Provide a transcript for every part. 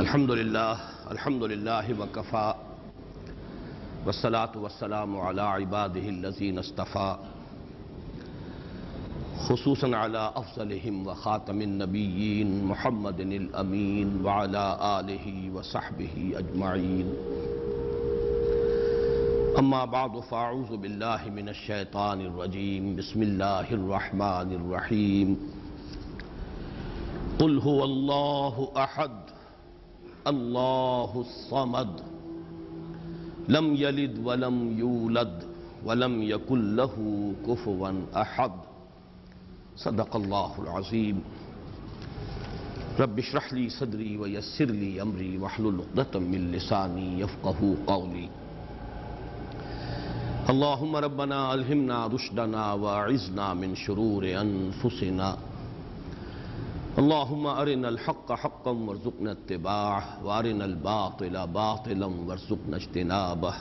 الحمد للہ وکفا والصلاة والسلام علی عباده الذین اصطفى خصوصا علی افضلهم وخاتم النبیین محمد الامین وعلی آلہ وصحبہ اجمعین اما بعد فاعوذ باللہ من الشیطان الرجیم بسم اللہ الرحمن الرحیم قل هو اللہ احد اللہ الصمد لم یلد ولم یولد ولم یکن لہ کفوا احد صدق اللہ العظیم رب اشرح لی صدری ویسر لی امری واحلل عقدۃ من لسانی یفقہوا قولی اللہم ربنا الہمنا رشدنا واعذنا من شرور انفسنا اللہم ارنا الحق حقا وارزقنا اتباعه وارنا الباطل باطلا وارزقنا اجتنابه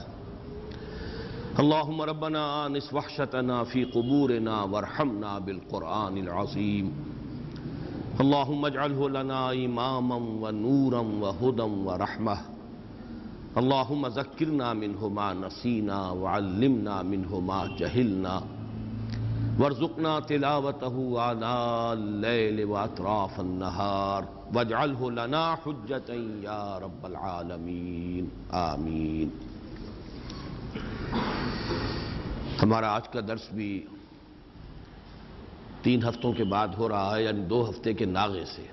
اللہم ربنا آنس وحشتنا فی قبورنا وارحمنا بالقرآن العظیم اللہم اجعله لنا اماما ونورا وہدا ورحمہ اللہم ذکرنا منہ ما نسینا وعلمنا منہ ما جہلنا وارزقنا تلاوته آناء اللیل واطراف النہار واجعلہ لنا حجتا یا رب العالمین آمین۔ ہمارا آج کا درس بھی 3 ہفتوں کے بعد ہو رہا ہے، یعنی 2 ہفتے کے ناغے سے۔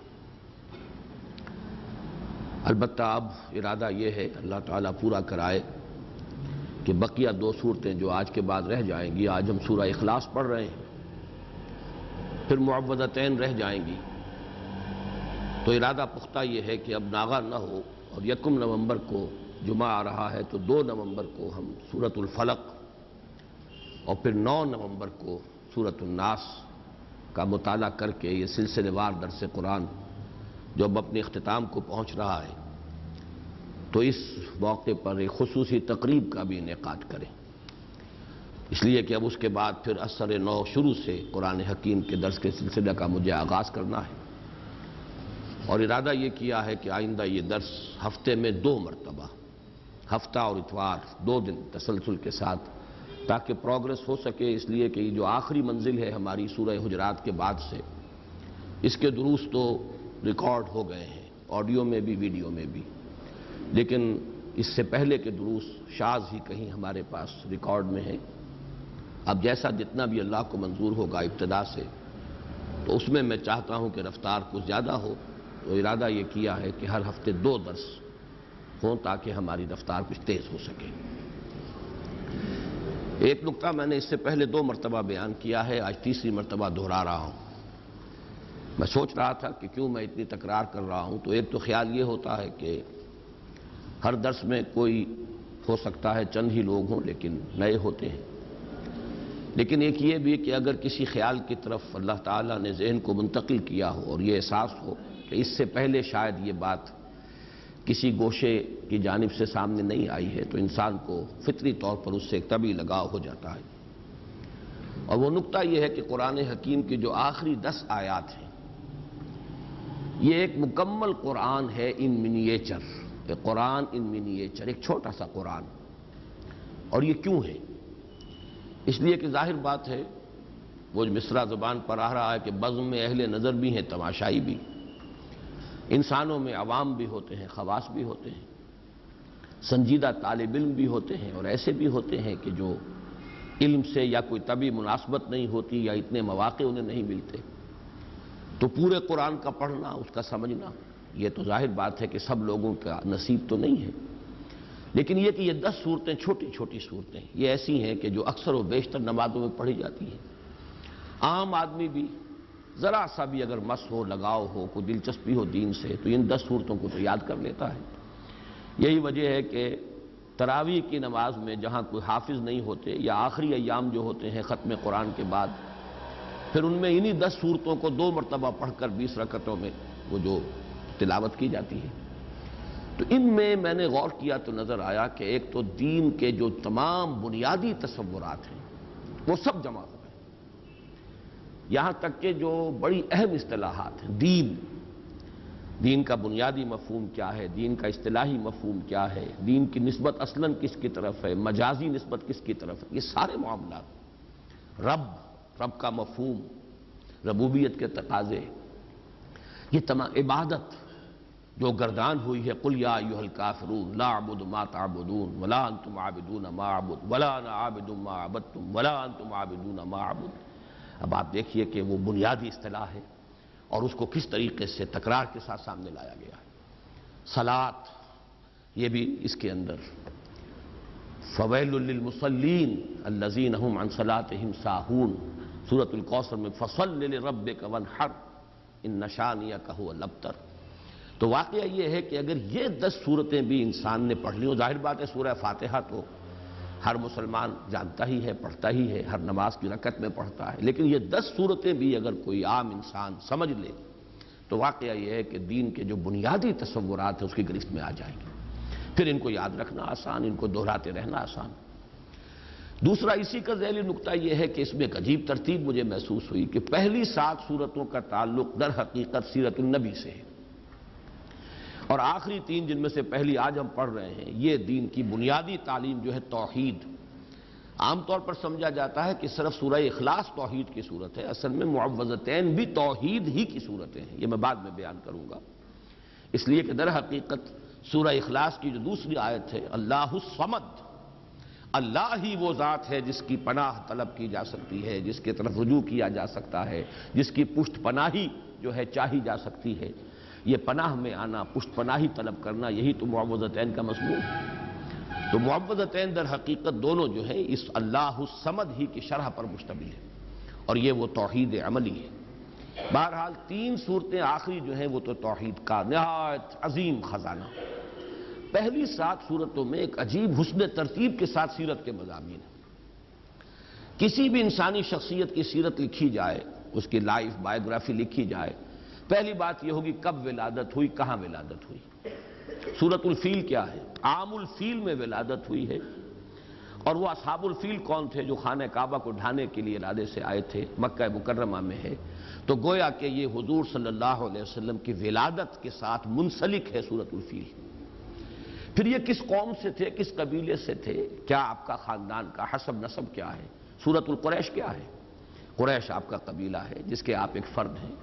البتہ اب ارادہ یہ ہے اللہ تعالیٰ پورا کرائے کہ بقیہ 2 صورتیں جو آج کے بعد رہ جائیں گی، آج ہم سورہ اخلاص پڑھ رہے ہیں، پھر معوذتین رہ جائیں گی، تو ارادہ پختہ یہ ہے کہ اب ناغہ نہ ہو، اور 1 نومبر کو جمعہ آ رہا ہے تو 2 نومبر کو ہم سورۃ الفلق اور پھر 9 نومبر کو سورۃ الناس کا مطالعہ کر کے یہ سلسلے وار درس قرآن جو اب اپنے اختتام کو پہنچ رہا ہے، تو اس موقع پر ایک خصوصی تقریب کا بھی انعقاد کریں، اس لیے کہ اب اس کے بعد پھر اثر 9 شروع سے قرآن حکیم کے درس کے سلسلہ کا مجھے آغاز کرنا ہے، اور ارادہ یہ کیا ہے کہ آئندہ یہ درس ہفتے میں 2 مرتبہ، ہفتہ اور اتوار 2 دن تسلسل کے ساتھ، تاکہ پروگرس ہو سکے، اس لیے کہ یہ جو آخری منزل ہے ہماری سورہ حجرات کے بعد سے، اس کے دروس تو ریکارڈ ہو گئے ہیں، آڈیو میں بھی ویڈیو میں بھی، لیکن اس سے پہلے کے دروس شاذ ہی کہیں ہمارے پاس ریکارڈ میں ہیں۔ اب جیسا جتنا بھی اللہ کو منظور ہوگا ابتدا سے، تو اس میں میں چاہتا ہوں کہ رفتار کچھ زیادہ ہو، تو ارادہ یہ کیا ہے کہ ہر ہفتے 2 درس ہوں تاکہ ہماری رفتار کچھ تیز ہو سکے۔ ایک نکتہ میں نے اس سے پہلے 2 مرتبہ بیان کیا ہے، آج 3ری مرتبہ دہرا رہا ہوں۔ میں سوچ رہا تھا کہ کیوں میں اتنی تکرار کر رہا ہوں، تو ایک تو خیال یہ ہوتا ہے کہ ہر درس میں کوئی ہو سکتا ہے چند ہی لوگ ہوں لیکن نئے ہوتے ہیں، لیکن ایک یہ بھی کہ اگر کسی خیال کی طرف اللہ تعالیٰ نے ذہن کو منتقل کیا ہو اور یہ احساس ہو کہ اس سے پہلے شاید یہ بات کسی گوشے کی جانب سے سامنے نہیں آئی ہے، تو انسان کو فطری طور پر اس سے ایک طبعی لگاؤ ہو جاتا ہے، اور وہ نکتہ یہ ہے کہ قرآن حکیم کی جو آخری 10 آیات ہیں، یہ ایک مکمل قرآن ہے ان منیچر، کہ قرآن ان منیچر، ایک چھوٹا سا قرآن۔ اور یہ کیوں ہے؟ اس لیے کہ ظاہر بات ہے، وہ مصرع زبان پر آ رہا ہے کہ بزم میں اہل نظر بھی ہیں، تماشائی بھی، انسانوں میں عوام بھی ہوتے ہیں، خواص بھی ہوتے ہیں، سنجیدہ طالب علم بھی ہوتے ہیں، اور ایسے بھی ہوتے ہیں کہ جو علم سے یا کوئی طبعی مناسبت نہیں ہوتی یا اتنے مواقع انہیں نہیں ملتے، تو پورے قرآن کا پڑھنا، اس کا سمجھنا، یہ تو ظاہر بات ہے کہ سب لوگوں کا نصیب تو نہیں ہے، لیکن یہ کہ یہ 10 صورتیں چھوٹی چھوٹی صورتیں یہ ایسی ہیں کہ جو اکثر و بیشتر نمازوں میں پڑھی جاتی ہیں۔ عام آدمی بھی ذرا سا بھی اگر مس ہو، لگاؤ ہو، کوئی دلچسپی ہو دین سے، تو ان 10 صورتوں کو تو یاد کر لیتا ہے۔ یہی وجہ ہے کہ تراویح کی نماز میں جہاں کوئی حافظ نہیں ہوتے، یا آخری ایام جو ہوتے ہیں ختم قرآن کے بعد، پھر ان میں انہی 10 صورتوں کو 2 مرتبہ پڑھ کر 20 رکعتوں میں وہ جو تلاوت کی جاتی ہے۔ تو ان میں نے غور کیا تو نظر آیا کہ ایک تو دین کے جو تمام بنیادی تصورات ہیں وہ سب جمع ہو گئے، یہاں تک کہ جو بڑی اہم اصطلاحات ہیں، دین، دین کا بنیادی مفہوم کیا ہے، دین کا اصطلاحی مفہوم کیا ہے، دین کی نسبت اصلاً کس کی طرف ہے، مجازی نسبت کس کی طرف ہے، یہ سارے معاملات، رب کا مفہوم، ربوبیت کے تقاضے، یہ تمام عبادت جو گردان ہوئی ہے، قل یا ایھا الکافرون لا اعبد ما تعبدون ولا انتم عابدون ما اعبد ولا انا عابد ما عبدتم ولا انتم عابدون ما اعبد۔ اب آپ دیکھیے کہ وہ بنیادی اصطلاح ہے اور اس کو کس طریقے سے تکرار کے ساتھ سامنے لایا گیا ہے۔ صلاۃ، یہ بھی اس کے اندر، فویل للمصلین الذین هم عن صلاتهم ساہون، سورۃ الکوثر میں فصل لربک وانحر ان شانئک هو الابتر۔ تو واقعہ یہ ہے کہ اگر یہ 10 صورتیں بھی انسان نے پڑھ لی، ظاہر بات ہے سورہ فاتحہ تو ہر مسلمان جانتا ہی ہے، پڑھتا ہی ہے، ہر نماز کی رکعت میں پڑھتا ہے، لیکن یہ 10 صورتیں بھی اگر کوئی عام انسان سمجھ لے تو واقعہ یہ ہے کہ دین کے جو بنیادی تصورات ہیں اس کی گرفت میں آ جائیں گے، پھر ان کو یاد رکھنا آسان، ان کو دہراتے رہنا آسان۔ دوسرا اسی کا ذیلی نقطہ یہ ہے کہ اس میں ایک عجیب ترتیب مجھے محسوس ہوئی کہ پہلی 7 صورتوں کا تعلق در حقیقت سیرت النبی سے ہے، اور آخری 3 جن میں سے پہلی آج ہم پڑھ رہے ہیں، یہ دین کی بنیادی تعلیم جو ہے توحید۔ عام طور پر سمجھا جاتا ہے کہ صرف سورہ اخلاص توحید کی صورت ہے، اصل میں معوذتین بھی توحید ہی کی صورتیں ہیں، یہ میں بعد میں بیان کروں گا، اس لیے کہ در حقیقت سورہ اخلاص کی جو دوسری آیت ہے، اللہ الصمد، اللہ ہی وہ ذات ہے جس کی پناہ طلب کی جا سکتی ہے، جس کی طرف رجوع کیا جا سکتا ہے، جس کی پشت پناہی جو ہے چاہی جا سکتی ہے۔ یہ پناہ میں آنا، پشت پناہی طلب کرنا، یہی تو معوذتین کا مضمون ہے۔ تو معوذتین در حقیقت دونوں جو ہے اس اللہ الصمد ہی کی شرح پر مشتمل ہے، اور یہ وہ توحید عملی ہے۔ بہرحال 3 صورتیں آخری جو ہیں وہ تو توحید کا نہایت عظیم خزانہ۔ پہلی 7 صورتوں میں ایک عجیب حسن ترتیب کے ساتھ سیرت کے مضامین ہیں۔ کسی بھی انسانی شخصیت کی سیرت لکھی جائے، اس کی لائف بائیوگرافی لکھی جائے، پہلی بات یہ ہوگی کب ولادت ہوئی، کہاں ولادت ہوئی۔ سورۃ الفیل کیا ہے؟ عام الفیل میں ولادت ہوئی ہے، اور وہ اصحاب الفیل کون تھے؟ جو خانہ کعبہ کو ڈھانے کے لیے ارادے سے آئے تھے، مکہ مکرمہ میں ہے، تو گویا کہ یہ حضور صلی اللہ علیہ وسلم کی ولادت کے ساتھ منسلک ہے سورۃ الفیل۔ پھر یہ کس قوم سے تھے، کس قبیلے سے تھے، کیا آپ کا خاندان کا حسب نسب کیا ہے؟ سورۃ القریش کیا ہے؟ قریش آپ کا قبیلہ ہے جس کے آپ ایک فرد ہیں،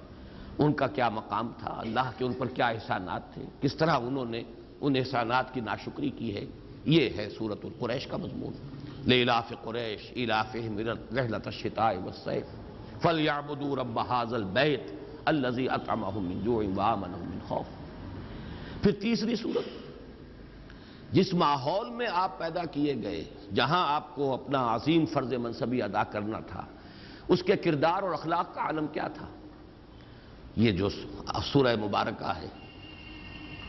ان کا کیا مقام تھا، اللہ کے ان پر کیا احسانات تھے، کس طرح انہوں نے ان احسانات کی ناشکری کی ہے، یہ ہے سورۃ القریش کا مضمون۔ لإلاف قریش إیلافہم رحلۃ الشتاء والصیف فلیعبدوا رب ھذا البیت الذی اطعمہم من جوع وآمنہم من خوف۔ پھر تیسری صورت، جس ماحول میں آپ پیدا کیے گئے، جہاں آپ کو اپنا عظیم فرض منصبی ادا کرنا تھا، اس کے کردار اور اخلاق کا عالم کیا تھا؟ یہ جو سورہ مبارکہ ہے،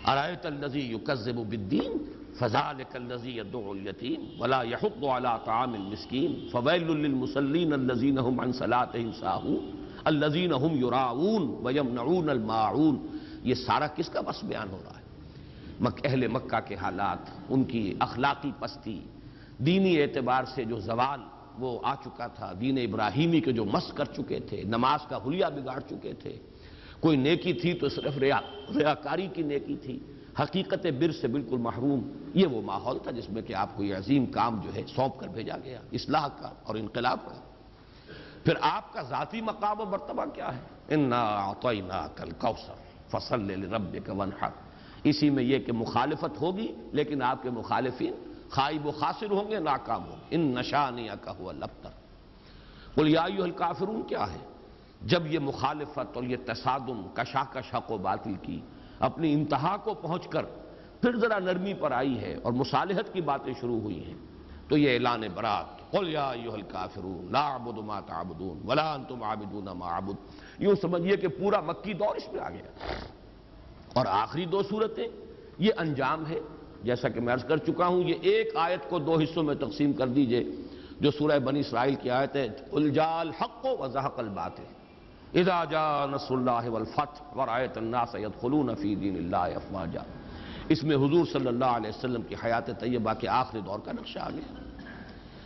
ارأیت الذی یکذب بالدین فذلک الذی یدعو الیتیم ولا یحض علی طعام المسکین فویل للمصلین الذین هم عن صلاتهم ساہون الذین هم یراؤون ویمنعون الماعون۔ یہ سارا کس کا بس بیان ہو رہا ہے؟ اہل مکہ کے حالات، ان کی اخلاقی پستی، دینی اعتبار سے جو زوال وہ آ چکا تھا، دین ابراہیمی کے جو مس کر چکے تھے، نماز کا حلیہ بگاڑ چکے تھے، کوئی نیکی تھی تو صرف ریاکاری کی نیکی تھی، حقیقت بر سے بالکل محروم۔ یہ وہ ماحول تھا جس میں کہ آپ کو یہ عظیم کام جو ہے سونپ کر بھیجا گیا، اصلاح کا اور انقلاب کا۔ پھر آپ کا ذاتی مقام و مرتبہ کیا ہے؟ انا اعطیناک الکوثر فصل لربک وانحر۔ اسی میں یہ کہ مخالفت ہوگی، لیکن آپ کے مخالفین خائب و خاسر ہوں گے، ناکام ہوں گے۔ ان شانئک ھو الابتر۔ قل یا ایھا الکافرون کیا ہے؟ جب یہ مخالفت اور یہ تصادم، کشاکش حق و باطل کی اپنی انتہا کو پہنچ کر پھر ذرا نرمی پر آئی ہے اور مصالحت کی باتیں شروع ہوئی ہیں، تو یہ اعلان برات، قل یا ایھا الکافرون لا اعبد ما تعبدون ولا انتم عابدون ما اعبد۔ یوں سمجھیے کہ پورا مکی دور اس میں آ گیا۔ اور آخری 2 صورتیں یہ انجام ہے، جیسا کہ میں عرض کر چکا ہوں، یہ ایک آیت کو 2 حصوں میں تقسیم کر دیجئے، جو سورہ بنی اسرائیل کی آیت ہے، قل جاء الحق وزهق الباطل اذا جاء نصر اللہ والفتح ورأیت الناس يدخلون فی دین اللہ افواجا۔ اس میں حضور صلی اللہ علیہ وسلم کی حیات طیبہ کے آخری دور کا نقشہ آ گیا،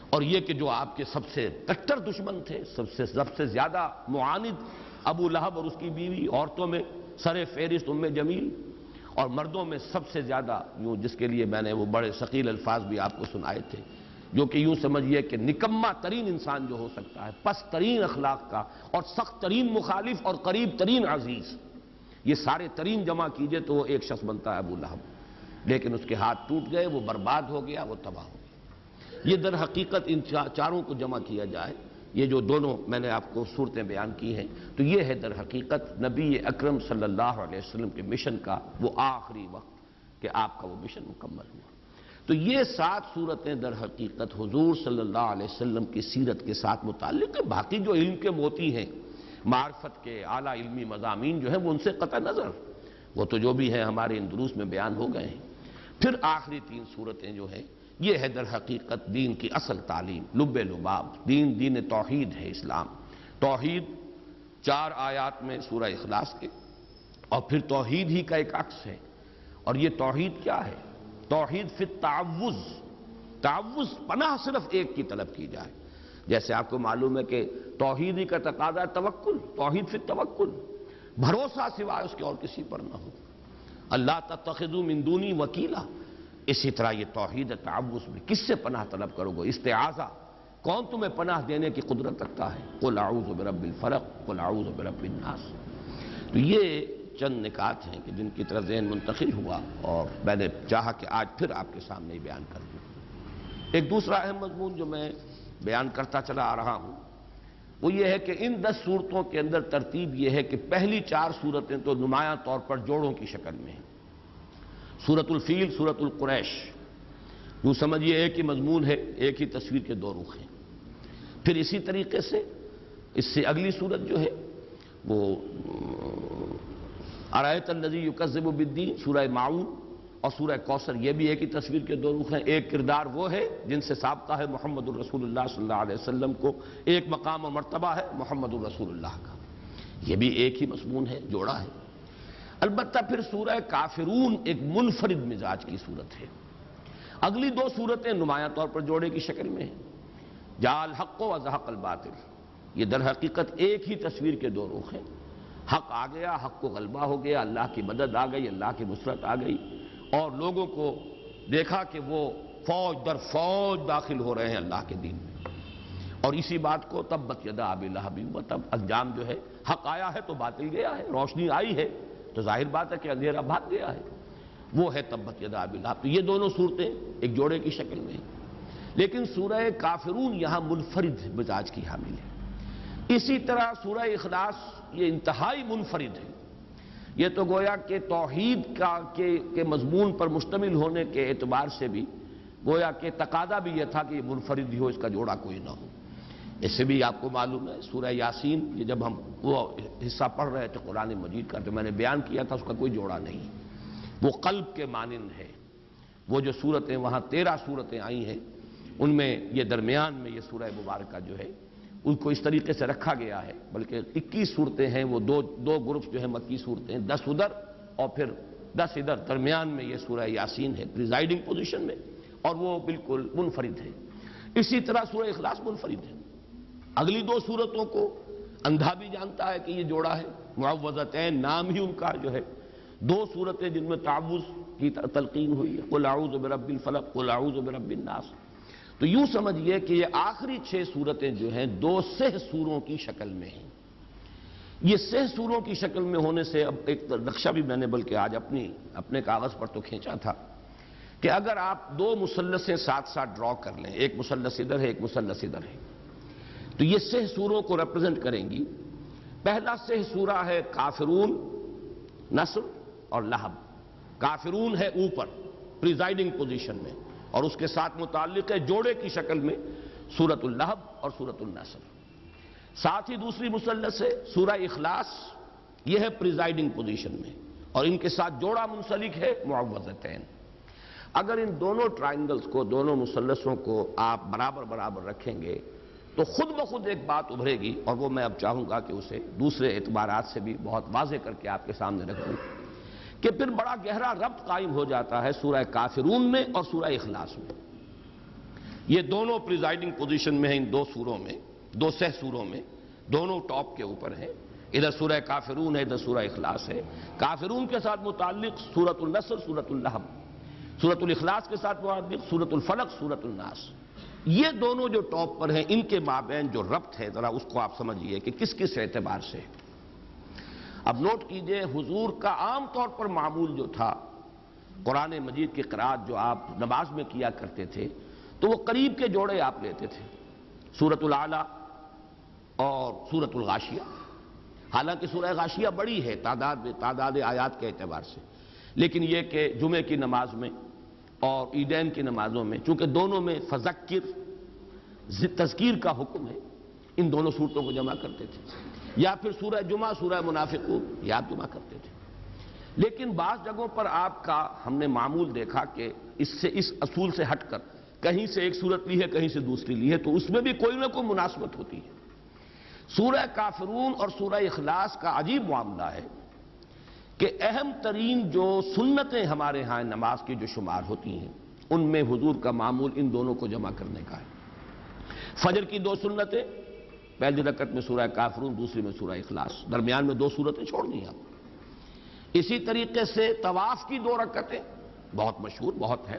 اور یہ کہ جو آپ کے سب سے کٹر دشمن تھے، سب سے زیادہ معاند ابو لہب اور اس کی بیوی، عورتوں میں سر فہرست ام جمیل، اور مردوں میں سب سے زیادہ یوں جس کے لیے میں نے وہ بڑے ثقیل الفاظ بھی آپ کو سنائے تھے، جو کہ یوں سمجھیے کہ نکما ترین انسان جو ہو سکتا ہے، پست ترین اخلاق کا اور سخت ترین مخالف اور قریب ترین عزیز، یہ سارے ترین جمع کیجئے تو وہ ایک شخص بنتا ہے ابو لہب، لیکن اس کے ہاتھ ٹوٹ گئے، وہ برباد ہو گیا، وہ تباہ ہو گیا۔ یہ در حقیقت ان چاروں کو جمع کیا جائے، یہ جو دونوں میں نے آپ کو صورتیں بیان کی ہیں، تو یہ ہے در حقیقت نبی اکرم صلی اللہ علیہ وسلم کے مشن کا وہ آخری وقت کہ آپ کا وہ مشن مکمل ہوا۔ تو یہ 7 صورتیں در حقیقت حضور صلی اللہ علیہ وسلم کی سیرت کے ساتھ متعلق ہیں۔ باقی جو علم کے موتی ہیں، معرفت کے اعلیٰ علمی مضامین جو ہیں، وہ ان سے قطع نظر، وہ تو جو بھی ہیں ہمارے ان دروس میں بیان ہو گئے ہیں۔ پھر آخری 3 صورتیں جو ہیں، یہ ہے در حقیقت دین کی اصل تعلیم، لب لباب، دین توحید ہے اسلام۔ توحید 4 آیات میں سورہ اخلاص کے، اور پھر توحید ہی کا ایک عکس ہے۔ اور یہ توحید کیا ہے؟ توحید فی التعوذ، تعوذ پناہ صرف ایک کی طلب کی جائے۔ جیسے آپ کو معلوم ہے کہ توحید ہی کا تقاضا توکل، توحید فی التوکل، بھروسہ سوائے اس کے اور کسی پر نہ ہو، اللہ تتخذوا من دونی وکیلا۔ اسی طرح یہ توحید تعوذ میں کس سے پناہ طلب کرو گے؟ استعاذہ، کون تمہیں پناہ دینے کی قدرت رکھتا ہے؟ قل اعوذ برب الفلق، قل اعوذ برب الناس۔ تو یہ چند نکات ہیں کہ جن کی طرف ذہن منتقل ہوا، اور میں نے چاہا کہ آج پھر آپ کے سامنے ہی بیان کر دوں۔ ایک دوسرا اہم مضمون جو میں بیان کرتا چلا آ رہا ہوں، وہ یہ ہے کہ ان 10 صورتوں کے اندر ترتیب یہ ہے کہ پہلی 4 صورتیں تو نمایاں طور پر جوڑوں کی شکل میں ہیں۔ سورۃ الفیل، سورۃ القریش، یوں سمجھیے ایک ہی مضمون ہے، ایک ہی تصویر کے 2 رخ ہیں۔ پھر اسی طریقے سے اس سے اگلی صورت جو ہے وہ ارأیت الذی یکذب بالدین، سورہ معون، اور سورہ کوثر، یہ بھی ایک ہی تصویر کے 2 رخ ہیں۔ ایک کردار وہ ہے جن سے ثابتہ ہے محمد الرسول اللہ صلی اللہ علیہ وسلم کو، ایک مقام و مرتبہ ہے محمد الرسول اللہ کا، یہ بھی ایک ہی مضمون ہے، جوڑا ہے۔ البتہ پھر سورہ کافرون ایک منفرد مزاج کی صورت ہے۔ اگلی 2 صورتیں نمایاں طور پر جوڑے کی شکل میں ہیں۔ جاء الحق وزهق الباطل، یہ در حقیقت ایک ہی تصویر کے 2 رخ ہیں۔ حق آ گیا، حق کو غلبہ ہو گیا، اللہ کی مدد آ گئی، اللہ کی نصرت آ گئی، اور لوگوں کو دیکھا کہ وہ فوج در فوج داخل ہو رہے ہیں اللہ کے دین میں۔ اور اسی بات کو تبت یدا ابی لہب وتب، انجام جو ہے حق آیا ہے تو باطل گیا ہے، روشنی آئی ہے تو ظاہر بات ہے کہ اندھیرا بھاگ گیا ہے، وہ ہے تبت یدا ابی لہب۔ تو یہ دونوں صورتیں ایک جوڑے کی شکل میں ہیں، لیکن سورہ کافرون یہاں منفرد مزاج کی حامل ہے۔ اسی طرح سورہ اخلاص یہ انتہائی منفرد ہے، یہ تو گویا کہ توحید کے مضمون پر مشتمل ہونے کے اعتبار سے بھی گویا کہ تقاضا بھی یہ تھا کہ یہ منفرد ہی ہو، اس کا جوڑا کوئی نہ ہو۔ اس سے بھی آپ کو معلوم ہے سورہ یاسین، یہ جب ہم وہ حصہ پڑھ رہے تھے قرآن مجید کا تو میں نے بیان کیا تھا اس کا کوئی جوڑا نہیں، وہ قلب کے مانند ہے۔ وہ جو صورتیں وہاں 13 صورتیں آئی ہیں، ان میں یہ درمیان میں یہ سورہ مبارکہ جو ہے ان کو اس طریقے سے رکھا گیا ہے، بلکہ 21 صورتیں ہیں، وہ دو گروپس جو ہیں مکی صورتیں ہیں، 10 ادھر اور پھر 10 ادھر، درمیان میں یہ سورہ یاسین ہے پریزائڈنگ پوزیشن میں، اور وہ بالکل منفرد ہے۔ اسی طرح سورہ اخلاص منفرد ہے۔ اگلی 2 صورتوں کو اندھا بھی جانتا ہے کہ یہ جوڑا ہے، معوذتین نام ہی ان کا جو ہے، 2 صورتیں جن میں تعوذ کی تلقین ہوئی ہے، قل اعوذ برب الفلق، قل اعوذ برب الناس۔ تو یوں سمجھیے کہ یہ آخری 6 صورتیں جو ہیں 2 سہ سوروں کی شکل میں ہیں۔ یہ سہ سوروں کی شکل میں ہونے سے اب ایک نقشہ بھی میں نے بلکہ آج اپنے کاغذ پر تو کھینچا تھا کہ اگر آپ 2 مثلثیں ساتھ ساتھ ڈرا کر لیں، ایک مثلث ادھر ہے، ایک مثلث ادھر ہے، تو یہ سہ سوروں کو ریپرزنٹ کریں گی۔ پہلا سہ سورہ ہے کافرون، نصر اور لہب۔ کافرون ہے اوپر پریزائڈنگ پوزیشن میں، اور اس کے ساتھ متعلق ہے جوڑے کی شکل میں سورۃ اللہب اور سورۃ النصر۔ ساتھ ہی دوسری مثلث ہے سورہ اخلاص، یہ ہے پریزائڈنگ پوزیشن میں، اور ان کے ساتھ جوڑا منسلک ہے معوذتین۔ اگر ان دونوں ٹرائنگلز کو، دونوں مثلثوں کو آپ برابر برابر رکھیں گے تو خود بخود ایک بات ابھرے گی، اور وہ میں اب چاہوں گا کہ اسے دوسرے اعتبارات سے بھی بہت واضح کر کے آپ کے سامنے رکھوں، کہ پھر بڑا گہرا ربط قائم ہو جاتا ہے سورہ کافرون میں اور سورہ اخلاص میں۔ یہ دونوں پریزائڈنگ پوزیشن میں ہیں ان 2 سوروں میں، 2 سہ سوروں میں، دونوں ٹاپ کے اوپر ہیں، ادھر سورہ کافرون ہے، ادھر سورہ اخلاص ہے۔ کافرون کے ساتھ متعلق سورۃ النصر، سورۃ اللہم، سورۃ الاخلاص کے ساتھ متعلق سورۃ الفلق، سورۃ الناس۔ یہ دونوں جو ٹاپ پر ہیں، ان کے مابین جو ربط ہے ذرا اس کو آپ سمجھیے کہ کس کس اعتبار سے۔ اب نوٹ کیجئے، حضور کا عام طور پر معمول جو تھا، قرآن مجید کی قرأت جو آپ نماز میں کیا کرتے تھے، تو وہ قریب کے جوڑے آپ لیتے تھے، سورۃ الاعلیٰ اور سورۃ الغاشیہ۔ حالانکہ سورہ غاشیہ بڑی ہے تعداد آیات کے اعتبار سے، لیکن یہ کہ جمعے کی نماز میں اور عیدین کی نمازوں میں، چونکہ دونوں میں فذکر تذکیر کا حکم ہے، ان دونوں صورتوں کو جمع کرتے تھے، یا پھر سورہ جمعہ، سورہ منافقون یہ آپ جمع کرتے تھے۔ لیکن بعض جگہوں پر آپ کا ہم نے معمول دیکھا کہ اس اصول سے ہٹ کر کہیں سے ایک صورت لی ہے، کہیں سے دوسری لی ہے، تو اس میں بھی کوئی نہ کوئی مناسبت ہوتی ہے۔ سورہ کافرون اور سورہ اخلاص کا عجیب معاملہ ہے کہ اہم ترین جو سنتیں ہمارے ہاں نماز کی جو شمار ہوتی ہیں، ان میں حضور کا معمول ان دونوں کو جمع کرنے کا ہے۔ فجر کی 2 سنتیں، پہلی رکعت میں سورہ کافرون، دوسری میں سورہ اخلاص، درمیان میں 2 سورتیں چھوڑ دیں آپ۔ اسی طریقے سے طواف کی 2 رکعتیں بہت مشہور، بہت ہے،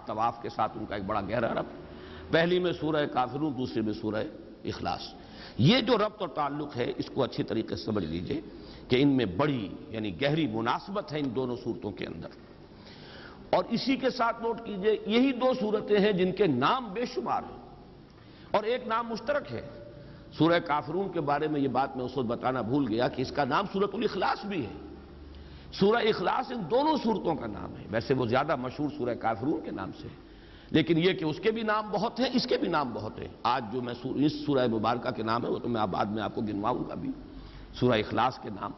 طواف کے ساتھ ان کا ایک بڑا گہرا ربط، پہلی میں سورہ کافرون، دوسری میں سورہ اخلاص۔ یہ جو ربط اور تعلق ہے، اس کو اچھی طریقے سے سمجھ لیجئے کہ ان میں بڑی یعنی گہری مناسبت ہے ان دونوں صورتوں کے اندر۔ اور اسی کے ساتھ نوٹ کیجئے، یہی 2 صورتیں ہیں جن کے نام بے شمار ہیں اور ایک نام مشترک ہے۔ سورہ کافرون کے بارے میں یہ بات میں اس وقت بتانا بھول گیا کہ اس کا نام سورۃ الاخلاص بھی ہے۔ سورہ اخلاص ان دونوں صورتوں کا نام ہے، ویسے وہ زیادہ مشہور سورہ کافرون کے نام سے ہے، لیکن یہ کہ اس کے بھی نام بہت ہیں، اس کے بھی نام بہت ہیں۔ آج جو میں اس سورہ مبارکہ کے نام ہے وہ تو میں بعد میں آپ کو گنواؤں گا بھی، سورہ اخلاص کے نام۔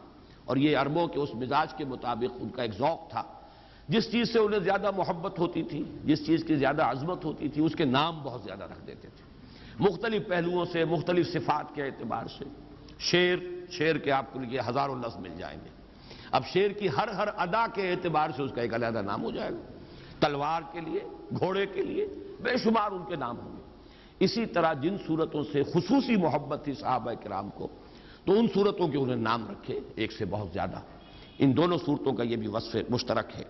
اور یہ عربوں کے اس مزاج کے مطابق ان کا ایک ذوق تھا، جس چیز سے انہیں زیادہ محبت ہوتی تھی، جس چیز کی زیادہ عظمت ہوتی تھی، اس کے نام بہت زیادہ رکھ دیتے تھے، مختلف پہلوؤں سے، مختلف صفات کے اعتبار سے۔ شیر کے آپ کو لیے ہزاروں لفظ مل جائیں گے۔ اب شیر کی ہر ادا کے اعتبار سے اس کا ایک علیحدہ نام ہو جائے گا۔ تلوار کے لیے، گھوڑے کے لیے بے شمار ان کے نام ہوں گے۔ اسی طرح جن صورتوں سے خصوصی محبت تھی صحابہ کرام کو، تو ان صورتوں کے انہیں نام رکھے، ایک سے بہت زیادہ۔ ان دونوں صورتوں کا یہ بھی وصف مشترک ہے۔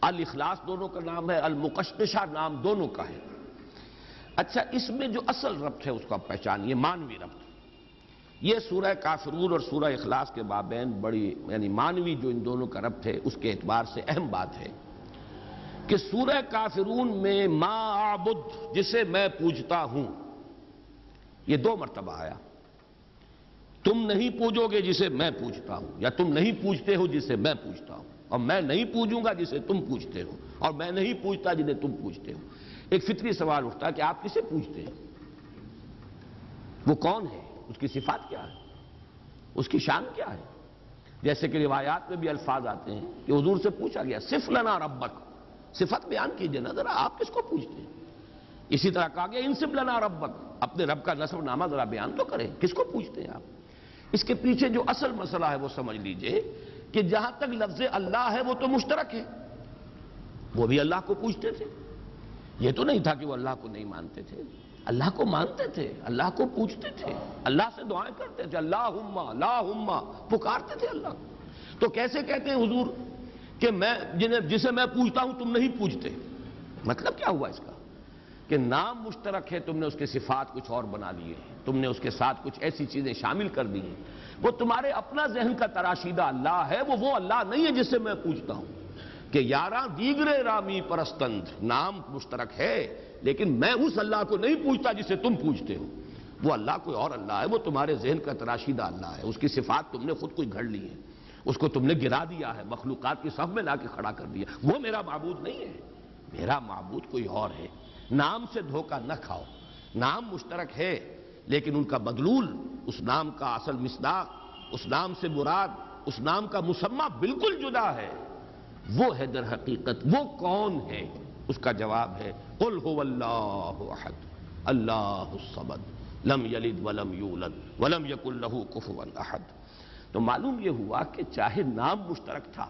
الاخلاص دونوں کا نام ہے، المقشقشہ نام دونوں کا ہے۔ اچھا، اس میں جو اصل ربط ہے اس کو آپ پہچانیے، مانوی ربط۔ یہ سورہ کافرون اور سورہ اخلاص کے مابین بڑی یعنی مانوی جو ان دونوں کا ربط ہے، اس کے اعتبار سے اہم بات ہے کہ سورہ کافرون میں ما اعبد، جسے میں پوجتا ہوں، یہ 2 مرتبہ آیا۔ تم نہیں پوجو گے جسے میں پوجتا ہوں، یا تم نہیں پوجتے ہو جسے میں پوجتا ہوں، اور میں نہیں پوجوں گا جسے تم پوجتے ہو، اور میں نہیں پوجتا جنہیں تم پوجتے ہو۔ ایک فطری سوال اٹھتا ہے کہ آپ کسے پوجتے ہیں؟ وہ کون ہے؟ اس کی صفات کیا ہے؟ اس کی شان کیا ہے؟ جیسے کہ روایات میں بھی الفاظ آتے ہیں کہ حضور سے پوچھا گیا، صف لنا ربک، صفت بیان کیجئے نا ذرا، آپ کس کو پوچھتے ہیں؟ اسی طرح کہا گیا انصب لنا ربک، اپنے رب کا نسب نامہ ذرا بیان تو کریں، کس کو پوچھتے ہیں آپ؟ اس کے پیچھے جو اصل مسئلہ ہے وہ سمجھ لیجئے کہ جہاں تک لفظ اللہ ہے وہ تو مشترک ہے، وہ بھی اللہ کو پوچھتے تھے۔ یہ تو نہیں تھا کہ وہ اللہ کو نہیں مانتے تھے، اللہ کو مانتے تھے، اللہ کو پوچھتے تھے، اللہ سے دعائیں کرتے تھے، اللہم اللہم پکارتے تھے اللہ کو۔ تو کیسے کہتے ہیں حضور کہ جسے میں پوچھتا ہوں تم نہیں پوچھتے؟ مطلب کیا ہوا اس کا کہ نام مشترک ہے، تم نے اس کے صفات کچھ اور بنا لیے ہیں، تم نے اس کے ساتھ کچھ ایسی چیزیں شامل کر دی ہیں، وہ تمہارے اپنا ذہن کا تراشیدہ اللہ ہے، وہ اللہ نہیں ہے جس سے میں پوچھتا ہوں۔ کہ یاراں دیگرے رامی پرستند، نام مشترک ہے لیکن میں اس اللہ کو نہیں پوچھتا جسے تم پوچھتے ہو، وہ اللہ کوئی اور اللہ ہے، وہ تمہارے ذہن کا تراشیدہ اللہ ہے، اس کی صفات تم نے خود کوئی گھڑ لی ہے، اس کو تم نے گرا دیا ہے، مخلوقات کی صف میں لا کے کھڑا کر دیا، وہ میرا معبود نہیں ہے، میرا معبود کوئی اور ہے۔ نام سے دھوکہ نہ کھاؤ، نام مشترک ہے لیکن ان کا مدلول، اس نام کا اصل مصداق، اس نام سے مراد، اس نام کا مسمى بالکل جدا ہے۔ وہ ہے در حقیقت، وہ کون ہے؟ اس کا جواب ہے قل هو اللہ احد اللہ الصمد لم یلد ولم یولد ولم یکن له کفوا احد۔ تو معلوم یہ ہوا کہ چاہے نام مشترک تھا،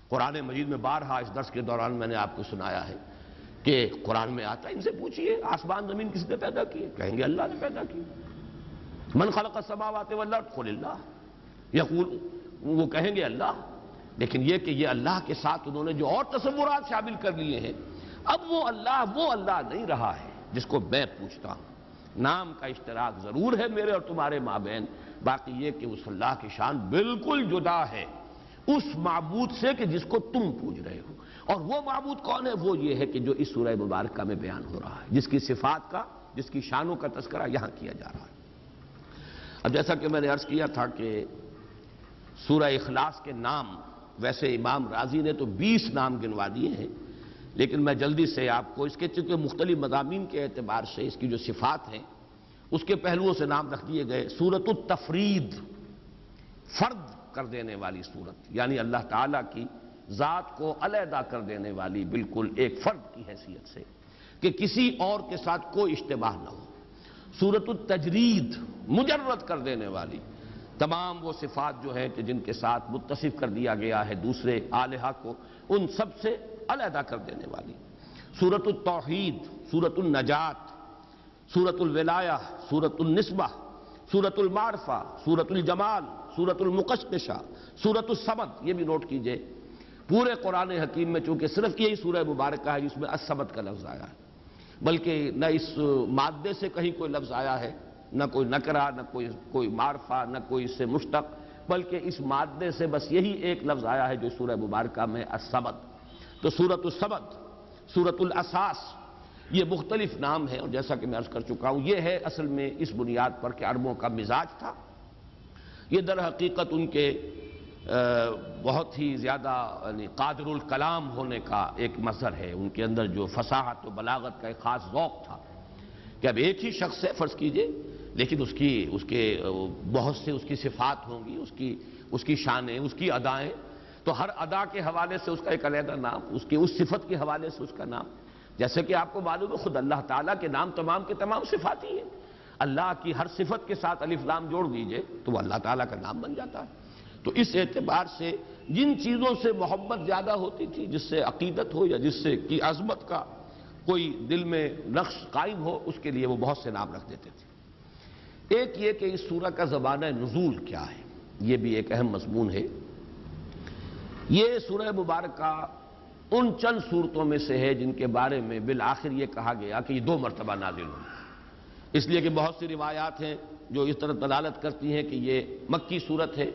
قرآن مجید میں بارہا اس درس کے دوران میں نے آپ کو سنایا ہے کہ قرآن میں آتا ہے، ان سے پوچھئے آسمان زمین کس نے پیدا کیے؟ کہیں گے اللہ نے پیدا کیے۔ من خلق السماوات والارض قل اللہ، یقول وہ کہیں گے اللہ، لیکن یہ کہ یہ اللہ کے ساتھ انہوں نے جو اور تصورات شامل کر لیے ہیں، اب وہ اللہ نہیں رہا ہے جس کو میں پوچھتا ہوں۔ نام کا اشتراک ضرور ہے میرے اور تمہارے مابین، باقی یہ کہ اس اللہ کی شان بالکل جدا ہے اس معبود سے کہ جس کو تم پوج رہے ہو۔ اور وہ معبود کون ہے؟ وہ یہ ہے کہ جو اس سورہ مبارکہ میں بیان ہو رہا ہے، جس کی صفات کا، جس کی شانوں کا تذکرہ یہاں کیا جا رہا ہے۔ اب جیسا کہ میں نے عرض کیا تھا کہ سورہ اخلاص کے نام، ویسے امام رازی نے تو 20 نام گنوا دیے ہیں، لیکن میں جلدی سے آپ کو اس کے چونکہ مختلف مضامین کے اعتبار سے اس کی جو صفات ہیں اس کے پہلوؤں سے نام رکھ دیے گئے۔ سورۃ التفرید، فرد کر دینے والی سورت، یعنی اللہ تعالیٰ کی ذات کو علیحدہ کر دینے والی، بالکل ایک فرد کی حیثیت سے کہ کسی اور کے ساتھ کوئی اشتباہ نہ ہو۔ سورۃ التجرید، مجرد کر دینے والی، تمام وہ صفات جو ہیں کہ جن کے ساتھ متصف کر دیا گیا ہے دوسرے الہہ کو، ان سب سے علیحدہ کر دینے والی۔ سورۃ التوحید، سورۃ النجات، سورۃ الولایہ، سورۃ النسبہ، سورۃ المعرفہ، سورۃ الجمال، سورۃ المقشقشہ، سورۃ الصمد۔ یہ بھی نوٹ کیجئے، پورے قرآن حکیم میں چونکہ صرف یہی سورہ مبارکہ ہے جس میں الصمد کا لفظ آیا ہے، بلکہ نہ اس مادے سے کہیں کوئی لفظ آیا ہے، نہ کوئی نکرہ، نہ کوئی معرفہ، نہ کوئی اس سے مشتق، بلکہ اس مادے سے بس یہی ایک لفظ آیا ہے جو سورہ مبارکہ میں الصمد۔ تو سورۃ الصمد، سورۃ الاساس، یہ مختلف نام ہیں، اور جیسا کہ میں عرض کر چکا ہوں یہ ہے اصل میں اس بنیاد پر کہ عربوں کا مزاج تھا، یہ در حقیقت ان کے بہت ہی زیادہ یعنی قادر الکلام ہونے کا ایک مظہر ہے، ان کے اندر جو فصاحت و بلاغت کا ایک خاص ذوق تھا کہ اب ایک ہی شخص ہے فرض کیجئے، لیکن اس کے بہت سے اس کی صفات ہوں گی، اس کی شانیں، اس کی ادائیں، تو ہر ادا کے حوالے سے اس کا ایک علیحدہ نام، اس صفت کے حوالے سے اس کا نام، جیسے کہ آپ کو معلوم ہے خود اللہ تعالیٰ کے نام تمام کے تمام صفات ہی ہیں۔ اللہ کی ہر صفت کے ساتھ الف لام جوڑ دیجئے تو وہ اللہ تعالیٰ کا نام بن جاتا ہے۔ تو اس اعتبار سے جن چیزوں سے محبت زیادہ ہوتی تھی، جس سے عقیدت ہو یا جس سے کی عظمت کا کوئی دل میں نقش قائم ہو، اس کے لیے وہ بہت سے نام رکھ دیتے تھے۔ ایک یہ کہ اس سورہ کا زمانہ نزول کیا ہے، یہ بھی ایک اہم مضمون ہے۔ یہ سورہ مبارکہ ان چند صورتوں میں سے ہے جن کے بارے میں بالآخر یہ کہا گیا کہ یہ 2 مرتبہ نازل ہوئی، اس لیے کہ بہت سی روایات ہیں جو اس طرح دلالت کرتی ہیں کہ یہ مکی صورت ہے،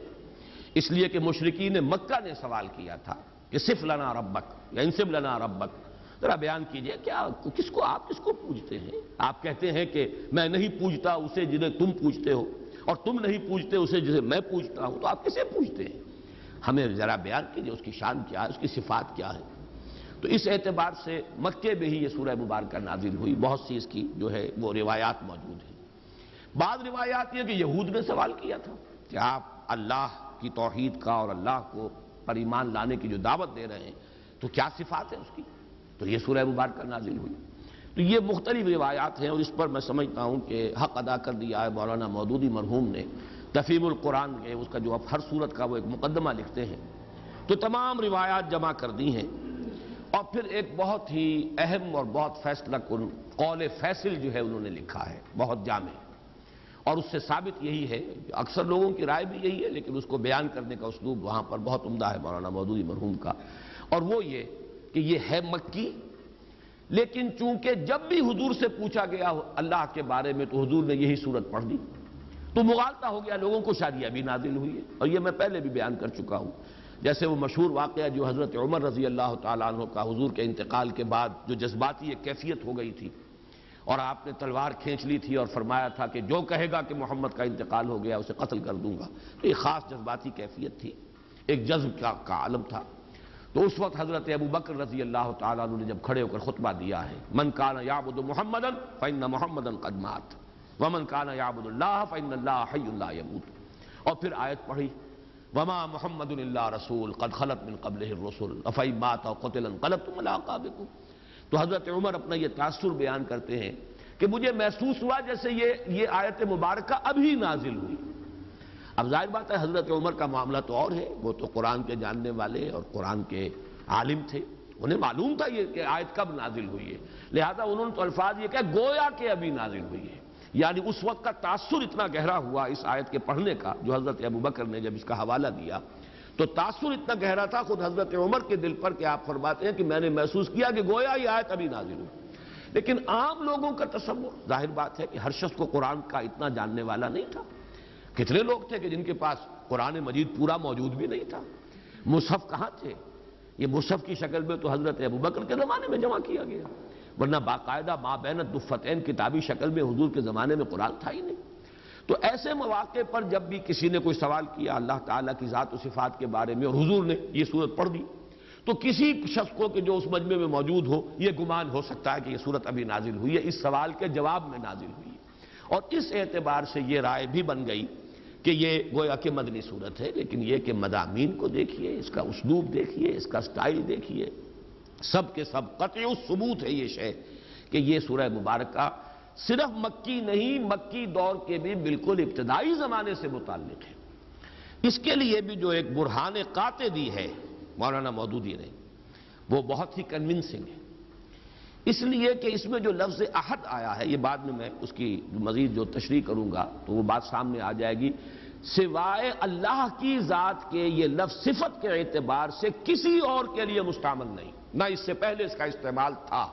اس لیے کہ مشرکین مکہ نے سوال کیا تھا کہ صف لنا ربک یا انصب لنا ربک، ذرا بیان کیجئے کیا آپ کس کو پوجتے ہیں؟ آپ کہتے ہیں کہ میں نہیں پوجتا اسے جنہیں تم پوجتے ہو، اور تم نہیں پوجتے اسے جسے میں پوجتا ہوں، تو آپ کسے پوجتے ہیں؟ ہمیں ذرا بیان کیجئے اس کی شان کیا ہے، اس کی صفات کیا ہے۔ تو اس اعتبار سے مکے میں ہی یہ سورہ مبارکہ نازل ہوئی، بہت سی اس کی جو ہے وہ روایات موجود ہیں۔ بعض روایات یہ کہ یہود نے سوال کیا تھا کہ آپ اللہ کی توحید کا اور اللہ کو پر ایمان لانے کی جو دعوت دے رہے ہیں تو کیا صفات ہیں اس کی، تو یہ سورہ مبارکہ نازل ہوئی۔ تو یہ مختلف روایات ہیں، اور اس پر میں سمجھتا ہوں کہ حق ادا کر دیا ہے مولانا مودودی مرحوم نے تفہیم القرآن کے، اس کا جو اب ہر سورت کا وہ ایک مقدمہ لکھتے ہیں، تو تمام روایات جمع کر دی ہیں، اور پھر ایک بہت ہی اہم اور بہت فیصلہ کن قول فیصل جو ہے انہوں نے لکھا ہے، بہت جامع، اور اس سے ثابت یہی ہے، اکثر لوگوں کی رائے بھی یہی ہے، لیکن اس کو بیان کرنے کا اسلوب وہاں پر بہت عمدہ ہے مولانا مودودی مرحوم کا، اور وہ یہ کہ یہ ہے مکی، لیکن چونکہ جب بھی حضور سے پوچھا گیا اللہ کے بارے میں تو حضور نے یہی صورت پڑھ دی، تو مغالطہ ہو گیا لوگوں کو، شاید یہ ابھی نازل ہوئی ہے، اور یہ میں پہلے بھی بیان کر چکا ہوں، جیسے وہ مشہور واقعہ جو حضرت عمر رضی اللہ تعالیٰ عنہ کا حضور کے انتقال کے بعد جو جذباتی ایک کیفیت ہو گئی تھی، اور آپ نے تلوار کھینچ لی تھی اور فرمایا تھا کہ جو کہے گا کہ محمد کا انتقال ہو گیا اسے قتل کر دوں گا، تو یہ خاص جذباتی کیفیت تھی، ایک جذب کا عالم تھا۔ تو اس وقت حضرت ابو بکر رضی اللہ تعالیٰ عنہ نے جب کھڑے ہو کر خطبہ دیا ہے، من کان یعبد محمدا فإن محمدا قد مات ومن کان یعبد اللہ فإن اللہ حی لا یموت، اور پھر آیت پڑھی وما محمد الا رسول قد خلت من قبلہ الرسل افإن مات او قتل انقلبتم علی اعقابکم۔ تو حضرت عمر اپنا یہ تاثر بیان کرتے ہیں کہ مجھے محسوس ہوا جیسے یہ آیت مبارکہ ابھی نازل ہوئی۔ اب ظاہر بات ہے حضرت عمر کا معاملہ تو اور ہے، وہ تو قرآن کے جاننے والے اور قرآن کے عالم تھے، انہیں معلوم تھا یہ کہ آیت کب نازل ہوئی ہے، لہذا انہوں نے تو الفاظ یہ کہ گویا کہ ابھی نازل ہوئی ہے، یعنی اس وقت کا تاثر اتنا گہرا ہوا اس آیت کے پڑھنے کا، جو حضرت ابوبکر نے جب اس کا حوالہ دیا تو تاثر اتنا گہرا تھا خود حضرت عمر کے دل پر کہ آپ فرماتے ہیں کہ میں نے محسوس کیا کہ گویا یہ آیت ابھی نازل ہوئی۔ لیکن عام لوگوں کا تصور، ظاہر بات ہے کہ ہر شخص کو قرآن کا اتنا جاننے والا نہیں تھا۔ کتنے لوگ تھے کہ جن کے پاس قرآن مجید پورا موجود بھی نہیں تھا، مصحف کہاں تھے؟ یہ مصحف کی شکل میں تو حضرت ابوبکر کے زمانے میں جمع کیا گیا، ورنہ باقاعدہ ما بین الدفتین کتابی شکل میں حضور کے زمانے میں قرآن تھا ہی نہیں۔ تو ایسے مواقع پر جب بھی کسی نے کوئی سوال کیا اللہ تعالیٰ کی ذات و صفات کے بارے میں اور حضور نے یہ صورت پڑھ دی، تو کسی شخص کو کہ جو اس مجمع میں موجود ہو یہ گمان ہو سکتا ہے کہ یہ صورت ابھی نازل ہوئی ہے، اس سوال کے جواب میں نازل ہوئی ہے۔ اور اس اعتبار سے یہ رائے بھی بن گئی کہ یہ گویا کہ مدنی صورت ہے، لیکن یہ کہ مضامین کو دیکھیے، اس کا اسلوب دیکھیے، اس کا سٹائل دیکھیے، سب کے سب قطعی ثبوت ہے یہ شے کہ یہ سورہ مبارکہ صرف مکی نہیں، مکی دور کے بھی بالکل ابتدائی زمانے سے متعلق ہے۔ اس کے لیے بھی جو ایک برہان قاطع دی ہے مولانا مودودی نے، وہ بہت ہی کنونسنگ ہے، اس لیے کہ اس میں جو لفظ احد آیا ہے، یہ بعد میں اس کی مزید جو تشریح کروں گا تو وہ بات سامنے آ جائے گی، سوائے اللہ کی ذات کے یہ لفظ صفت کے اعتبار سے کسی اور کے لیے مستعمل نہیں، نہ اس سے پہلے اس کا استعمال تھا،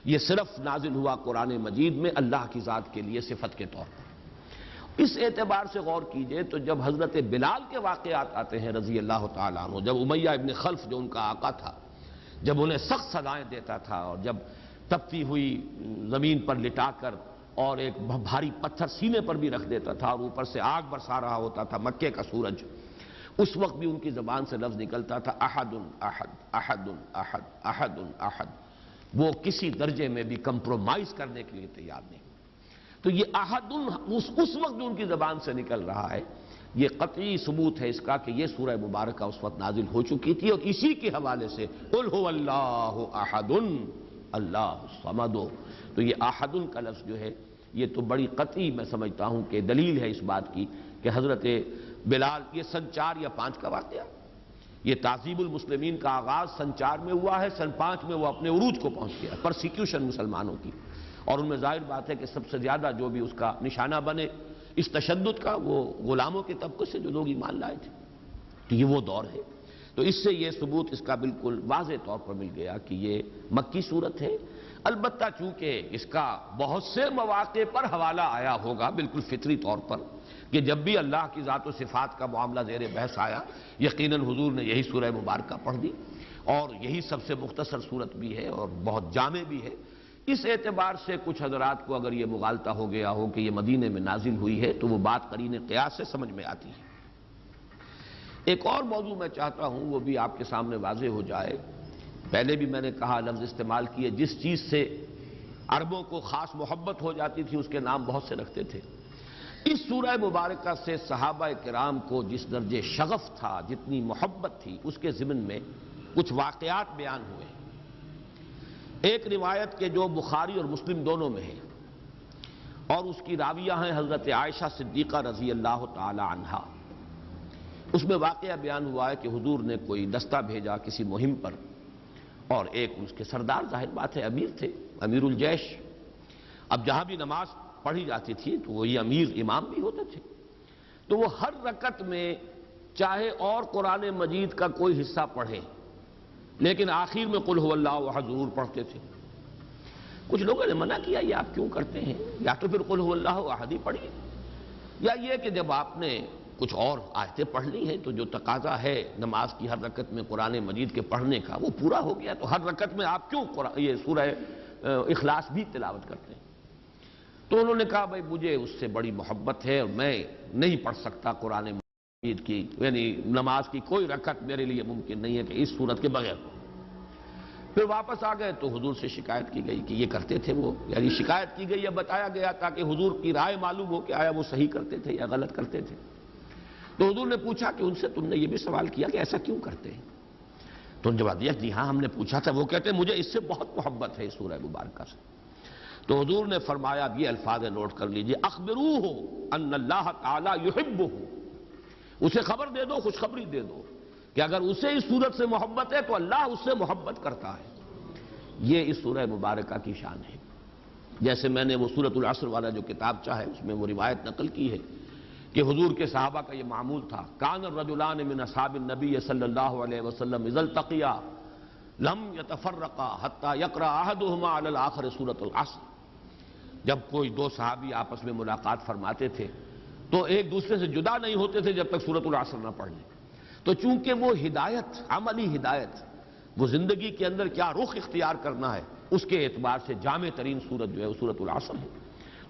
یہ صرف نازل ہوا قرآن مجید میں اللہ کی ذات کے لیے صفت کے طور پر۔ اس اعتبار سے غور کیجئے تو جب حضرت بلال کے واقعات آتے ہیں رضی اللہ تعالیٰ عنہ، جب امیہ ابن خلف جو ان کا آقا تھا، جب انہیں سخت سزائیں دیتا تھا اور جب تپتی ہوئی زمین پر لٹا کر اور ایک بھاری پتھر سینے پر بھی رکھ دیتا تھا اور اوپر سے آگ برسا رہا ہوتا تھا مکے کا سورج، اس وقت بھی ان کی زبان سے لفظ نکلتا تھا احد احد احد احد احد احد، وہ کسی درجے میں بھی کمپرومائز کرنے کے لیے تیار نہیں۔ تو یہ احد اس وقت جو ان کی زبان سے نکل رہا ہے، یہ قطعی ثبوت ہے اس کا کہ یہ سورہ مبارکہ اس وقت نازل ہو چکی تھی، اور اسی کے حوالے سے قل هو اللہ احد اللہ الصمد، تو یہ احد کا لفظ جو ہے یہ تو بڑی قطعی میں سمجھتا ہوں کہ دلیل ہے اس بات کی کہ حضرت بلال، یہ سن 4 یا 5 کا واقعہ، یہ تعذیب المسلمین کا آغاز سن 4 میں ہوا ہے، سن 5 میں وہ اپنے عروج کو پہنچ گیا، پرسیکیوشن مسلمانوں کی، اور ان میں ظاہر بات ہے کہ سب سے زیادہ جو بھی اس کا نشانہ بنے اس تشدد کا، وہ غلاموں کے طبقے سے جو لوگ ایمان لائے تھے، تو یہ وہ دور ہے۔ تو اس سے یہ ثبوت اس کا بالکل واضح طور پر مل گیا کہ یہ مکی صورت ہے، البتہ چونکہ اس کا بہت سے مواقع پر حوالہ آیا ہوگا بالکل فطری طور پر کہ جب بھی اللہ کی ذات و صفات کا معاملہ زیر بحث آیا یقیناً حضور نے یہی سورہ مبارکہ پڑھ دی، اور یہی سب سے مختصر صورت بھی ہے اور بہت جامع بھی ہے۔ اس اعتبار سے کچھ حضرات کو اگر یہ مغالطہ ہو گیا ہو کہ یہ مدینے میں نازل ہوئی ہے تو وہ بات قرین قیاس سے سمجھ میں آتی ہے۔ ایک اور موضوع میں چاہتا ہوں وہ بھی آپ کے سامنے واضح ہو جائے، پہلے بھی میں نے کہا لفظ استعمال کیے، جس چیز سے عربوں کو خاص محبت ہو جاتی تھی اس کے نام بہت سے رکھتے تھے، اس سورہ مبارکہ سے صحابہ کرام کو جس درجے شغف تھا، جتنی محبت تھی، اس کے ضمن میں کچھ واقعات بیان ہوئے۔ ایک روایت کے جو بخاری اور مسلم دونوں میں ہے اور اس کی راویہ ہیں حضرت عائشہ صدیقہ رضی اللہ تعالی عنہا، اس میں واقعہ بیان ہوا ہے کہ حضور نے کوئی دستہ بھیجا کسی مہم پر، اور ایک اس کے سردار ظاہر بات ہے امیر تھے، امیر الجیش، اب جہاں بھی نماز پڑھی جاتی تھی تو وہی امیر امام بھی ہوتے تھے، تو وہ ہر رکعت میں چاہے اور قرآن مجید کا کوئی حصہ پڑھے لیکن آخر میں قل هو اللہ احد ضرور پڑھتے تھے۔ کچھ لوگوں نے منع کیا یہ آپ کیوں کرتے ہیں، یا تو پھر قل هو اللہ احد ہی پڑھیے، یا یہ کہ جب آپ نے کچھ اور آیتیں پڑھ لی ہیں تو جو تقاضا ہے نماز کی ہر رکعت میں قرآن مجید کے پڑھنے کا وہ پورا ہو گیا، تو ہر رکعت میں آپ کیوں یہ سورہ اخلاص بھی تلاوت کرتے ہیں؟ تو انہوں نے کہا بھائی مجھے اس سے بڑی محبت ہے اور میں نہیں پڑھ سکتا قرآن مجید کی، یعنی نماز کی کوئی رکعت میرے لیے ممکن نہیں ہے کہ اس صورت کے بغیر۔ پھر واپس آ گئے تو حضور سے شکایت کی گئی کہ یہ کرتے تھے وہ، یعنی شکایت کی گئی یا بتایا گیا تاکہ حضور کی رائے معلوم ہو کہ آیا وہ صحیح کرتے تھے یا غلط کرتے تھے۔ تو حضور نے پوچھا کہ ان سے تم نے یہ بھی سوال کیا کہ ایسا کیوں کرتے ہیں؟ تو انہوں نے جواب دیا جی ہاں ہم نے پوچھا تھا، وہ کہتے ہیں مجھے اس سے بہت محبت ہے اس سورہ مبارکہ سے۔ تو حضور نے فرمایا یہ الفاظ نوٹ کر لیجئے، اخبروہ ان اللہ تعالی یحبہ، اسے خبر دے دو، خوشخبری دے دو کہ اگر اسے اس سورت سے محبت ہے تو اللہ اس سے محبت کرتا ہے۔ یہ اس سورہ مبارکہ کی شان ہے۔ جیسے میں نے وہ سورۃ العصر والا جو کتاب چاہے اس میں وہ روایت نقل کی ہے کہ حضور کے صحابہ کا یہ معمول تھا، کان الرجلان من اصحاب النبی صلی اللہ علیہ وسلم اذا التقیا لم یتفرقا حتی یقرأ احدہما علی الآخر سورۃ العصر. جب کوئی دو صحابی آپس میں ملاقات فرماتے تھے تو ایک دوسرے سے جدا نہیں ہوتے تھے جب تک سورۃ العصر نہ پڑھ لیں. تو چونکہ وہ ہدایت، عملی ہدایت، وہ زندگی کے اندر کیا رخ اختیار کرنا ہے، اس کے اعتبار سے جامع ترین سورت جو ہے وہ سورۃ العصر ہے.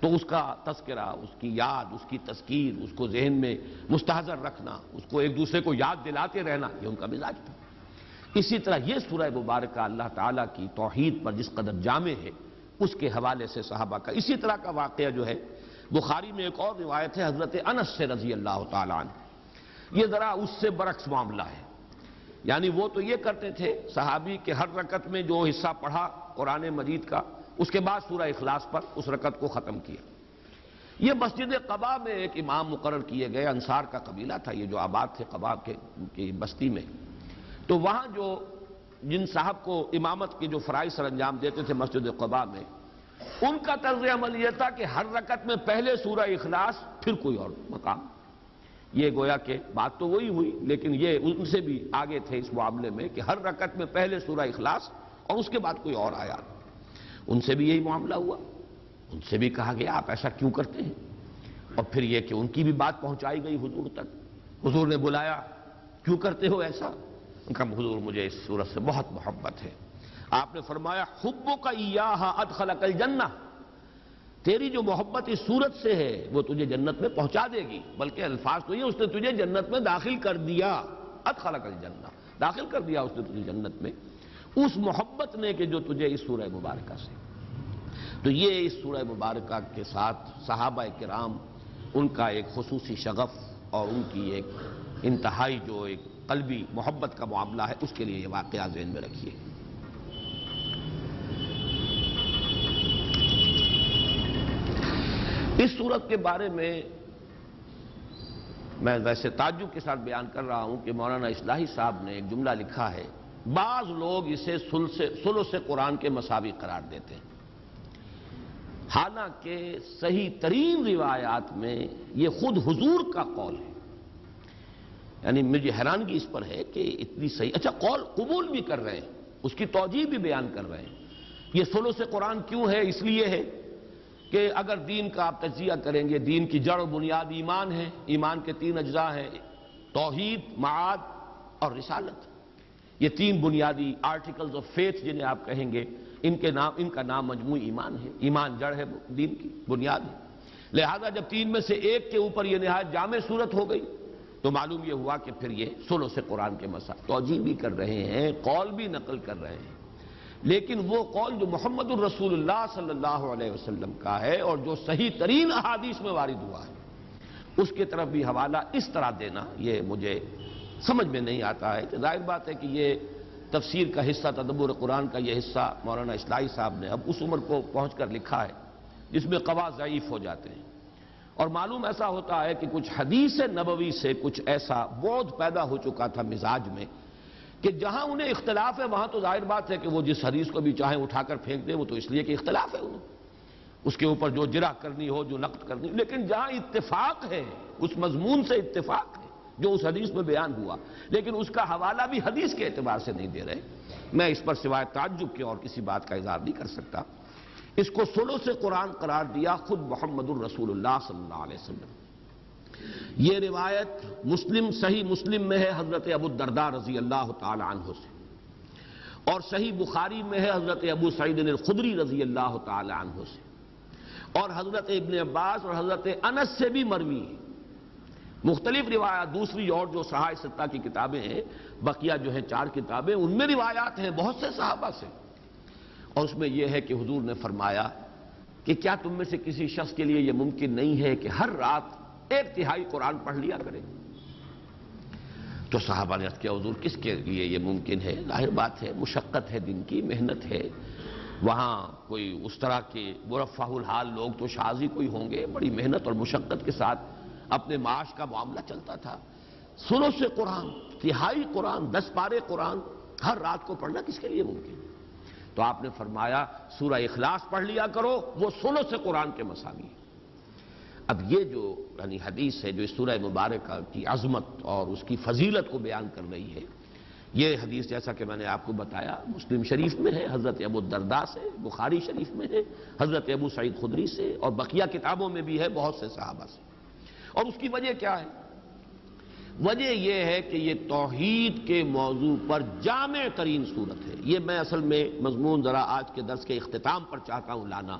تو اس کا تذکرہ، اس کی یاد، اس کی تذکیر، اس کو ذہن میں مستحضر رکھنا، اس کو ایک دوسرے کو یاد دلاتے رہنا، یہ ان کا مزاج تھا. اسی طرح یہ سورہ مبارکہ اللہ تعالیٰ کی توحید پر جس قدر جامع ہے اس کے حوالے سے صحابہ کا اسی طرح کا واقعہ جو ہے بخاری میں ایک اور روایت ہے حضرت انس سے رضی اللہ تعالیٰ عنہ. یہ ذرا اس سے برعکس معاملہ ہے. یعنی وہ تو یہ کرتے تھے صحابی کہ ہر رکعت میں جو حصہ پڑھا قرآن مجید کا اس کے بعد سورہ اخلاص پر اس رکعت کو ختم کیا. یہ مسجد قباء میں ایک امام مقرر کیے گئے، انصار کا قبیلہ تھا یہ جو آباد تھے قباء کی بستی میں. تو وہاں جو جن صاحب کو امامت کے جو فرائض سر انجام دیتے تھے مسجد قباء میں، ان کا طرز عمل یہ تھا کہ ہر رکعت میں پہلے سورہ اخلاص پھر کوئی اور مقام. یہ گویا کہ بات تو وہی ہوئی لیکن یہ ان سے بھی آگے تھے اس معاملے میں کہ ہر رکعت میں پہلے سورہ اخلاص اور اس کے بعد کوئی اور آیات. ان سے بھی یہی معاملہ ہوا. ان سے بھی کہا گیا آپ ایسا کیوں کرتے ہیں؟ اور پھر یہ کہ ان کی بھی بات پہنچائی گئی حضور تک. حضور نے بلایا، کیوں کرتے ہو ایسا؟ ان کا حضور مجھے اس صورت سے بہت محبت ہے. آپ نے فرمایا حبک ایہا ادخلک الجنہ، تیری جو محبت اس صورت سے ہے وہ تجھے جنت میں پہنچا دے گی. بلکہ الفاظ تو یہ اس نے تجھے جنت میں داخل کر دیا، ادخلک الجنہ، داخل کر دیا اس نے تجھے جنت میں اس محبت نے کہ جو تجھے اس سورہ مبارکہ سے. تو یہ اس سورہ مبارکہ کے ساتھ صحابہ کرام ان کا ایک خصوصی شغف اور ان کی ایک انتہائی جو ایک قلبی محبت کا معاملہ ہے اس کے لیے یہ واقعہ ذہن میں رکھیے. اس صورت کے بارے میں ویسے تعجب کے ساتھ بیان کر رہا ہوں کہ مولانا اصلاحی صاحب نے ایک جملہ لکھا ہے، بعض لوگ اسے ثلث قرآن کے مساوی قرار دیتے ہیں، حالانکہ صحیح ترین روایات میں یہ خود حضور کا قول ہے. یعنی مجھے حیرانگی اس پر ہے کہ اتنی صحیح، اچھا قول قبول بھی کر رہے ہیں، اس کی توجیہ بھی بیان کر رہے ہیں. یہ ثلث قرآن کیوں ہے؟ اس لیے ہے کہ اگر دین کا آپ تجزیہ کریں گے، دین کی جڑ و بنیاد ایمان ہے. ایمان کے 3 اجزاء ہیں، توحید، معاد اور رسالت. یہ 3 بنیادی آرٹیکلز آف فیتھ جنہیں آپ کہیں گے، ان کا نام مجموعی ایمان ہے. ایمان جڑ ہے، دین کی بنیاد ہے. لہذا جب 3 میں سے ایک کے اوپر یہ نہایت جامع صورت ہو گئی تو معلوم یہ ہوا کہ پھر یہ ثلث قرآن کے مسائل توجیہ بھی کر رہے ہیں، قول بھی نقل کر رہے ہیں. لیکن وہ قول جو محمد الرسول اللہ صلی اللہ علیہ وسلم کا ہے اور جو صحیح ترین احادیث میں وارد ہوا ہے اس کی طرف بھی حوالہ اس طرح دینا یہ مجھے سمجھ میں نہیں آتا ہے. کہ ظاہر بات ہے کہ یہ تفسیر کا حصہ، تدبر قرآن کا یہ حصہ مولانا اصلاحی صاحب نے اب اس عمر کو پہنچ کر لکھا ہے جس میں قوا ضعیف ہو جاتے ہیں. اور معلوم ایسا ہوتا ہے کہ کچھ حدیث نبوی سے کچھ ایسا بعد پیدا ہو چکا تھا مزاج میں کہ جہاں انہیں اختلاف ہے وہاں تو ظاہر بات ہے کہ وہ جس حدیث کو بھی چاہیں اٹھا کر پھینک دیں، وہ تو اس لیے کہ اختلاف ہے انہیں، اس کے اوپر جو جرح کرنی ہو، جو نقد کرنی ہو. لیکن جہاں اتفاق ہے، اس مضمون سے اتفاق ہے جو اس حدیث میں بیان ہوا، لیکن اس کا حوالہ بھی حدیث کے اعتبار سے نہیں دے رہے، میں اس پر سوائے تعجب کے اور کسی بات کا اظہار نہیں کر سکتا. اس کو ثلث قرآن قرار دیا خود محمد الرسول اللہ صلی اللہ علیہ وسلم. یہ روایت مسلم، صحیح مسلم میں ہے حضرت ابو الدرداء رضی اللہ تعالی عنہ سے، اور صحیح بخاری میں ہے حضرت ابو سعید الخدری رضی اللہ تعالی عنہ سے، اور حضرت ابن عباس اور حضرت انس سے بھی مروی ہے. مختلف روایات دوسری اور جو صحائف 7 کی کتابیں ہیں، بقیہ جو ہیں 4 کتابیں، ان میں روایات ہیں بہت سے صحابہ سے. اور اس میں یہ ہے کہ حضور نے فرمایا کہ کیا تم میں سے کسی شخص کے لیے یہ ممکن نہیں ہے کہ ہر رات 1/3 قرآن پڑھ لیا کرے؟ تو صحابہ نے عرض کیا حضور کس کے لیے یہ ممکن ہے؟ ظاہر بات ہے مشقت ہے، دن کی محنت ہے، وہاں کوئی اس طرح کے مرفہ الحال لوگ تو شاذ ہی کوئی ہوں گے. بڑی محنت اور مشقت کے ساتھ اپنے معاش کا معاملہ چلتا تھا. ثلث قرآن، 1/3 قرآن، 10 پارے قرآن ہر رات کو پڑھنا کس کے لیے ممکن ہے؟ تو آپ نے فرمایا سورہ اخلاص پڑھ لیا کرو، وہ ثلث قرآن کے مساوی ہے۔ اب یہ جو یعنی حدیث ہے جو اس سورہ مبارکہ کی عظمت اور اس کی فضیلت کو بیان کر رہی ہے، یہ حدیث جیسا کہ میں نے آپ کو بتایا مسلم شریف میں ہے، حضرت ابو الدرداء سے، بخاری شریف میں ہے، حضرت ابو سعید خدری سے، اور بقیہ کتابوں میں بھی ہے بہت سے صحابہ سے۔ اور اس کی وجہ کیا ہے؟ وجہ یہ ہے کہ یہ توحید کے موضوع پر جامع ترین صورت ہے۔ یہ میں اصل میں مضمون ذرا آج کے درس کے اختتام پر چاہتا ہوں لانا۔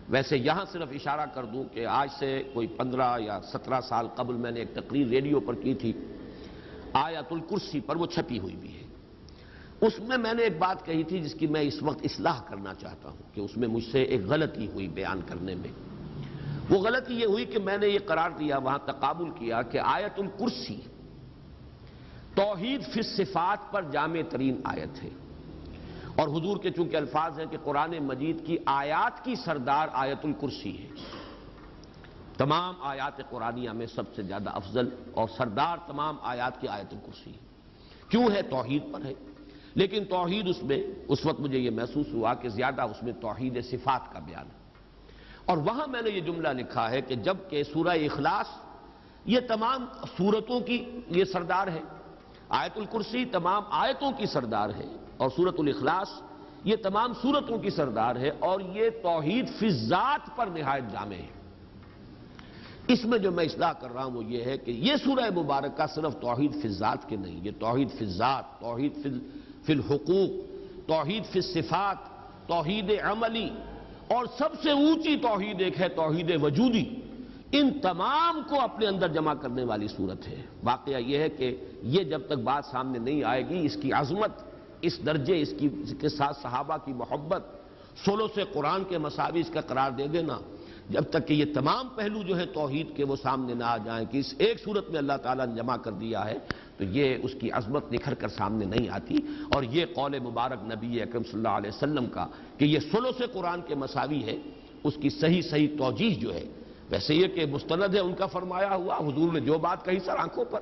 ویسے یہاں صرف اشارہ کر دوں کہ آج سے کوئی 15 یا 17 سال قبل میں نے ایک تقریر ریڈیو پر کی تھی آیت الکرسی پر، وہ چھپی ہوئی بھی ہے۔ اس میں نے ایک بات کہی تھی جس کی میں اس وقت اصلاح کرنا چاہتا ہوں کہ اس میں مجھ سے ایک غلطی ہوئی بیان کرنے میں۔ وہ غلطی یہ ہوئی کہ میں نے یہ قرار دیا، وہاں تقابل کیا کہ آیت الکرسی توحید فی الصفات پر جامع ترین آیت ہے، اور حضور کے چونکہ الفاظ ہیں کہ قرآن مجید کی آیات کی سردار آیت الکرسی ہے، تمام آیات قرآنیہ میں سب سے زیادہ افضل اور سردار تمام آیات کی آیت الکرسی ہے۔ کیوں ہے؟ توحید پر ہے، لیکن توحید اس میں اس وقت مجھے یہ محسوس ہوا کہ زیادہ اس میں توحید صفات کا بیان ہے۔ اور وہاں میں نے یہ جملہ لکھا ہے کہ جب کہ سورہ اخلاص یہ تمام سورتوں کی یہ سردار ہے، آیت الکرسی تمام آیتوں کی سردار ہے، اور سورۃ الاخلاص یہ تمام سورتوں کی سردار ہے، اور یہ توحید فی الذات پر نہایت جامع ہے۔ اس میں جو میں اصلاح کر رہا ہوں وہ یہ ہے کہ یہ سورہ مبارکہ صرف توحید فی الذات کے نہیں، یہ توحید فی الذات، توحید فی الحقوق، توحید فی الصفات، توحید عملی، اور سب سے اونچی توحید ایک ہے توحید وجودی، ان تمام کو اپنے اندر جمع کرنے والی صورت ہے۔ واقعہ یہ ہے کہ یہ جب تک بات سامنے نہیں آئے گی، اس کی عظمت، اس درجے، اس کے ساتھ صحابہ کی محبت، ثلث قرآن کے مساوی اس کا قرار دے دینا، جب تک کہ یہ تمام پہلو جو ہے توحید کے وہ سامنے نہ آ جائیں کہ اس ایک صورت میں اللہ تعالیٰ نے جمع کر دیا ہے، تو یہ اس کی عظمت نکھر کر سامنے نہیں آتی۔ اور یہ قول مبارک نبی اکرم صلی اللہ علیہ وسلم کا کہ یہ ثلث قرآن کے مساوی ہے، اس کی صحیح توجیہ جو ہے، ویسے یہ کہ مستند ہے ان کا فرمایا ہوا، حضور نے جو بات کہی سر آنکھوں پر،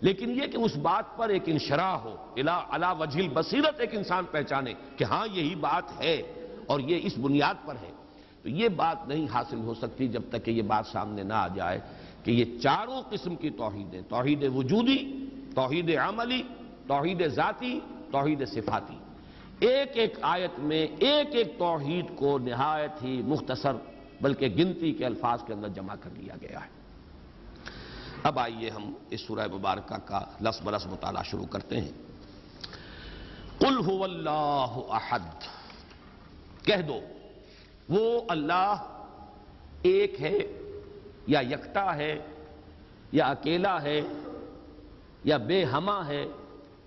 لیکن یہ کہ اس بات پر ایک انشراح ہو، علی وجہ البصیرت ایک انسان پہچانے کہ ہاں یہی بات ہے اور یہ اس بنیاد پر ہے، تو یہ بات نہیں حاصل ہو سکتی جب تک کہ یہ بات سامنے نہ آ جائے کہ یہ چاروں قسم کی توحیدیں، توحید وجودی، توحید عملی، توحید ذاتی، توحید صفاتی، ایک ایک آیت میں ایک ایک توحید کو نہایت ہی مختصر بلکہ گنتی کے الفاظ کے اندر جمع کر لیا گیا ہے۔ اب آئیے ہم اس سورہ مبارکہ کا لفظ بلفظ مطالعہ شروع کرتے ہیں۔ قل هو اللہ احد، کہہ دو وہ اللہ ایک ہے یا یکتا ہے یا اکیلا ہے یا بے ہمہ ہے،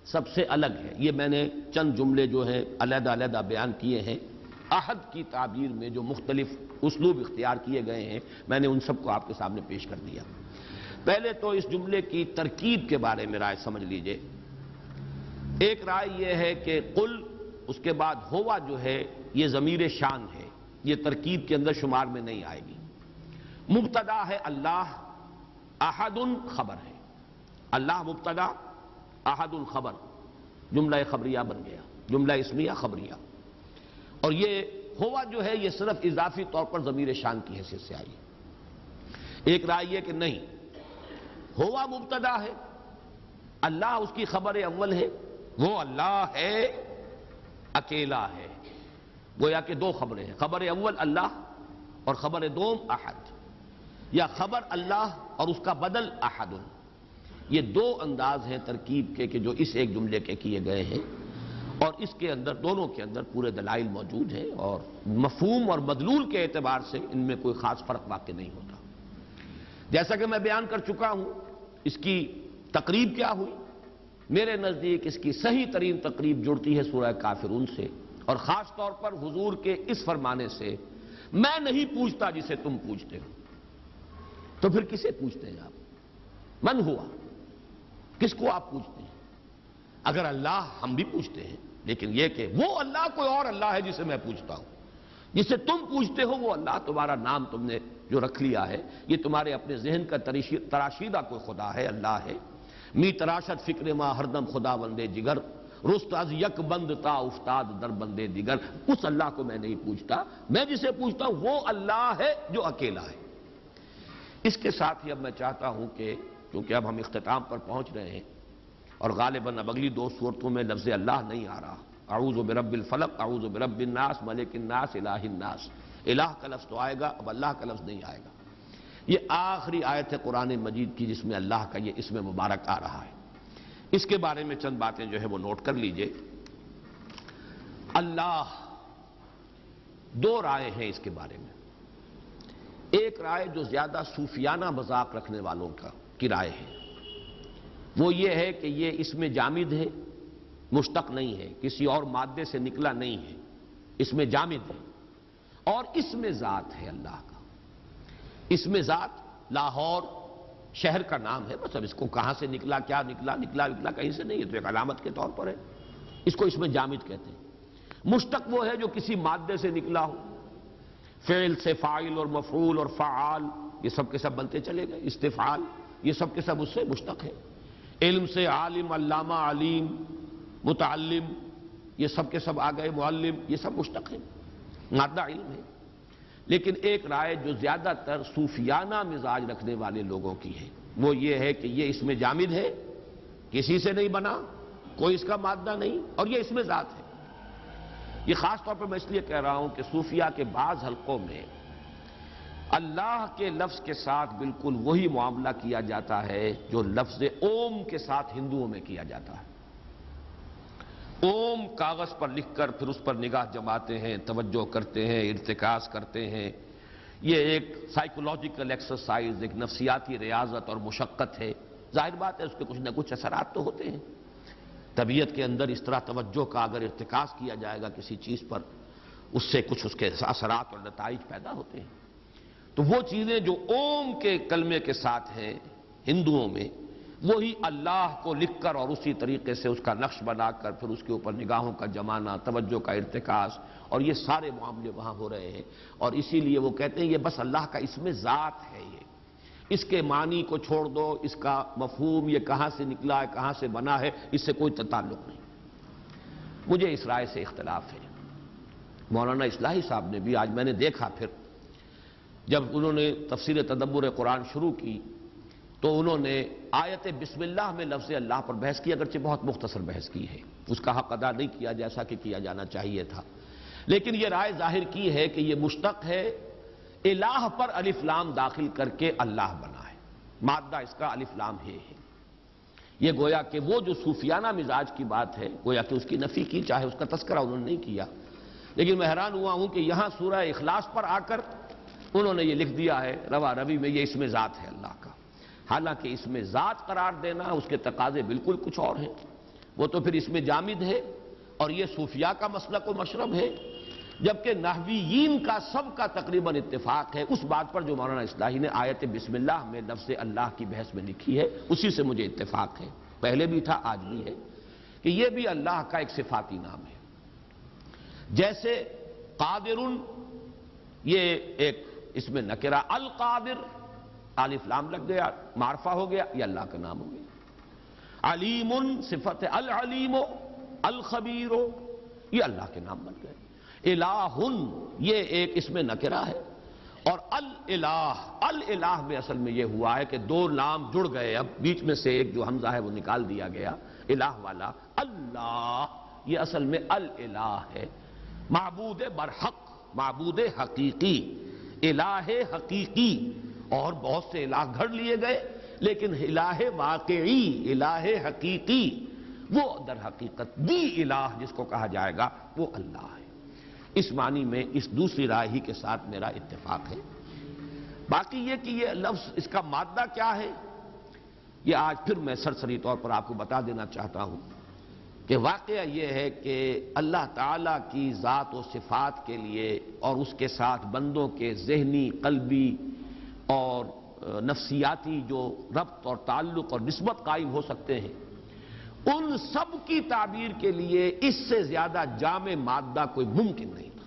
سب سے الگ ہے۔ یہ میں نے چند جملے جو ہیں علیحدہ علیحدہ بیان کیے ہیں۔ احد کی تعبیر میں جو مختلف اسلوب اختیار کیے گئے ہیں میں نے ان سب کو آپ کے سامنے پیش کر دیا۔ پہلے تو اس جملے کی ترکیب کے بارے میں رائے سمجھ لیجئے۔ ایک رائے یہ ہے کہ قل، اس کے بعد ہوا جو ہے یہ ضمیر شان ہے، یہ ترکیب کے اندر شمار میں نہیں آئے گی۔ مبتدا ہے اللہ، احد خبر ہے، اللہ مبتدا، احد خبر، جملہ خبریہ بن گیا، جملہ اسمیہ خبریہ۔ اور یہ ہوا جو ہے یہ صرف اضافی طور پر ضمیر شان کی حیثیت سے آئی۔ ایک رائے یہ کہ نہیں، ہوا مبتدا ہے، اللہ اس کی خبر اول ہے، وہ اللہ ہے، اکیلا ہے، گویا کہ دو خبریں ہیں، خبر اول اللہ اور خبر دوم احد، یا خبر اللہ اور اس کا بدل احد۔ یہ دو انداز ہیں ترکیب کے کہ جو اس ایک جملے کے کیے گئے ہیں، اور اس کے اندر دونوں کے اندر پورے دلائل موجود ہیں، اور مفہوم اور مدلول کے اعتبار سے ان میں کوئی خاص فرق واقع نہیں ہوتا۔ جیسا کہ میں بیان کر چکا ہوں، اس کی تقریب کیا ہوئی؟ میرے نزدیک اس کی صحیح ترین تقریب جڑتی ہے سورہ کافرون سے، اور خاص طور پر حضور کے اس فرمانے سے، میں نہیں پوچھتا جسے تم پوچھتے ہو۔ تو پھر کسے پوچھتے ہیں آپ؟ من ہوا، کس کو آپ پوچھتے ہیں؟ اگر اللہ ہم بھی پوچھتے ہیں، لیکن یہ کہ وہ اللہ کوئی اور اللہ ہے جسے میں پوچھتا ہوں، جسے تم پوچھتے ہو وہ اللہ، تمہارا نام تم نے جو رکھ لیا ہے، یہ تمہارے اپنے ذہن کا تراشیدہ کوئی خدا ہے، اللہ ہے۔ می تراشد فکر ما ہردم خدا وندے جگر، رست از یک بند تا افتاد در بندے دیگر. اس اللہ کو میں نہیں پوچھتا، میں جسے پوچھتا ہوں وہ اللہ ہے جو اکیلا ہے. اس کے ساتھ ہی اب میں چاہتا ہوں کہ کیونکہ اب ہم اختتام پر پہنچ رہے ہیں اور غالباً اب اگلی دو صورتوں میں لفظ اللہ نہیں آ رہا. اعوذ برب الفلق، اعوذ برب الناس، ملک الناس، الہ الناس. الہ کا لفظ تو آئے گا، اب اللہ کا لفظ نہیں آئے گا. یہ آخری آیت ہے قرآن مجید کی جس میں اللہ کا یہ اسم مبارک آ رہا ہے. اس کے بارے میں چند باتیں جو ہے وہ نوٹ کر لیجئے. اللہ، دو رائے ہیں اس کے بارے میں. ایک رائے جو زیادہ صوفیانہ مذاق رکھنے والوں کی رائے ہے، وہ یہ ہے کہ یہ اسم جامد ہے، مشتق نہیں ہے، کسی اور مادے سے نکلا نہیں ہے، اسم جامد ہے اور اسم ذات ہے اللہ کا. اسم ذات لاہور شہر کا نام ہے، بس اب اس کو کہاں سے نکلا، کیا نکلا کہیں سے نہیں، یہ تو ایک علامت کے طور پر ہے. اس کو اسم جامد کہتے ہیں. مشتق وہ ہے جو کسی مادے سے نکلا ہو. فعل سے فاعل اور مفعول اور فعال یہ سب کے سب بنتے چلے گئے. استفعال یہ سب کے سب اس سے مشتق ہے. علم سے عالم، علامہ، علیم، متعلم یہ سب کے سب آ گئے. معلم یہ سب مشتق ہے، مادہ علم ہے. لیکن ایک رائے جو زیادہ تر صوفیانہ مزاج رکھنے والے لوگوں کی ہے وہ یہ ہے کہ یہ اسم جامد ہے، کسی سے نہیں بنا، کوئی اس کا مادہ نہیں، اور یہ اسم ذات ہے. یہ خاص طور پر میں اس لیے کہہ رہا ہوں کہ صوفیہ کے بعض حلقوں میں اللہ کے لفظ کے ساتھ بالکل وہی معاملہ کیا جاتا ہے جو لفظ اوم کے ساتھ ہندوؤں میں کیا جاتا ہے. اوم کاغذ پر لکھ کر پھر اس پر نگاہ جماتے ہیں، توجہ کرتے ہیں، ارتکاز کرتے ہیں. یہ ایک سائیکولوجیکل ایکسرسائز، ایک نفسیاتی ریاضت اور مشقت ہے. ظاہر بات ہے اس کے کچھ نہ کچھ اثرات تو ہوتے ہیں. طبیعت کے اندر اس طرح توجہ کا اگر ارتکاز کیا جائے گا کسی چیز پر، اس سے کچھ اس کے اثرات اور نتائج پیدا ہوتے ہیں. تو وہ چیزیں جو اوم کے کلمے کے ساتھ ہیں ہندوؤں میں، وہی اللہ کو لکھ کر اور اسی طریقے سے اس کا نقش بنا کر پھر اس کے اوپر نگاہوں کا جمانا، توجہ کا ارتکاز، اور یہ سارے معاملے وہاں ہو رہے ہیں. اور اسی لیے وہ کہتے ہیں یہ بس اللہ کا اسم ذات ہے. یہ اس کے معنی کو چھوڑ دو، اس کا مفہوم یہ کہاں سے نکلا ہے، کہاں سے بنا ہے، اس سے کوئی تعلق نہیں. مجھے اس رائے سے اختلاف ہے. مولانا اصلاحی صاحب نے بھی، آج میں نے دیکھا پھر جب انہوں نے تفسیر تدبر قرآن شروع کی تو انہوں نے آیت بسم اللہ میں لفظ اللہ پر بحث کی، اگرچہ بہت مختصر بحث کی ہے، اس کا حق ادا نہیں کیا جیسا کہ کیا جانا چاہیے تھا. لیکن یہ رائے ظاہر کی ہے کہ یہ مشتق ہے، الہ پر الف لام داخل کر کے اللہ بنا ہے، مادہ اس کا الف لام ہے. یہ گویا کہ وہ جو صوفیانہ مزاج کی بات ہے گویا کہ اس کی نفی کی، چاہے اس کا تذکرہ انہوں نے نہیں کیا. لیکن میں حیران ہوا ہوں کہ یہاں سورہ اخلاص پر آ کر انہوں نے یہ لکھ دیا ہے روا روی میں یہ اسم ذات ہے اللہ کا. حالانکہ اسم ذات قرار دینا اس کے تقاضے بالکل کچھ اور ہیں. وہ تو پھر اسم جامد ہے اور یہ صوفیاء کا مسلک و مشرب ہے. جبکہ نحویین کا سب کا تقریباً اتفاق ہے اس بات پر جو مولانا اصلاحی نے آیت بسم اللہ میں لفظ اللہ کی بحث میں لکھی ہے، اسی سے مجھے اتفاق ہے. پہلے بھی تھا، آج بھی ہے، کہ یہ بھی اللہ کا ایک صفاتی نام ہے. جیسے قادر یہ ایک اس میں نکرہ، القادر الف لام لگ گیا، معرفہ ہو گیا، یہ اللہ کا نام ہو گیا. علیم صفت العلیم، الخبیر یہ اللہ کے نام بن گئے. الہ یہ ایک اس میں نکرہ ہے. اور الالہ میں اصل میں یہ ہوا ہے کہ دو نام جڑ گئے، اب بیچ میں سے ایک جو حمزہ ہے وہ نکال دیا گیا، الہ والا. اللہ یہ اصل میں الالہ ہے، معبود برحق، معبود حقیقی، الہ حقیقی. اور بہت سے الہ گھڑ لیے گئے لیکن الہ واقعی، الہ حقیقی وہ در حقیقت دی الہ جس کو کہا جائے گا وہ اللہ ہے. اس معنی میں اس دوسری رائے ہی کے ساتھ میرا اتفاق ہے. باقی یہ کہ یہ لفظ اس کا مادہ کیا ہے، یہ آج پھر میں سرسری طور پر آپ کو بتا دینا چاہتا ہوں کہ واقعہ یہ ہے کہ اللہ تعالیٰ کی ذات و صفات کے لیے اور اس کے ساتھ بندوں کے ذہنی، قلبی اور نفسیاتی جو ربط اور تعلق اور نسبت قائم ہو سکتے ہیں، ان سب کی تعبیر کے لیے اس سے زیادہ جامع مادہ کوئی ممکن نہیں تھا.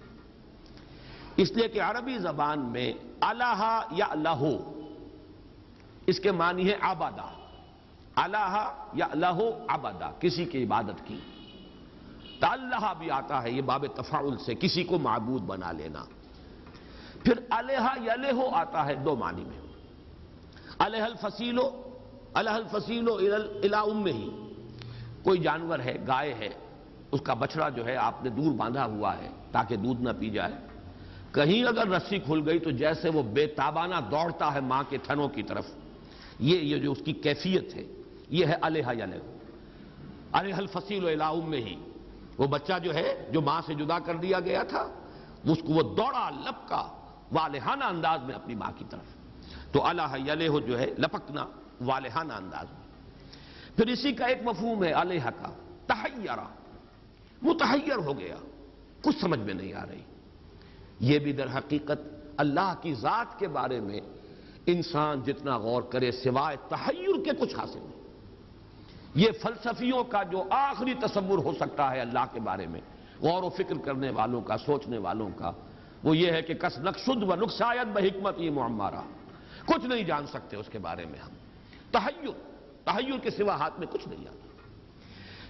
اس لیے کہ عربی زبان میں الہ یا الہو اس کے معنی ہے عبادہ. الہ یا الہو عبادہ، کسی کی عبادت کی. تعلہ بھی آتا ہے، یہ باب تفاعل سے کسی کو معبود بنا لینا۔ پھر الہ یلہ آتا ہے دو معنی میں، الہ الفصیل الی امہ، کوئی جانور ہے، گائے ہے، اس کا بچڑا جو ہے آپ نے دور باندھا ہوا ہے تاکہ دودھ نہ پی جائے، کہیں اگر رسی کھل گئی تو جیسے وہ بے تابانہ دوڑتا ہے ماں کے تھنوں کی طرف، یہ جو اس کی کیفیت ہے، یہ ہے الہ یلہ۔ الہ الفصیل الی امہ، وہ بچہ جو ہے جو ماں سے جدا کر دیا گیا تھا، اس کو وہ دوڑا لپکا والہانہ انداز میں اپنی ماں کی طرف، تو الہ یلہ جو ہے لپکنا والہانہ انداز میں۔ پھر اسی کا ایک مفہوم ہے الہ کا تحیرہ، متحیر ہو گیا، کچھ سمجھ میں نہیں آ رہی۔ یہ بھی در حقیقت اللہ کی ذات کے بارے میں انسان جتنا غور کرے سوائے تحیر کے کچھ حاصل نہیں۔ یہ فلسفیوں کا جو آخری تصور ہو سکتا ہے اللہ کے بارے میں، غور و فکر کرنے والوں کا، سوچنے والوں کا، وہ یہ ہے کہ کس نقصد و نقصایت بحکمت یہ معمارہ، کچھ نہیں جان سکتے اس کے بارے میں ہم۔ تحیر کے سوا ہاتھ میں کچھ نہیں آتا۔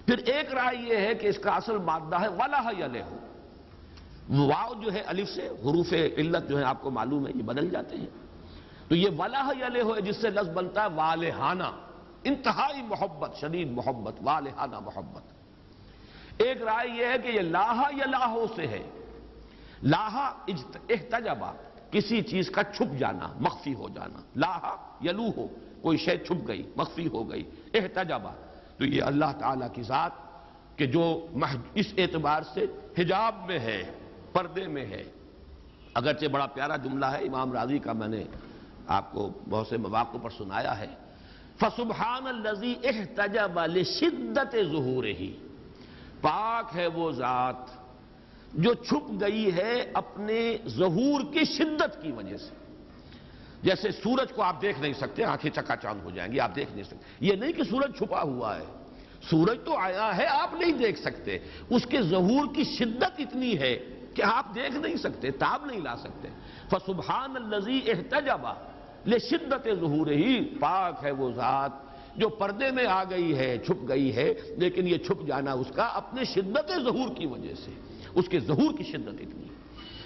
پھر ایک رائے یہ ہے کہ اس کا اصل مادہ ہے والہ یلہ، واو جو ہے الف سے، حروف علت جو ہے آپ کو معلوم ہے یہ بدل جاتے ہیں، تو یہ والہ یلہ ہے جس سے لفظ بنتا ہے والہانہ، انتہائی محبت، شدید محبت، والہانہ محبت۔ ایک رائے یہ ہے کہ یہ لاہ یلاہ سے ہے، لاہ احتجبہ، کسی چیز کا چھپ جانا، مخفی ہو جانا، لاہ یلوہ، کوئی شے چھپ گئی، مخفی ہو گئی، احتجبہ، تو یہ اللہ تعالیٰ کی ذات کہ جو اس اعتبار سے حجاب میں ہے، پردے میں ہے۔ اگرچہ بڑا پیارا جملہ ہے امام راضی کا، میں نے آپ کو بہت سے مواقع پر سنایا ہے، فَسُبْحَانَ الَّذِي احْتَجَبَ لِشِدَّةِ ظُهُورِهِ، پاک ہے وہ ذات جو چھپ گئی ہے اپنے ظہور کی شدت کی وجہ سے۔ جیسے سورج کو آپ دیکھ نہیں سکتے، آنکھیں چکا چاند ہو جائیں گی، آپ دیکھ نہیں سکتے، یہ نہیں کہ سورج چھپا ہوا ہے، سورج تو آیا ہے، آپ نہیں دیکھ سکتے، اس کے ظہور کی شدت اتنی ہے کہ آپ دیکھ نہیں سکتے، تاب نہیں لا سکتے۔ فَسُبْحَانَ الَّذِي احْتَجَبَ لِشِدَّةِ ظُهُورِهِ، پاک ہے وہ ذات جو پردے میں آ گئی ہے، چھپ گئی ہے، لیکن یہ چھپ جانا اس کا اپنے شدت ظہور کی وجہ سے، اس کے ظہور کی شدت اتنی ہے۔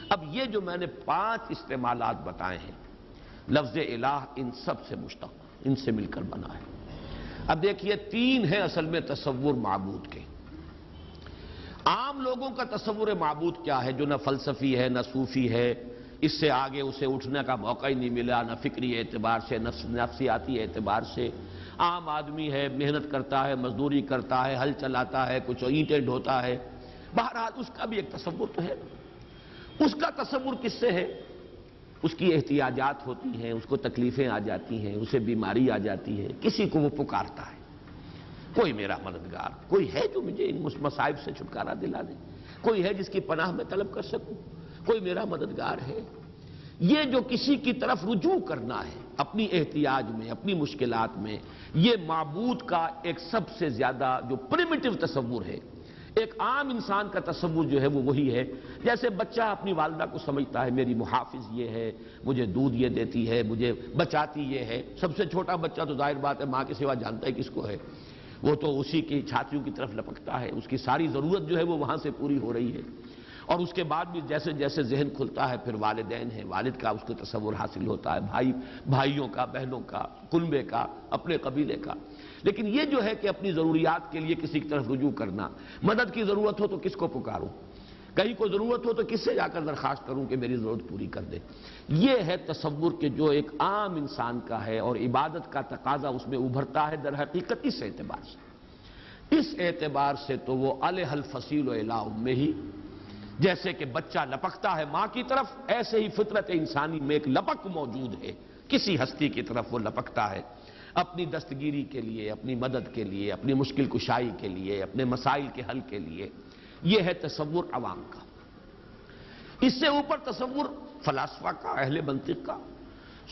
اب یہ جو میں نے 5 استعمالات بتائے ہیں، لفظ الہ ان سب سے مشتق، ان سے مل کر بنا ہے۔ اب دیکھیے 3 ہیں اصل میں تصور معبود کے۔ عام لوگوں کا تصور معبود کیا ہے، جو نہ فلسفی ہے نہ صوفی ہے، اس سے آگے اسے اٹھنے کا موقع ہی نہیں ملا، نہ فکری اعتبار سے، نفسیاتی اعتبار سے۔ عام آدمی ہے، محنت کرتا ہے، مزدوری کرتا ہے، ہل چلاتا ہے، کچھ اینٹیں ڈھوتا ہے، بہرحال اس کا بھی ایک تصور تو ہے۔ اس کا تصور کس سے ہے؟ اس کی احتیاجات ہوتی ہیں، اس کو تکلیفیں آ جاتی ہیں، اسے بیماری آ جاتی ہے، کسی کو وہ پکارتا ہے، کوئی میرا مددگار، کوئی ہے جو مجھے ان مصائب سے چھٹکارا دلا دے، کوئی ہے جس کی پناہ میں طلب کر سکوں، کوئی میرا مددگار ہے۔ یہ جو کسی کی طرف رجوع کرنا ہے اپنی احتیاج میں، اپنی مشکلات میں، یہ معبود کا ایک سب سے زیادہ جو پریمیٹو تصور ہے۔ ایک عام انسان کا تصور جو ہے وہ وہی ہے، جیسے بچہ اپنی والدہ کو سمجھتا ہے میری محافظ یہ ہے، مجھے دودھ یہ دیتی ہے، مجھے بچاتی یہ ہے۔ سب سے چھوٹا بچہ تو ظاہر بات ہے ماں کے سوا جانتا ہے کس کو ہے، وہ تو اسی کی چھاتیوں کی طرف لپکتا ہے، اس کی ساری ضرورت جو ہے وہ وہاں سے پوری ہو رہی ہے۔ اور اس کے بعد بھی جیسے جیسے ذہن کھلتا ہے پھر والدین ہیں، والد کا اس کو تصور حاصل ہوتا ہے، بھائیوں کا، بہنوں کا، کنبے کا، اپنے قبیلے کا۔ لیکن یہ جو ہے کہ اپنی ضروریات کے لیے کسی کی طرف رجوع کرنا، مدد کی ضرورت ہو تو کس کو پکاروں، کہیں کو ضرورت ہو تو کس سے جا کر درخواست کروں کہ میری ضرورت پوری کر دے، یہ ہے تصور کہ جو ایک عام انسان کا ہے، اور عبادت کا تقاضا اس میں ابھرتا ہے در حقیقت اس اعتبار سے۔ اس اعتبار سے تو وہ الہ الفصیل الی امہ، جیسے کہ بچہ لپکتا ہے ماں کی طرف، ایسے ہی فطرت انسانی میں ایک لپک موجود ہے، کسی ہستی کی طرف وہ لپکتا ہے اپنی دستگیری کے لیے، اپنی مدد کے لیے، اپنی مشکل کشائی کے لیے، اپنے مسائل کے حل کے لیے۔ یہ ہے تصور عوام کا۔ اس سے اوپر تصور فلاسفہ کا، اہل منطق کا،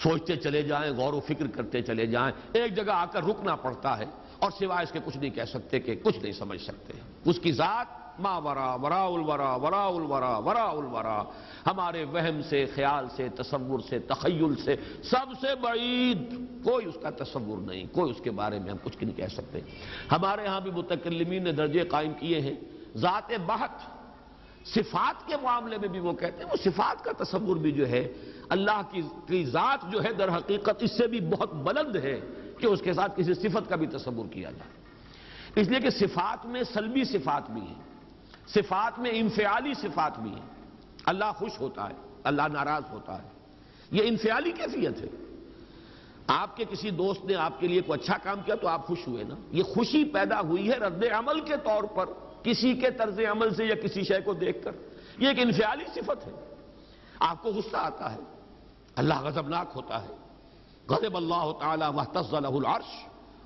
سوچتے چلے جائیں، غور و فکر کرتے چلے جائیں، ایک جگہ آ کر رکنا پڑتا ہے، اور سوائے اس کے کچھ نہیں کہہ سکتے کہ کچھ نہیں سمجھ سکتے۔ اس کی ذات ما ورا، وراء الورا، وراء الورا، وراء الورا، ہمارے وہم سے، خیال سے، تصور سے، تخیل سے سب سے بعید، کوئی اس کا تصور نہیں، کوئی اس کے بارے میں ہم کچھ نہیں کہہ سکتے۔ ہمارے ہاں بھی متکلمین نے درجے قائم کیے ہیں ذات بحت، صفات کے معاملے میں بھی وہ کہتے ہیں وہ صفات کا تصور بھی جو ہے اللہ کی ذات جو ہے در حقیقت اس سے بھی بہت بلند ہے کہ اس کے ساتھ کسی صفت کا بھی تصور کیا جائے، اس لیے کہ صفات میں سلبی صفات بھی ہیں، صفات میں انفعالی صفات بھی ہیں۔ اللہ خوش ہوتا ہے، اللہ ناراض ہوتا ہے، یہ انفعالی کیفیت ہے۔ آپ کے کسی دوست نے آپ کے لیے کوئی اچھا کام کیا تو آپ خوش ہوئے نا، یہ خوشی پیدا ہوئی ہے رد عمل کے طور پر کسی کے طرز عمل سے یا کسی شے کو دیکھ کر، یہ ایک انفعالی صفت ہے۔ آپ کو غصہ آتا ہے، اللہ غضبناک ہوتا ہے، غضب اللہ تعالی واہتز لہ العرش،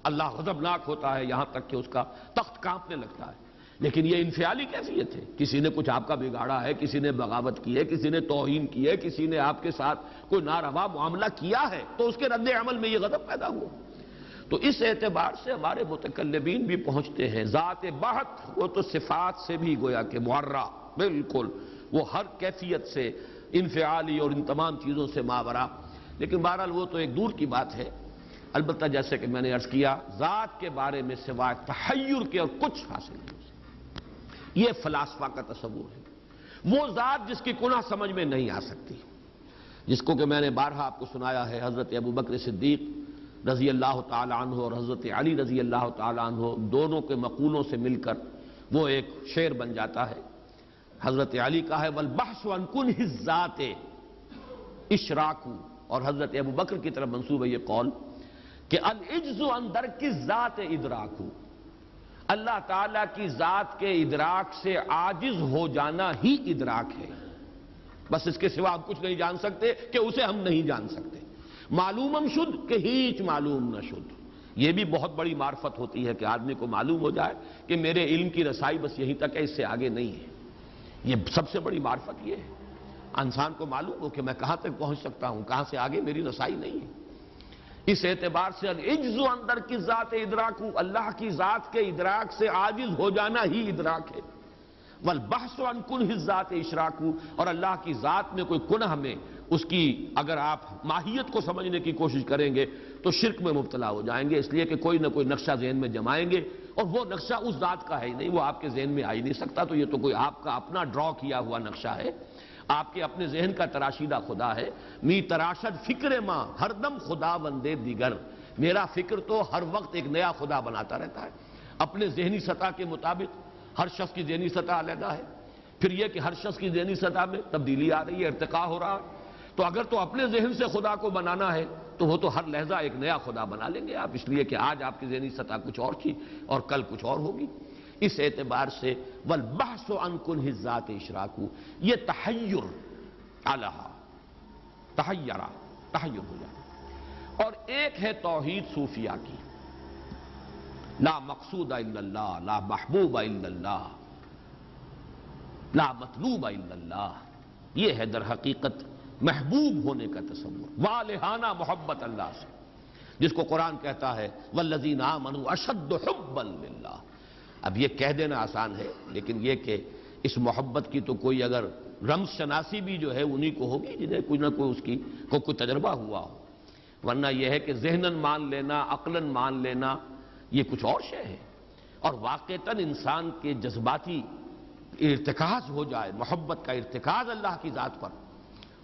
اللہ غضبناک ہوتا ہے یہاں تک کہ اس کا تخت کانپنے لگتا ہے، لیکن یہ انفعالی کیفیت ہے۔ کسی نے کچھ آپ کا بگاڑا ہے، کسی نے بغاوت کی ہے، کسی نے توہین کی ہے، کسی نے آپ کے ساتھ کوئی ناروا معاملہ کیا ہے تو اس کے رد عمل میں یہ غضب پیدا ہوا۔ تو اس اعتبار سے ہمارے متکلمین بھی پہنچتے ہیں ذات بحت وہ تو صفات سے بھی گویا کہ معرہ، بالکل وہ ہر کیفیت سے انفعالی اور ان تمام چیزوں سے ماورا، لیکن بہرحال وہ تو ایک دور کی بات ہے۔ البتہ جیسے کہ میں نے عرض کیا ذات کے بارے میں سوائے تحیر کے اور کچھ حاصل نہیں، یہ فلاسفہ کا تصور ہے، وہ ذات جس کی کنہ سمجھ میں نہیں آ سکتی، جس کو کہ میں نے بارہا آپ کو سنایا ہے۔ حضرت ابوبکر صدیق رضی اللہ تعالی عنہ اور حضرت علی رضی اللہ تعالی عنہ دونوں کے مقولوں سے مل کر وہ ایک شعر بن جاتا ہے۔ حضرت علی کا ہے والبحث عن کنہ الذات اشراک، اور حضرت ابوبکر کی طرف منسوب ہے یہ قول کہ العجز عن درک الذات ادراک، اللہ تعالیٰ کی ذات کے ادراک سے عاجز ہو جانا ہی ادراک ہے، بس اس کے سوا ہم کچھ نہیں جان سکتے کہ اسے ہم نہیں جان سکتے۔ معلومم شد کہ ہیچ معلوم نہ شد، یہ بھی بہت بڑی معرفت ہوتی ہے کہ آدمی کو معلوم ہو جائے کہ میرے علم کی رسائی بس یہیں تک ہے، اس سے آگے نہیں ہے، یہ سب سے بڑی معرفت یہ ہے، انسان کو معلوم ہو کہ میں کہاں تک پہنچ سکتا ہوں، کہاں سے آگے میری رسائی نہیں ہے۔ اس اعتبار سے العجز اندر کی ذات ادراک، اللہ کی ذات کے ادراک سے عاجز ہو جانا ہی ادراک ہے۔ والبحث عن کنہ الذات اشراک، اور اللہ کی ذات میں کوئی کنہ میں اس کی اگر آپ ماہیت کو سمجھنے کی کوشش کریں گے تو شرک میں مبتلا ہو جائیں گے، اس لیے کہ کوئی نہ کوئی نقشہ ذہن میں جمائیں گے اور وہ نقشہ اس ذات کا ہے ہی نہیں، وہ آپ کے ذہن میں آ ہی نہیں سکتا، تو یہ تو کوئی آپ کا اپنا ڈرا کیا ہوا نقشہ ہے، آپ کے اپنے ذہن کا تراشیدہ خدا ہے۔ می تراشد فکر ماں ہر دم خدا بندے دیگر، میرا فکر تو ہر وقت ایک نیا خدا بناتا رہتا ہے، اپنے ذہنی سطح کے مطابق۔ ہر شخص کی ذہنی سطح علیحدہ ہے، پھر یہ کہ ہر شخص کی ذہنی سطح میں تبدیلی آ رہی ہے، ارتقاء ہو رہا ہے، تو اگر تو اپنے ذہن سے خدا کو بنانا ہے تو وہ تو ہر لحظہ ایک نیا خدا بنا لیں گے آپ، اس لیے کہ آج آپ کی ذہنی سطح کچھ اور تھی اور کل کچھ اور ہوگی۔ اس اعتبار سے والبحث عن کنہ الذات اشراک، یہ تحیر علیہ، تحیر ہو جاتا۔ اور ایک ہے توحید صوفیہ کی، لا مقصود الا اللہ، لا محبوب الا اللہ، لا مطلوب الا اللہ، یہ ہے در حقیقت محبوب ہونے کا تصور، والہانہ محبت اللہ سے، جس کو قرآن کہتا ہے والذین آمنوا اشد حبا للہ۔ اب یہ کہہ دینا آسان ہے، لیکن یہ کہ اس محبت کی تو کوئی اگر رمز شناسی بھی جو ہے انہی کو ہوگی جنہیں کوئی نہ کوئی اس کی کوئی تجربہ ہوا ہو، ورنہ یہ ہے کہ ذہناً مان لینا، عقلاً مان لینا، یہ کچھ اور شے ہے، اور واقعتاً انسان کے جذباتی ارتکاز ہو جائے، محبت کا ارتکاز اللہ کی ذات پر،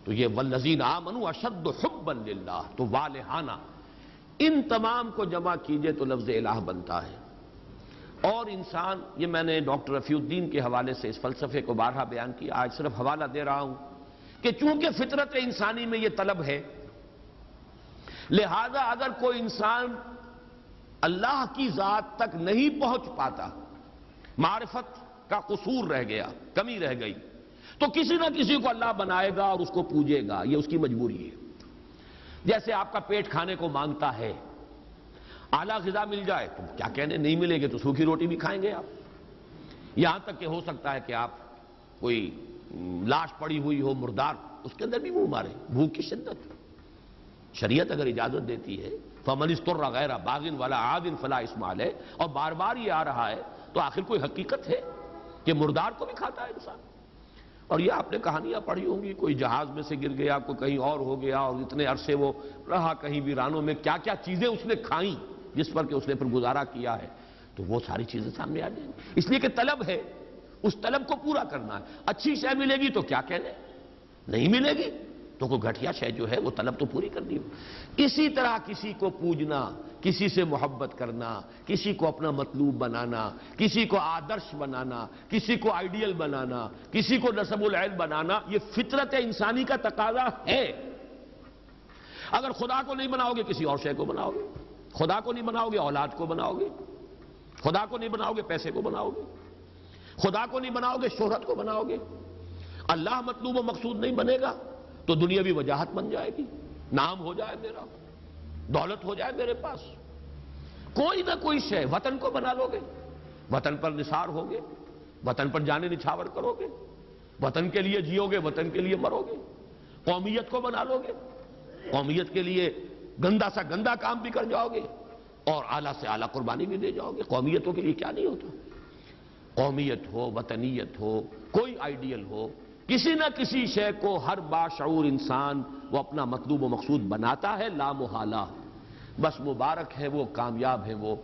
تو یہ والذین آمنوا اشد حبا للہ، تو والہانہ، ان تمام کو جمع کیجئے تو لفظ الہ بنتا ہے۔ اور انسان، یہ میں نے ڈاکٹر رفیع الدین کے حوالے سے اس فلسفے کو بارہا بیان کیا، آج صرف حوالہ دے رہا ہوں کہ چونکہ فطرت انسانی میں یہ طلب ہے، لہذا اگر کوئی انسان اللہ کی ذات تک نہیں پہنچ پاتا، معرفت کا قصور رہ گیا، کمی رہ گئی، تو کسی نہ کسی کو اللہ بنائے گا اور اس کو پوجے گا، یہ اس کی مجبوری ہے۔ جیسے آپ کا پیٹ کھانے کو مانگتا ہے، اعلیٰ غذا مل جائے تو کیا کہنے، نہیں ملے گے تو سوکھی روٹی بھی کھائیں گے آپ، یہاں تک کہ ہو سکتا ہے کہ آپ کوئی لاش پڑی ہوئی ہو مردار، اس کے اندر بھی منہ مارے، بھوک کی شدت۔ شریعت اگر اجازت دیتی ہے فَمَنِ اسْتُرَّ غَيْرَ بَاغٍ وَلَا عَادٍ فَلَا إِثْمَ عَلَيْهِ، اور بار بار یہ آ رہا ہے، تو آخر کوئی حقیقت ہے کہ مردار کو بھی کھاتا ہے انسان۔ اور یہ آپ نے کہانیاں پڑھی ہوں گی، کوئی جہاز میں سے گر گیا، کوئی کہیں اور ہو گیا، اور اتنے عرصے وہ رہا کہیں ویرانوں میں، کیا کیا چیزیں اس نے کھائیں جس پر کہ اس نے پھر گزارا کیا ہے، تو وہ ساری چیزیں سامنے آ جائیں گی۔ اس لیے کہ طلب ہے، اس طلب کو پورا کرنا ہے. اچھی شے ملے گی تو کیا کہنے, نہیں ملے گی تو کوئی گھٹیا شے جو ہے وہ طلب تو پوری کرنی ہو. اسی طرح کسی کو پوجنا, کسی سے محبت کرنا, کسی کو اپنا مطلوب بنانا, کسی کو آدرش بنانا, کسی کو آئیڈیل بنانا, کسی کو نسب العین بنانا, یہ فطرت انسانی کا تقاضا ہے. اگر خدا کو نہیں بناؤ گے کسی اور شے کو بناؤ گے, خدا کو نہیں بناؤ گے اولاد کو بناؤ گے, خدا کو نہیں بناؤ گے پیسے کو بناؤ گے, خدا کو نہیں بناؤ گے شہرت کو بناؤ گے. اللہ مطلوب و مقصود نہیں بنے گا تو دنیاوی وجاہت بن جائے گی, نام ہو جائے میرا, دولت ہو جائے میرے پاس, کوئی نہ کوئی شے. وطن کو بنا لو گے, وطن پر نثار ہوگے, وطن پر جانے نچھاور کرو گے, وطن کے لیے جیو گے, وطن کے لیے مرو گے. قومیت کو بنا لو گے, قومیت کے لیے گندا سا گندا کام بھی کر جاؤ گے اور اعلیٰ سے اعلیٰ قربانی بھی دے جاؤ گے. قومیتوں کے لیے کیا نہیں ہوتا. قومیت ہو, وطنیت ہو, کوئی آئیڈیل ہو, کسی نہ کسی شے کو ہر باشعور انسان وہ اپنا مطلوب و مقصود بناتا ہے لا محالہ. بس مبارک ہے وہ, کامیاب ہے وہ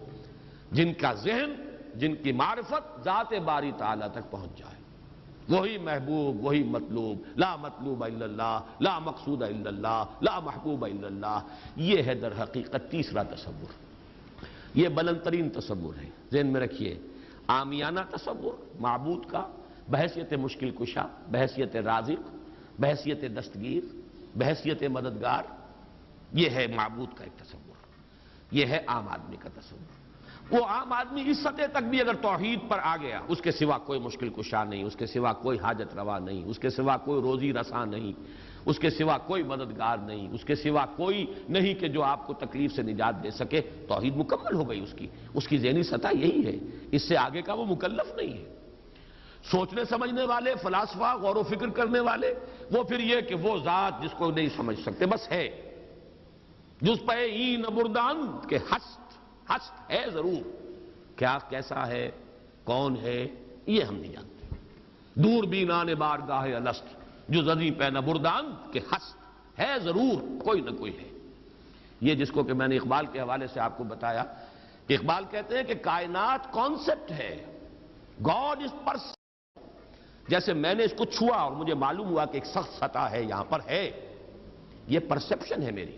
جن کا ذہن, جن کی معرفت ذات باری تعالیٰ تک پہنچ جائے. وہی محبوب, وہی مطلوب. لا مطلوب الا اللہ, لا مقصود الا اللہ, لا محبوب الا اللہ. یہ ہے در حقیقت تیسرا تصور. یہ بلند ترین تصور ہے, ذہن میں رکھیے. عامیانہ تصور معبود کا بحیثیت مشکل کشا, بحیثیت رازق, بحیثیت دستگیر, بحیثیت مددگار, یہ ہے معبود کا ایک تصور. یہ ہے عام آدمی کا تصور. وہ عام آدمی اس سطح تک بھی اگر توحید پر آ گیا, اس کے سوا کوئی مشکل کشا نہیں, اس کے سوا کوئی حاجت روا نہیں, اس کے سوا کوئی روزی رساں نہیں, اس کے سوا کوئی مددگار نہیں, اس کے سوا کوئی نہیں کہ جو آپ کو تکلیف سے نجات دے سکے, توحید مکمل ہو گئی اس کی ذہنی سطح یہی ہے. اس سے آگے کا وہ مکلف نہیں ہے. سوچنے سمجھنے والے فلاسفہ, غور و فکر کرنے والے, وہ پھر یہ کہ وہ ذات جس کو نہیں سمجھ سکتے, بس ہے. جس پہ این مردان کہ ہست ہے ضرور, کیا کیسا ہے, کون ہے, یہ ہم نہیں جانتے. دور بینان بارگاہ الست جو زدی پہ نبردان کہ ہست ہے ضرور, کوئی نہ کوئی ہے. یہ جس کو کہ میں نے اقبال کے حوالے سے آپ کو بتایا کہ اقبال کہتے ہیں کہ کائنات کانسیپٹ ہے, گاڈ از پرسن. جیسے میں نے اس کو چھوا اور مجھے معلوم ہوا کہ ایک سخت سطح ہے یہاں پر ہے, یہ پرسیپشن ہے میری.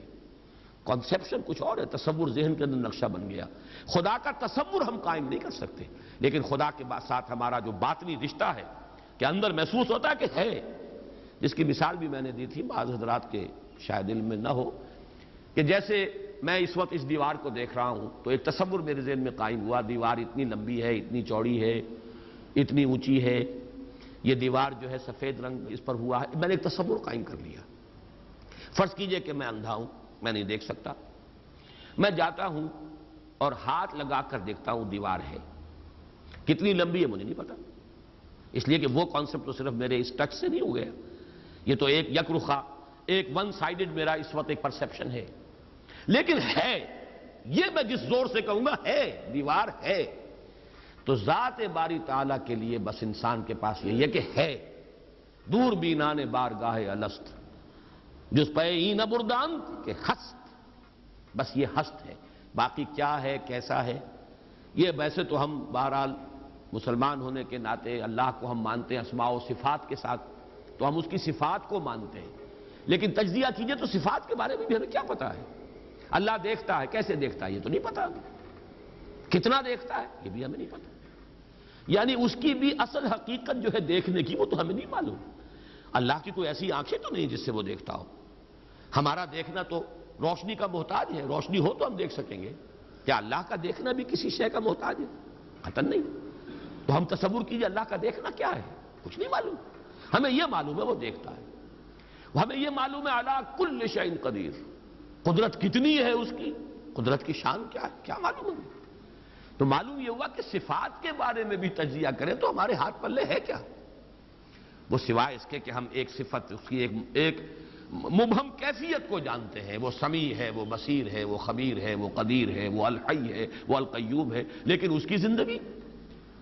کنسیپشن کچھ اور ہے, تصور ذہن کے اندر نقشہ بن گیا. خدا کا تصور ہم قائم نہیں کر سکتے, لیکن خدا کے ساتھ ہمارا جو باطنی رشتہ ہے کہ اندر محسوس ہوتا ہے کہ ہے, جس کی مثال بھی میں نے دی تھی, بعض حضرات کے شاید علم میں نہ ہو, کہ جیسے میں اس وقت اس دیوار کو دیکھ رہا ہوں تو ایک تصور میرے ذہن میں قائم ہوا, دیوار اتنی لمبی ہے, اتنی چوڑی ہے, اتنی اونچی ہے, یہ دیوار جو ہے سفید رنگ اس پر ہوا ہے. میں نے ایک تصور قائم کر لیا. فرض کیجئے کہ میں اندھا ہوں, میں نہیں دیکھ سکتا. میں جاتا ہوں اور ہاتھ لگا کر دیکھتا ہوں دیوار ہے, کتنی لمبی ہے مجھے نہیں پتا, اس لیے کہ وہ کانسیپٹ تو صرف میرے اس ٹچ سے نہیں ہو گیا, یہ تو ایک یک رخا, ایک ون سائیڈڈ میرا اس وقت ایک پرسیپشن ہے. لیکن ہے, یہ میں جس زور سے کہوں گا ہے, دیوار ہے. تو ذات باری تعالیٰ کے لیے بس انسان کے پاس یہ کہ ہے. دور بینان بارگاہ الست جس پہ این بردان کہ ہست, بس یہ ہست ہے. باقی کیا ہے, کیسا ہے, یہ ویسے تو ہم بہرحال مسلمان ہونے کے ناطے اللہ کو ہم مانتے ہیں اسماء و صفات کے ساتھ, تو ہم اس کی صفات کو مانتے ہیں. لیکن تجزیہ کیجئے تو صفات کے بارے میں بھی ہمیں کیا پتا ہے. اللہ دیکھتا ہے, کیسے دیکھتا ہے یہ تو نہیں پتا, کتنا دیکھتا ہے یہ بھی ہمیں نہیں پتا. یعنی اس کی بھی اصل حقیقت جو ہے دیکھنے کی وہ تو ہمیں نہیں معلوم. اللہ کی کوئی ایسی آنکھیں تو نہیں جس سے وہ دیکھتا ہو. ہمارا دیکھنا تو روشنی کا محتاج ہے, روشنی ہو تو ہم دیکھ سکیں گے. کیا اللہ کا دیکھنا بھی کسی شے کا محتاج ہے؟ قطعاً نہیں. تو ہم تصور کیجئے اللہ کا دیکھنا کیا ہے, کچھ نہیں معلوم. ہمیں یہ معلوم ہے وہ دیکھتا ہے, ہمیں یہ معلوم ہے علی کل شیء قدیر, قدرت کتنی ہے اس کی, قدرت کی شان کیا ہے, کیا معلوم ہے. تو معلوم یہ ہوا کہ صفات کے بارے میں بھی تجزیہ کریں تو ہمارے ہاتھ پلے ہے کیا. وہ سوائے اس کے کہ ہم ایک صفت, اس کی ایک مبہم کیفیت کو جانتے ہیں, وہ سمیع ہے, وہ بصیر ہے, وہ خبیر ہے, وہ قدیر ہے, وہ الحی ہے, وہ القیوم ہے. لیکن اس کی زندگی,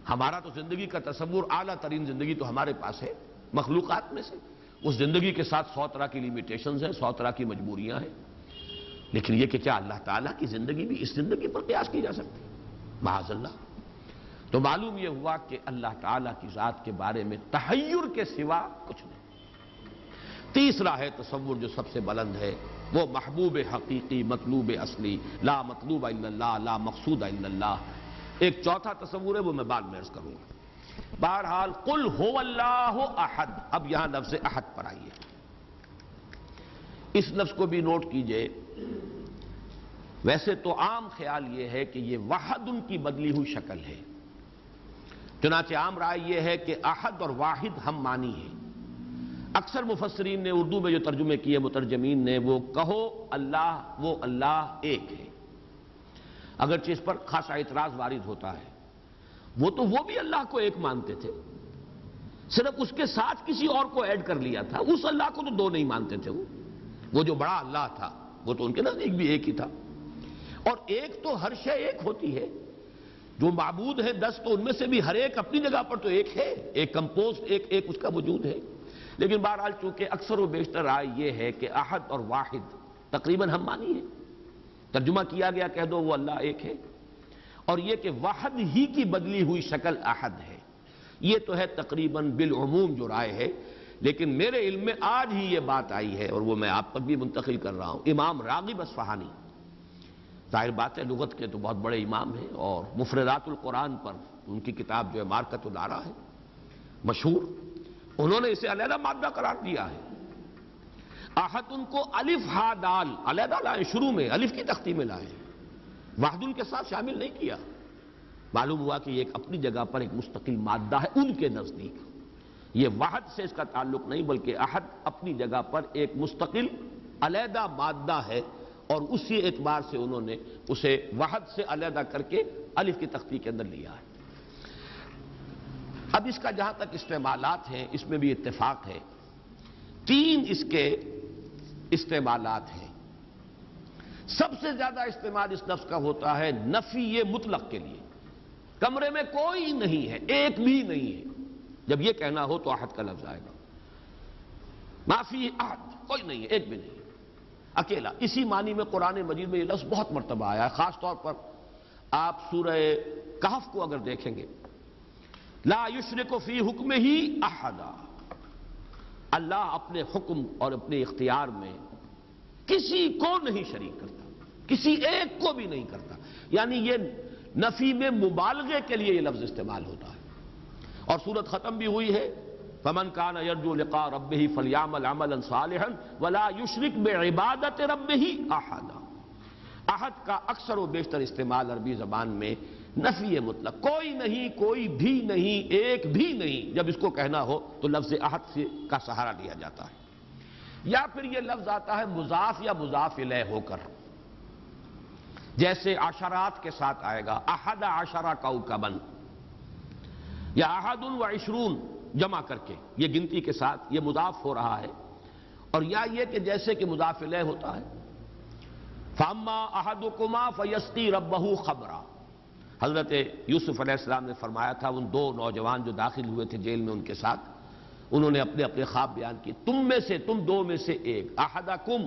ہمارا تو زندگی کا تصور اعلیٰ ترین زندگی تو ہمارے پاس ہے مخلوقات میں سے. اس زندگی کے ساتھ 100 طرح کی لیمیٹیشنز ہیں, 100 طرح کی مجبوریاں ہیں. لیکن یہ کہ کیا اللہ تعالیٰ کی زندگی بھی اس زندگی پر قیاس کی جا سکتی؟ معاذ اللہ. تو معلوم یہ ہوا کہ اللہ تعالیٰ کی ذات کے بارے میں تحیر کے سوا کچھ نہیں۔ تیسرا ہے تصور جو سب سے بلند ہے، وہ محبوب حقیقی، مطلوب اصلی، لا مطلوب الا اللہ، لا مقصود الا اللہ۔ ایک چوتھا تصور ہے، وہ میں بعد میں عرض کروں گا۔ بہرحال قل هو اللہ احد، اب یہاں لفظ احد پر آئیے، اس لفظ کو بھی نوٹ کیجئے۔ ویسے تو عام خیال یہ ہے کہ یہ وحد ان کی بدلی ہوئی شکل ہے، چنانچہ عام رائے یہ ہے کہ احد اور واحد ہم معنی ہیں۔ اکثر مفسرین نے اردو میں جو ترجمے کیے مترجمین نے، وہ کہو اللہ، وہ اللہ ایک ہے، اگرچہ اس پر خاصا اعتراض وارد ہوتا ہے۔ وہ بھی اللہ کو ایک مانتے تھے، صرف اس کے ساتھ کسی اور کو ایڈ کر لیا تھا، اس اللہ کو تو دو نہیں مانتے تھے۔ وہ جو بڑا اللہ تھا وہ تو ان کے نزدیک بھی ایک ہی تھا، اور ایک تو ہر شے ایک ہوتی ہے، جو معبود ہے 10 تو ان میں سے بھی ہر ایک اپنی جگہ پر تو ایک ہے، ایک کمپوزڈ ایک اس کا وجود ہے۔ لیکن بہرحال چونکہ اکثر و بیشتر رائے یہ ہے کہ احد اور واحد تقریباً ہم مانی ہے، ترجمہ کیا گیا کہہ دو وہ اللہ ایک ہے، اور یہ کہ وحد ہی کی بدلی ہوئی شکل احد ہے، یہ تو ہے تقریباً بالعموم جو رائے ہے۔ لیکن میرے علم میں آج ہی یہ بات آئی ہے، اور وہ میں آپ تک بھی منتقل کر رہا ہوں۔ امام راغب اصفہانی، ظاہر بات ہے لغت کے تو بہت بڑے امام ہیں، اور مفردات القرآن پر ان کی کتاب جو ہے مارکۃ الدارا ہے مشہور، انہوں نے اسے علیحدہ مادہ قرار دیا ہے۔ احد ان کو الف ہا دال علیحدہ لائے، شروع میں الف کی تختی میں لائے، وحد ان کے ساتھ شامل نہیں کیا۔ معلوم ہوا کہ یہ ایک اپنی جگہ پر ایک مستقل مادہ ہے ان کے نزدیک، یہ وحد سے اس کا تعلق نہیں، بلکہ احد اپنی جگہ پر ایک مستقل علیحدہ مادہ ہے، اور اسی اعتبار سے انہوں نے اسے وحد سے علیحدہ کر کے الف کی تختی کے اندر لیا ہے۔ اب اس کا جہاں تک استعمالات ہیں اس میں بھی اتفاق ہے، 3 اس کے استعمالات ہیں۔ سب سے زیادہ استعمال اس لفظ کا ہوتا ہے نفی مطلق کے لیے، کمرے میں کوئی نہیں ہے، ایک بھی نہیں ہے، جب یہ کہنا ہو تو احد کا لفظ آئے گا، ما فی احد، کوئی نہیں ہے، ایک بھی نہیں، اکیلا۔ اسی معنی میں قرآن مجید میں یہ لفظ بہت مرتبہ آیا ہے، خاص طور پر آپ سورہ کہف کو اگر دیکھیں گے، لا یشرک فی حکمہ احدا، اللہ اپنے حکم اور اپنے اختیار میں کسی کو نہیں شریک کرتا، کسی ایک کو بھی نہیں کرتا، یعنی یہ نفی میں مبالغے کے لیے یہ لفظ استعمال ہوتا ہے۔ اور سورت ختم بھی ہوئی ہے فمن کان یرجو لقاء ربہ فلیعمل عملا صالحا ولا یشرک بعبادۃ ربہ احدا۔ احد کا اکثر و بیشتر استعمال عربی زبان میں نفی مطلق، کوئی نہیں، کوئی بھی نہیں، ایک بھی نہیں، جب اس کو کہنا ہو تو لفظ احد سے کا سہارا لیا جاتا ہے۔ یا پھر یہ لفظ آتا ہے مضاف یا مضاف الیہ ہو کر، جیسے عشرات کے ساتھ آئے گا، احد عشر کوكبا، یا احد و عشرون جمع کر کے، یہ گنتی کے ساتھ یہ مضاف ہو رہا ہے۔ اور یا یہ کہ جیسے کہ مضاف الیہ ہوتا ہے، فاما احدکما فیسقی ربہ خمرا، حضرت یوسف علیہ السلام نے فرمایا تھا ان 2 نوجوان جو داخل ہوئے تھے جیل میں ان کے ساتھ، انہوں نے اپنے اپنے خواب بیان کیے، تم 2 میں سے ایک، احدکم،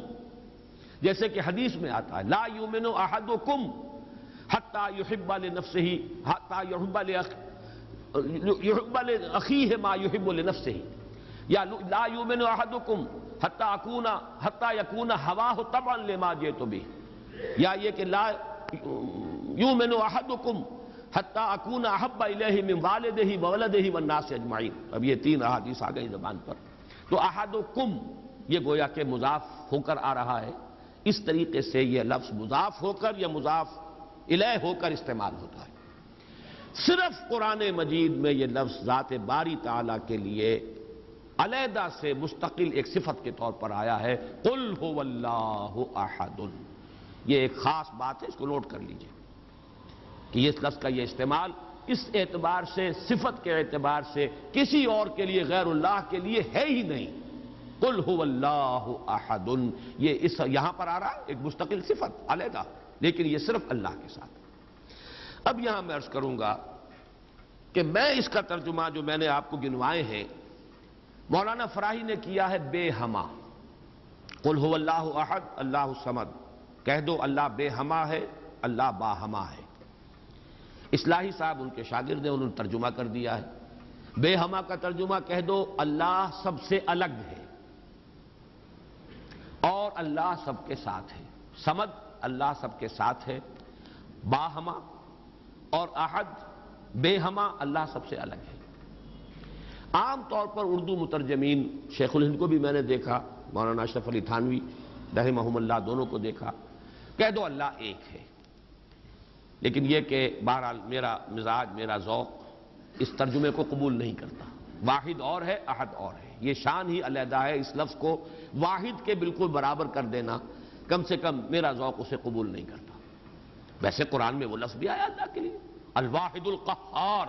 جیسے کہ حدیث میں آتا ہے لا یؤمن احدکم حتی یحب لنفسہ یحب لاخیہ ما یحب لنفسہ، یا لا یؤمن احدکم حتی یکون ہواہ طبعا لما جئت بہ، یا یہ کہ لا یؤمن احدکم حتی اکون احب الیہ من والدہ وولدہ والناس اجمعین۔ اب یہ 3 احادیث آ گئی زبان پر، تو احدکم یہ گویا کہ مضاف ہو کر آ رہا ہے، اس طریقے سے یہ لفظ مضاف ہو کر یا مضاف الیہ ہو کر استعمال ہوتا ہے۔ صرف قرآن مجید میں یہ لفظ ذات باری تعالیٰ کے لیے علیحدہ سے مستقل ایک صفت کے طور پر آیا ہے، قل هو اللہ احد۔ یہ ایک خاص بات ہے، اس کو نوٹ کر لیجئے کہ یہ لفظ کا یہ استعمال اس اعتبار سے، صفت کے اعتبار سے کسی اور کے لیے غیر اللہ کے لیے ہے ہی نہیں۔ قل هو اللہ احد، یہ یہاں پر آ رہا ہے ایک مستقل صفت علیحدہ، لیکن یہ صرف اللہ کے ساتھ۔ اب یہاں میں عرض کروں گا کہ میں اس کا ترجمہ جو میں نے آپ کو گنوائے ہیں مولانا فراہی نے کیا ہے بے ہما۔ قل هو اللہ احد اللہ الصمد، کہہ دو اللہ بے ہما ہے، اللہ باہما ہے۔ اصلاحی صاحب ان کے شاگرد ہیں، انہوں نے ترجمہ کر دیا ہے، بے ہما کا ترجمہ کہہ دو اللہ سب سے الگ ہے اور اللہ سب کے ساتھ ہے۔ صمد اللہ سب کے ساتھ ہے، باہما اور احد بے ہما اللہ سب سے الگ ہے۔ عام طور پر اردو مترجمین، شیخ الہند کو بھی میں نے دیکھا، مولانا اشرف علی تھانوی رحمہم اللہ دونوں کو دیکھا، کہہ دو اللہ ایک ہے۔ لیکن یہ کہ بہرحال میرا مزاج، میرا ذوق اس ترجمے کو قبول نہیں کرتا۔ واحد اور ہے، احد اور ہے، یہ شان ہی علیحدہ ہے۔ اس لفظ کو واحد کے بالکل برابر کر دینا کم سے کم میرا ذوق اسے قبول نہیں کرتا۔ ویسے قرآن میں وہ لفظ بھی آیا اللہ کے لیے، الواحد القہار،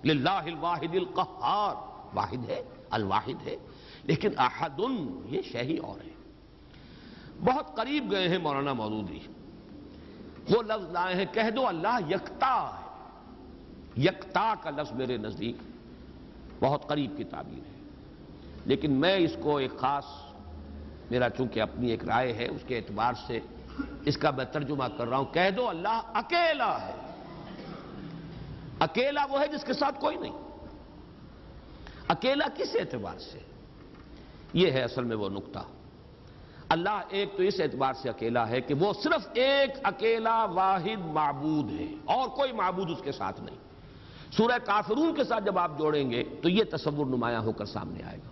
للہ الواحد القہار، واحد ہے، الواحد ہے، لیکن احد یہ شے ہی اور ہے۔ بہت قریب گئے ہیں مولانا مودودی، وہ لفظ لائے ہیں، کہہ دو اللہ یکتا ہے۔ یکتا کا لفظ میرے نزدیک بہت قریب کی تعبیر ہے، لیکن میں اس کو ایک خاص، میرا چونکہ اپنی ایک رائے ہے، اس کے اعتبار سے اس کا میں ترجمہ کر رہا ہوں، کہہ دو اللہ اکیلا ہے۔ اکیلا وہ ہے جس کے ساتھ کوئی نہیں۔ اکیلا کس اعتبار سے؟ یہ ہے اصل میں وہ نقطہ۔ اللہ ایک تو اس اعتبار سے اکیلا ہے کہ وہ صرف ایک اکیلا واحد معبود ہے اور کوئی معبود اس کے ساتھ نہیں۔ سورہ کافرون کے ساتھ جب آپ جوڑیں گے تو یہ تصور نمایاں ہو کر سامنے آئے گا۔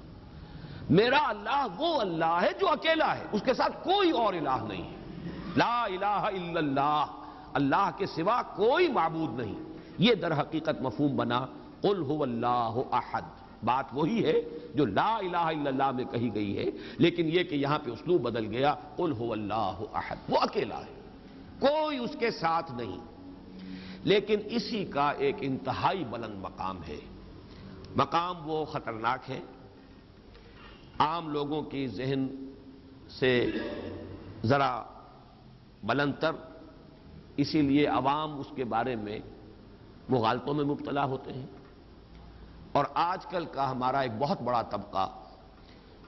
میرا اللہ وہ اللہ ہے جو اکیلا ہے، اس کے ساتھ کوئی اور الہ نہیں ہے۔ لا الہ الا اللہ، اللہ کے سوا کوئی معبود نہیں۔ یہ در حقیقت مفہوم بنا قل هو اللہ احد۔ بات وہی ہے جو لا الہ الا اللہ میں کہی گئی ہے، لیکن یہ کہ یہاں پہ اسلوب بدل گیا، قل هو اللہ احد، وہ اکیلا ہے، کوئی اس کے ساتھ نہیں۔ لیکن اسی کا ایک انتہائی بلند مقام ہے۔ مقام وہ خطرناک ہے، عام لوگوں کی ذہن سے ذرا بلند تر، اسی لیے عوام اس کے بارے میں مغالطوں میں مبتلا ہوتے ہیں۔ اور آج کل کا ہمارا ایک بہت بڑا طبقہ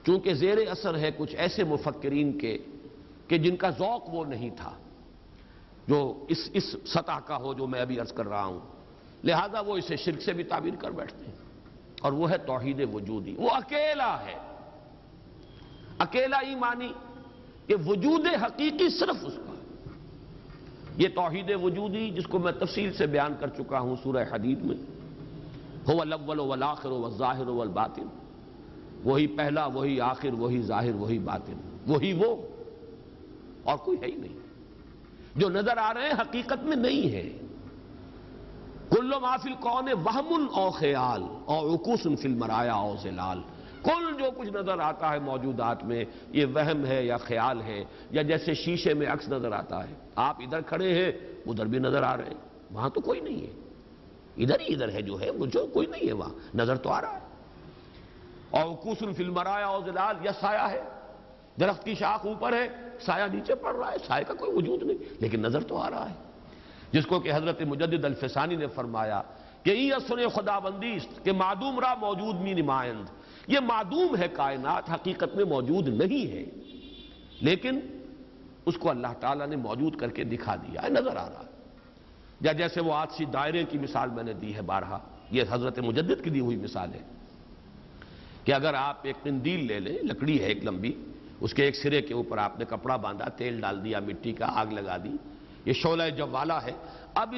چونکہ زیر اثر ہے کچھ ایسے مفکرین کے کہ جن کا ذوق وہ نہیں تھا جو اس سطح کا ہو جو میں ابھی عرض کر رہا ہوں، لہذا وہ اسے شرک سے بھی تعبیر کر بیٹھتے ہیں، اور وہ ہے توحید وجودی۔ وہ اکیلا ہے، اکیلا ہی مانی کہ وجود حقیقی صرف اس کا۔ یہ توحید وجودی جس کو میں تفصیل سے بیان کر چکا ہوں سورہ حدید میں، هو الاول والآخر والظاہر والباطن، وہی پہلا، وہی آخر، وہی ظاہر، وہی باطن، وہی وہ، اور کوئی ہے ہی نہیں۔ جو نظر آ رہے ہیں حقیقت میں نہیں ہے۔ کل ما فی الکون وہم او خیال او عکوس فی المرایا او ظلال، کل جو کچھ نظر آتا ہے موجودات میں یہ وہم ہے یا خیال ہے، یا جیسے شیشے میں عکس نظر آتا ہے، آپ ادھر کھڑے ہیں ادھر بھی نظر آ رہے ہیں، وہاں تو کوئی نہیں ہے، ادھر ہی ادھر ہے جو ہے، وہ جو کوئی نہیں ہے وہاں، نظر تو آ رہا ہے۔ اور عکوس فی المرایا او ظلال، یا سایہ ہے، درخت کی شاخ اوپر ہے، سایہ نیچے پڑ رہا ہے، سایہ کا کوئی وجود نہیں، لیکن نظر تو آ رہا ہے۔ جس کو کہ حضرت مجدد الفسانی نے فرمایا کہ یہ اثر خدا بندی است کہ معدوم را موجود می نمائند، یہ معدوم ہے کائنات، حقیقت میں موجود نہیں ہے، لیکن اس کو اللہ تعالیٰ نے موجود کر کے دکھا دیا ہے، نظر آ رہا ہے۔ یا جیسے وہ آتشی دائرے کی مثال میں نے دی ہے بارہا، یہ حضرت مجدد کی دی ہوئی مثال ہے کہ اگر آپ ایک قندیل لے لیں، لکڑی ہے ایک لمبی، اس کے ایک سرے کے اوپر آپ نے کپڑا باندھا، تیل ڈال دیا، مٹی کا آگ لگا دی، یہ شعلہ جوالا ہے، اب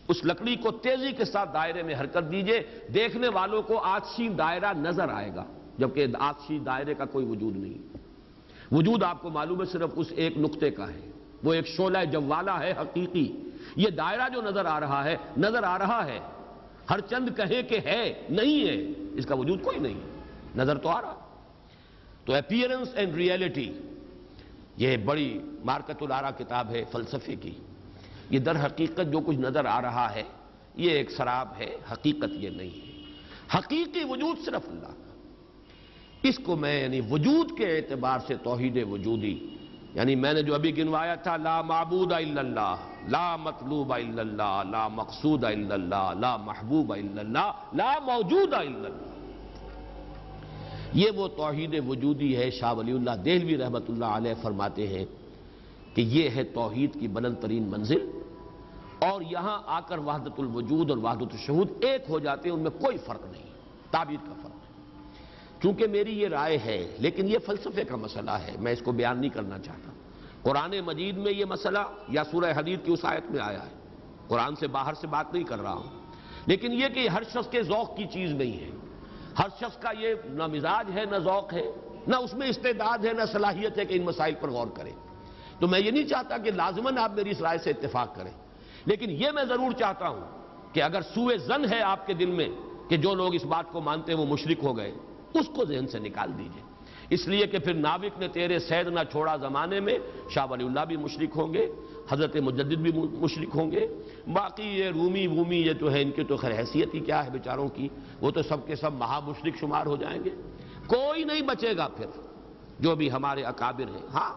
اس لکڑی کو تیزی کے ساتھ دائرے میں حرکت دیجئے، دیکھنے والوں کو آتشی دائرہ نظر آئے گا، جبکہ آتشی دائرے کا کوئی وجود نہیں۔ وجود آپ کو معلوم ہے صرف اس ایک نقطے کا ہے، وہ ایک شعلہ جوالا ہے حقیقی۔ یہ دائرہ جو نظر آ رہا ہے، نظر آ رہا ہے، ہر چند کہیں کہ ہے، نہیں ہے، اس کا وجود کوئی نہیں، نظر تو آ رہا۔ تو اپیئرنس اینڈ ریئلٹی، یہ بڑی مارکت الآرا کتاب ہے فلسفے کی۔ یہ در حقیقت جو کچھ نظر آ رہا ہے یہ ایک سراب ہے، حقیقت یہ نہیں ہے۔ حقیقی وجود صرف اللہ کا۔ اس کو میں یعنی وجود کے اعتبار سے توحید وجودی، یعنی میں نے جو ابھی گنوایا تھا، لا معبود الا اللہ، لا مطلوب الا اللہ، لا مقصود الا اللہ، لا محبوب الا اللہ، لا موجود الا اللہ، یہ وہ توحید وجودی ہے۔ شاہ ولی اللہ دہلوی رحمۃ اللہ علیہ فرماتے ہیں کہ یہ ہے توحید کی بلند ترین منزل، اور یہاں آ کر وحدت الوجود اور وحدت الشہود ایک ہو جاتے ہیں، ان میں کوئی فرق نہیں، تعبیر کا فرق ہے۔ چونکہ میری یہ رائے ہے، لیکن یہ فلسفے کا مسئلہ ہے، میں اس کو بیان نہیں کرنا چاہتا۔ قرآن مجید میں یہ مسئلہ یا سورہ حدید کی اس آیت میں آیا ہے، قرآن سے باہر سے بات نہیں کر رہا ہوں، لیکن یہ کہ ہر شخص کے ذوق کی چیز نہیں ہے، ہر شخص کا یہ نہ مزاج ہے، نہ ذوق ہے، نہ اس میں استعداد ہے، نہ صلاحیت ہے کہ ان مسائل پر غور کرے۔ تو میں یہ نہیں چاہتا کہ لازماً آپ میری اس رائے سے اتفاق کریں، لیکن یہ میں ضرور چاہتا ہوں کہ اگر سوء ظن ہے آپ کے دل میں کہ جو لوگ اس بات کو مانتے ہیں وہ مشرک ہو گئے، اس کو ذہن سے نکال دیجئے، اس لیے کہ پھر ناوک نے تیرے سید نہ چھوڑا زمانے میں، شاہ ولی اللہ بھی مشرک ہوں گے، حضرت مجدد بھی مشرک ہوں گے، باقی یہ رومی یہ تو ہے، ان کی تو خیر حیثیت ہی کیا ہے بیچاروں کی، وہ تو سب کے سب مہا مشرک شمار ہو جائیں گے، کوئی نہیں بچے گا پھر جو بھی ہمارے اکابر ہیں۔ ہاں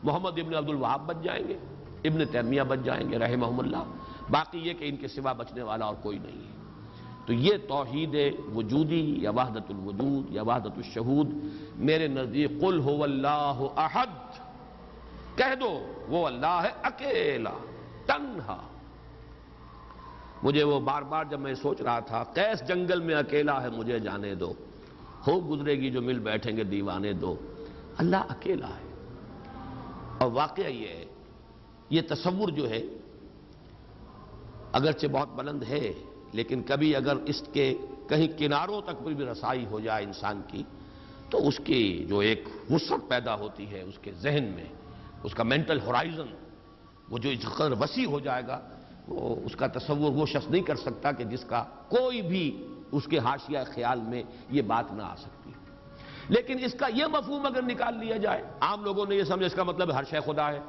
محمد ابن عبد الوہاب بچ جائیں گے، ابن تیمیہ بچ جائیں گے رحمہم اللہ، باقی یہ کہ ان کے سوا بچنے والا اور کوئی نہیں ہے۔ تو یہ توحید وجودی یا وحدت الوجود یا وحدت الشہود میرے نزدیک قل هو اللہ احد، کہہ دو وہ اللہ ہے اکیلا تنہا۔ مجھے وہ بار بار جب میں سوچ رہا تھا قیس جنگل میں اکیلا ہے مجھے جانے دو، ہو گزرے گی جو مل بیٹھیں گے دیوانے دو، اللہ اکیلا ہے۔ اور واقعہ یہ ہے، یہ تصور جو ہے اگرچہ بہت بلند ہے، لیکن کبھی اگر اس کے کہیں کناروں تک بھی رسائی ہو جائے انسان کی تو اس کی جو ایک وسعت پیدا ہوتی ہے اس کے ذہن میں، اس کا مینٹل ہورائزن وہ جو اس قدر وسیع ہو جائے گا، وہ اس کا تصور وہ شخص نہیں کر سکتا کہ جس کا کوئی بھی اس کے حاشیہ خیال میں یہ بات نہ آ سکتی۔ لیکن اس کا یہ مفہوم اگر نکال لیا جائے، عام لوگوں نے یہ سمجھا اس کا مطلب ہر شے خدا ہے،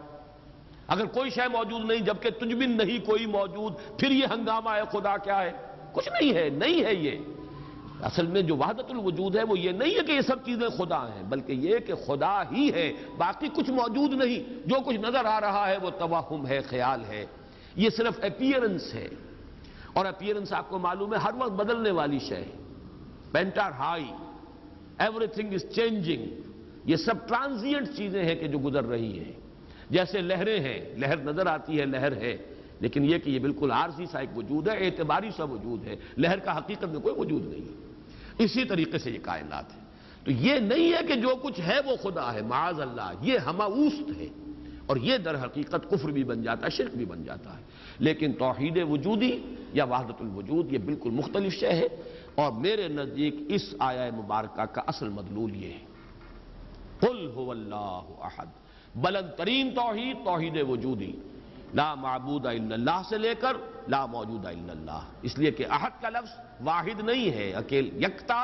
اگر کوئی شے موجود نہیں جبکہ تجھ بن نہیں کوئی موجود، پھر یہ ہنگامہ ہے خدا کیا ہے؟ کچھ نہیں ہے، نہیں ہے۔ یہ اصل میں جو وحدت الوجود ہے وہ یہ نہیں ہے کہ یہ سب چیزیں خدا ہیں، بلکہ یہ کہ خدا ہی ہے، باقی کچھ موجود نہیں، جو کچھ نظر آ رہا ہے وہ توہم ہے، خیال ہے، یہ صرف اپیئرنس ہے، اور اپیئرنس آپ کو معلوم ہے ہر وقت بدلنے والی شے ہے، painter high, every thing is changing, یہ سب ٹرانزینٹ چیزیں ہیں کہ جو گزر رہی ہیں، جیسے لہریں ہیں، لہر نظر آتی ہے لہر ہے، لیکن یہ کہ یہ بالکل عارضی سا ایک وجود ہے، اعتباری سا وجود ہے، لہر کا حقیقت میں کوئی وجود نہیں ہے۔ اسی طریقے سے یہ کائنات ہے، تو یہ نہیں ہے کہ جو کچھ ہے وہ خدا ہے، معاذ اللہ، یہ ہماوست ہے، اور یہ در حقیقت کفر بھی بن جاتا ہے، شرک بھی بن جاتا ہے۔ لیکن توحید وجودی یا وحدت الوجود یہ بالکل مختلف شے ہے، اور میرے نزدیک اس آیہ مبارکہ کا اصل مدلول یہ ہے، قل هو اللہ احد، بلند ترین توحید توحید وجودی، لا معبود الا اللہ سے لے کر لا موجود الا اللہ، اس لیے کہ احد کا لفظ واحد نہیں ہے، اکیل یکتا،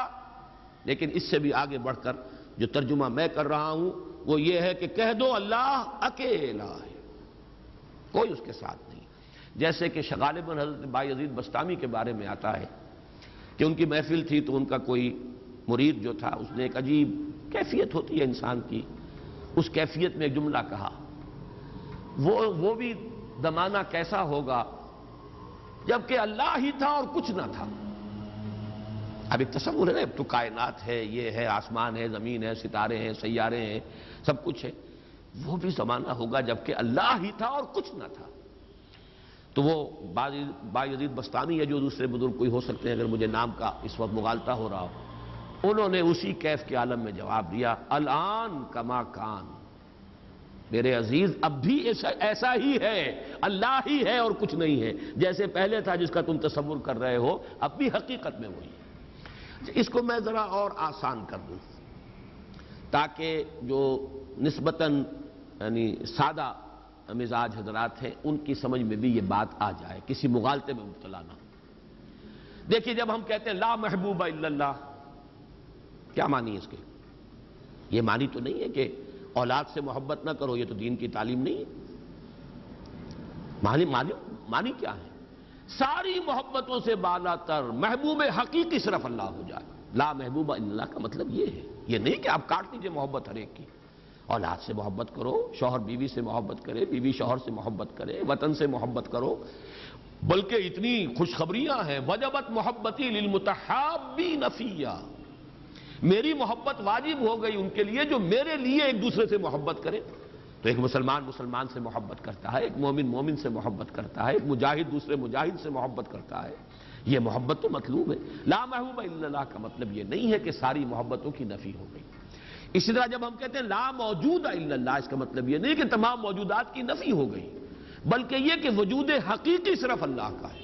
لیکن اس سے بھی آگے بڑھ کر جو ترجمہ میں کر رہا ہوں وہ یہ ہے کہ کہہ دو اللہ اکیلا ہے، کوئی اس کے ساتھ نہیں۔ جیسے کہ غالباً حضرت بایزید بسطامی کے بارے میں آتا ہے کہ ان کی محفل تھی تو ان کا کوئی مرید جو تھا اس نے ایک عجیب کیفیت ہوتی ہے انسان کی، اس کیفیت میں ایک جملہ کہا، وہ بھی زمانہ کیسا ہوگا جبکہ اللہ ہی تھا اور کچھ نہ تھا۔ اب ایک تصور ہے نا، اب تو کائنات ہے، یہ ہے، آسمان ہے، زمین ہے، ستارے ہیں، سیارے ہیں، سب کچھ ہے، وہ بھی زمانہ ہوگا جبکہ اللہ ہی تھا اور کچھ نہ تھا۔ تو وہ بایزید بسطامی یا جو دوسرے بزرگ کوئی ہو سکتے ہیں، اگر مجھے نام کا اس وقت مغالطہ ہو رہا ہو، انہوں نے اسی کیف کے عالم میں جواب دیا، الان کما کان، میرے عزیز اب بھی ایسا ہی ہے، اللہ ہی ہے اور کچھ نہیں ہے، جیسے پہلے تھا جس کا تم تصور کر رہے ہو، اب بھی حقیقت میں وہی ہے۔ اس کو میں ذرا اور آسان کر دوں تاکہ جو نسبتاً یعنی سادہ مزاج حضرات ہیں ان کی سمجھ میں بھی یہ بات آ جائے، کسی مغالطے میں مبتلا نہ ہو۔ دیکھیے جب ہم کہتے ہیں لا محبوب الا اللہ، کیا معنی ہے اس کے؟ یہ معنی تو نہیں ہے کہ اولاد سے محبت نہ کرو، یہ تو دین کی تعلیم نہیں ہے۔ معنی کیا ہے؟ ساری محبتوں سے بالا تر محبوب حقیقی صرف اللہ ہو جائے۔ لا محبوب الا اللہ کا مطلب یہ ہے، یہ نہیں کہ آپ کاٹ دیجئے محبت ہر ایک کی، اولاد سے محبت کرو، شوہر بیوی سے محبت کرے، بیوی شوہر سے محبت کرے، وطن سے محبت کرو، بلکہ اتنی خوشخبریاں ہیں، وجبت محبتی للمتحابین فیہ، میری محبت واجب ہو گئی ان کے لیے جو میرے لیے ایک دوسرے سے محبت کرے۔ تو ایک مسلمان مسلمان سے محبت کرتا ہے، ایک مومن مومن سے محبت کرتا ہے، ایک مجاہد دوسرے مجاہد سے محبت کرتا ہے، یہ محبت تو مطلوب ہے۔ لا محبوب الا اللہ کا مطلب یہ نہیں ہے کہ ساری محبتوں کی نفی ہو گئی۔ اسی طرح جب ہم کہتے ہیں لا موجود الا اللہ، اس کا مطلب یہ نہیں کہ تمام موجودات کی نفی ہو گئی، بلکہ یہ کہ وجود حقیقی صرف اللہ کا ہے۔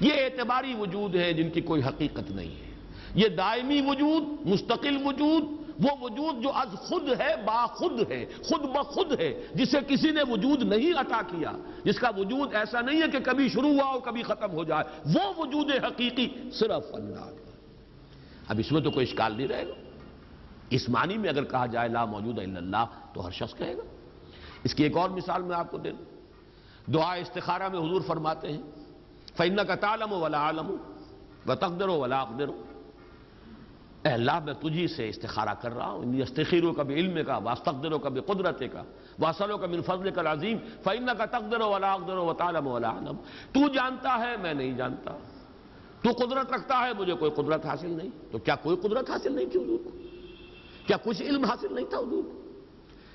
یہ اعتباری وجود ہے جن کی کوئی حقیقت نہیں ہے، یہ دائمی وجود، مستقل وجود، وہ وجود جو از خود ہے، با خود ہے، خود بخود ہے، جسے کسی نے وجود نہیں عطا کیا، جس کا وجود ایسا نہیں ہے کہ کبھی شروع ہوا اور کبھی ختم ہو جائے، وہ وجود حقیقی صرف اللہ کا۔ اب اس میں تو کوئی اشکال نہیں رہے گا۔ اس معنی میں اگر کہا جائے لا موجود الا اللہ تو ہر شخص کہے گا۔ اس کی ایک اور مثال میں آپ کو دے دوں، دعا استخارہ میں حضور فرماتے ہیں فَإِنَّكَ تَعْلَمُ وَلَا أَعْلَمُ وَتَقْدِرُ وَلَا أَقْدِرُ، اے اللہ میں تجھی سے استخارہ کر رہا ہوں، انی استخیرک بعلمک واستقدرک بقدرتک واسألک من فضلک العظیم فإنک تقدر ولا اقدر وتعلم ولا اعلم، تو جانتا ہے میں نہیں جانتا، تو قدرت رکھتا ہے مجھے کوئی قدرت حاصل نہیں۔ تو کیا کوئی قدرت حاصل نہیں تھی حضور کو؟ کیا کچھ علم حاصل نہیں تھا حضور کو؟